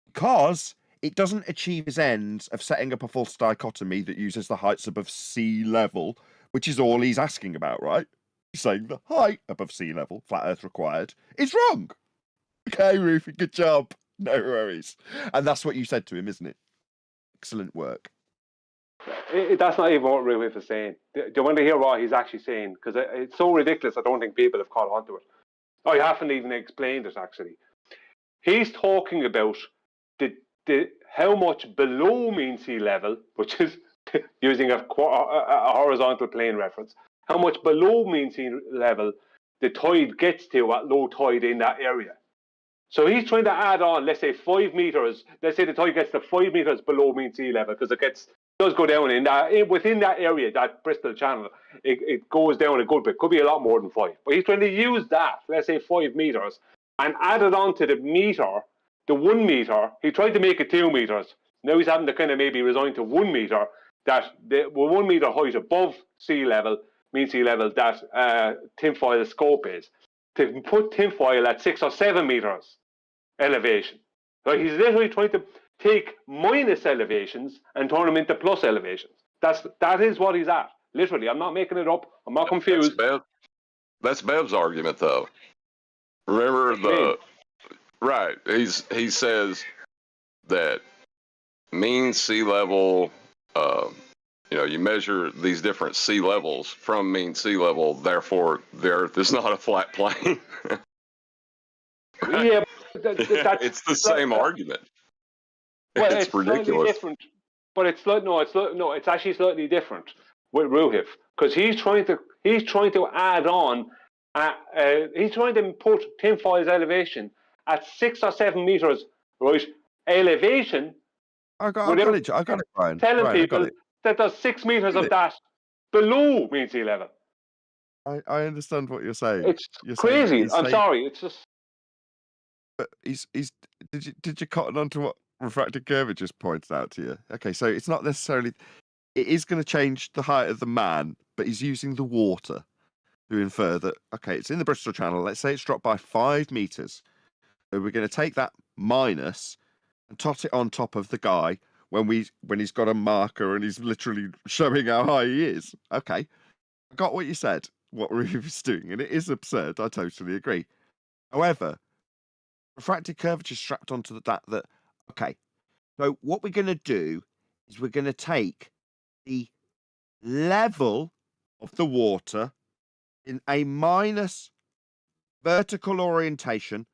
because it doesn't achieve his ends of setting up a false dichotomy that uses the heights above sea level, which is all he's asking about, right? He's saying the height above sea level, flat Earth required, is wrong. Okay, Rufy, good job. No worries. And that's what you said to him, isn't it? Excellent work. That's not even what Rufy is saying. Do you want to hear what he's actually saying? Because it's so ridiculous, I don't think people have caught on to it. I haven't even explained it, actually. He's talking about how much below mean sea level, which is using a horizontal plane reference, how much below mean sea level the tide gets to at low tide in that area. So he's trying to add on, let's say 5 meters. Let's say the tide gets to 5 meters below mean sea level, because it does go down within that area, that Bristol Channel. It goes down a good bit. Could be a lot more than 5. But he's trying to use that, let's say 5 meters, and add it on to the meter, the 1 meter. He tried to make it 2 meters. Now he's having to kind of maybe resign to 1 meter. That the 1 meter height above sea level, mean sea level, that tinfoil scope is. To put tinfoil at 6 or 7 meters elevation. So he's literally trying to take minus elevations and turn them into plus elevations. That is what he's at. Literally, I'm not making it up. I'm not confused. That's Bev's argument, though. Remember right? He says that mean sea level. You measure these different sea levels from mean sea level. Therefore, the Earth is not a flat plane. Right? Yeah, it's the same argument. Well, it's ridiculous. Different, but it's actually slightly different with Ruhif, because he's trying to add on. He's trying to put tinfoil's elevation at 6 or 7 meters, right? Elevation. I got it, Brian. Telling people that there's 6 meters of that below mean sea level. I understand what you're saying. It's crazy. I'm sorry. It's just. But did you cotton on to what refracted curvature just pointed out to you? Okay, so it's not necessarily. It is going to change the height of the man, but he's using the water to infer that. Okay, it's in the Bristol Channel. Let's say it's dropped by 5 meters. So we're going to take that minus and tot it on top of the guy when he's got a marker and he's literally showing how high he is. Okay, I got what you said, what Reeves doing, and it is absurd. I totally agree. However, refractive curvature strapped onto that. Okay, so what we're going to do is we're going to take the level of the water in a minus vertical orientation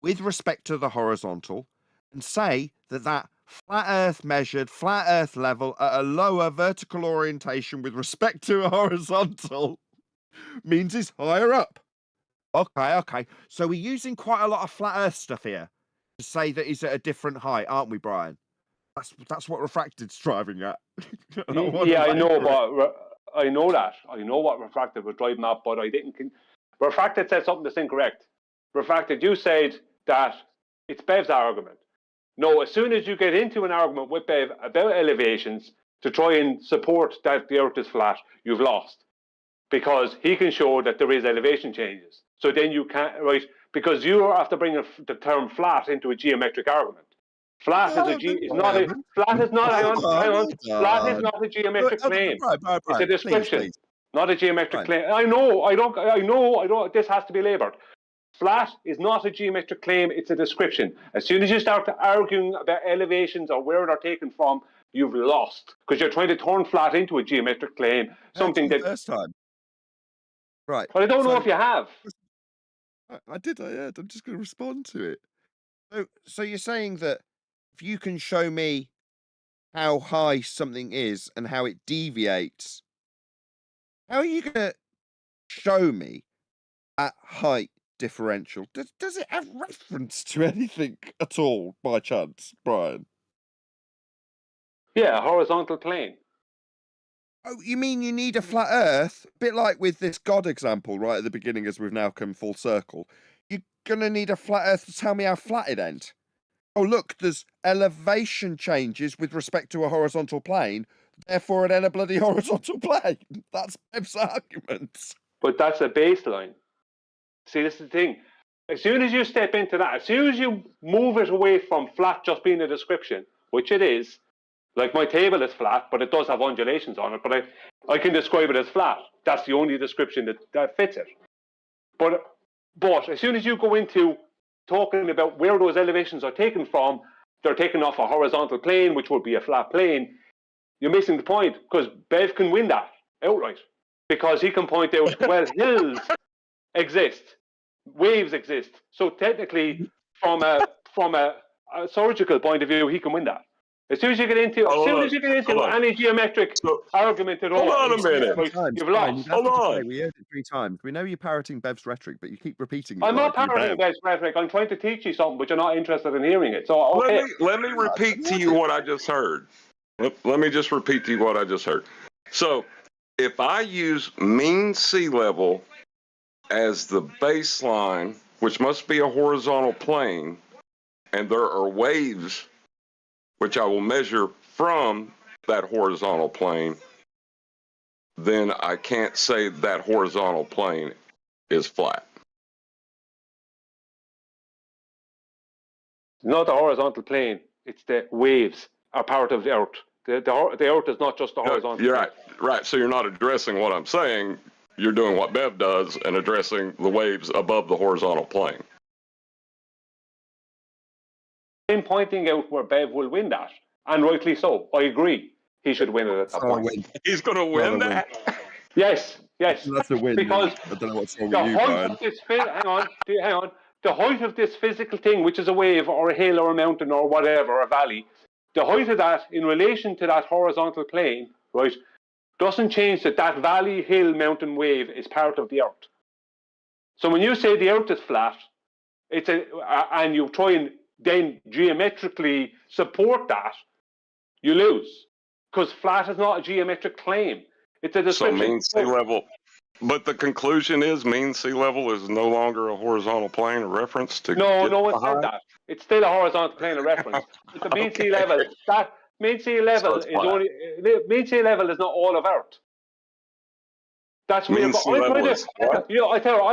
with respect to the horizontal, and say that flat Earth measured flat Earth level at a lower vertical orientation with respect to a horizontal means it's higher up. Okay. So we're using quite a lot of flat Earth stuff here to say that he's at a different height, aren't we, Brian? That's what refracted's driving at. I know, but I know that. I know what refracted was driving at, but I didn't. Refracted said something that's incorrect. Refracted, you said that it's Bev's argument. No, as soon as you get into an argument with Bev about elevations to try and support that the Earth is flat, you've lost. Because he can show that there is elevation changes. So then you can't, right? Because you are after bringing the term flat into a geometric argument. Flat is not a geometric claim. It's a description, please. Not a geometric claim. I know, this has to be laboured. Flat is not a geometric claim, it's a description. As soon as you start arguing about elevations or where they're taken from, you've lost. Because you're trying to turn flat into a geometric claim, something that... First time. Right. But I don't know if you have. I did, I'm just going to respond to it. So you're saying that if you can show me how high something is and how it deviates, how are you going to show me that height differential? Does it have reference to anything at all, by chance, Brian? Yeah, a horizontal plane. Oh, you mean you need a flat Earth? A bit like with this God example right at the beginning, as we've now come full circle. You're going to need a flat Earth to tell me how flat it ends. Oh, look, there's elevation changes with respect to a horizontal plane. Therefore, it ain't a bloody horizontal plane. That's Bev's argument. But that's a baseline. See, this is the thing. As soon as you step into that, as soon as you move it away from flat just being a description, which it is, like my table is flat, but it does have undulations on it, but I can describe it as flat. That's the only description that fits it. But as soon as you go into talking about where those elevations are taken from, they're taken off a horizontal plane, which would be a flat plane, you're missing the point, because Bev can win that outright. Because he can point out, well, hills exist, waves exist. So technically, from a surgical point of view, he can win that. As soon as you get into any geometric argument at all, hold on a minute. You've lost. Hold on. We heard it 3 times. We know you're parroting Bev's rhetoric, but you keep repeating it. I'm not parroting Bev's rhetoric. I'm trying to teach you something, but you're not interested in hearing it. So okay. Let me repeat to you what I just heard. Let me just repeat to you what I just heard. So, if I use mean sea level as the baseline, which must be a horizontal plane, and there are waves which I will measure from that horizontal plane, then I can't say that horizontal plane is flat. Not the horizontal plane, it's the waves are part of the Earth. The Earth is not just the horizontal You're plane. right. So you're not addressing what I'm saying, you're doing what Bev does and addressing the waves above the horizontal plane. I'm pointing out where Bev will win that, and rightly so. I agree. He should win it at that point. He's going to win that? Yes. That's a win. Because I don't know what's wrong with you, Brian. Hang on. The height of this physical thing, which is a wave or a hill or a mountain or whatever, or a valley, the height of that in relation to that horizontal plane, right, doesn't change that valley, hill, mountain, wave is part of the Earth. So when you say the Earth is flat, and you try and then geometrically support that, you lose. Because flat is not a geometric claim. It's a description. So mean sea level. But the conclusion is mean sea level is no longer a horizontal plane of reference to. No one said that. It's still a horizontal plane of reference. But the mean sea level, mean sea level is not all of Earth. That's where I'm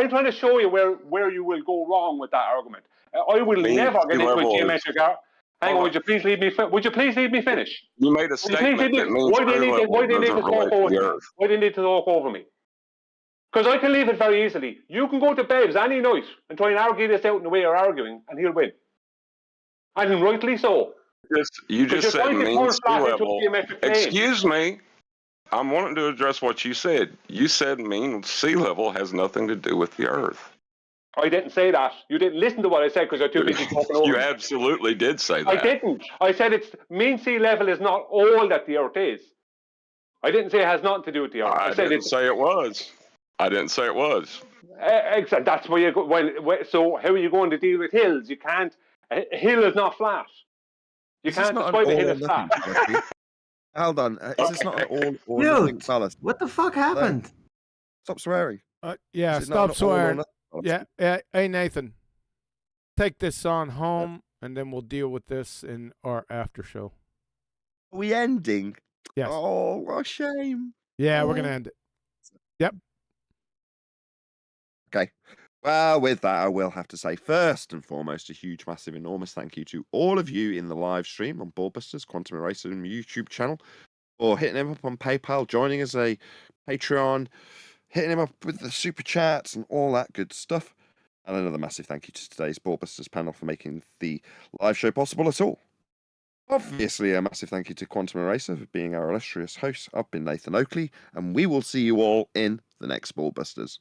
trying to show you where you will go wrong with that argument. I will never get into a geometric argument. Hang on, would you please leave me? Would you please leave me finish? You made a statement that means why do you need to talk over me? Why do you need to talk over me? Because I can leave it very easily. You can go to Babes any night and try and argue this out in the way you're arguing, and he'll win. And rightly so. You just said mean sea level. Excuse me. I'm wanting to address what you said. You said mean sea level has nothing to do with the Earth. I didn't say that. You didn't listen to what I said because you're too busy talking over You me. absolutely did say that. I didn't. I said it's mean sea level is not all that the Earth is. I didn't say it has nothing to do with the Earth. I didn't say it was. I didn't say it was. Exactly. That's where you go. So how are you going to deal with hills? You can't. A hill is not flat. You can't describe a hill as flat. Hold on. Is this not an all or nothing fallacy? What the fuck happened? Stop swearing. Yeah, stop swearing. Yeah. Hey, Nathan, take this on home, and then we'll deal with this in our after show. Are we ending? Yes. Oh, what a shame. Yeah, we're going to end it. Yep. Okay. Well, with that, I will have to say, first and foremost, a huge, massive, enormous thank you to all of you in the live stream on BALLBUSTERS Quantum Eraser YouTube channel for hitting him up on PayPal, joining as a Patreon, hitting him up with the super chats and all that good stuff. And another massive thank you to today's BALLBUSTERS panel for making the live show possible at all. Obviously, a massive thank you to Quantum Eraser for being our illustrious host. I've been Nathan Oakley, and we will see you all in the next BALLBUSTERS.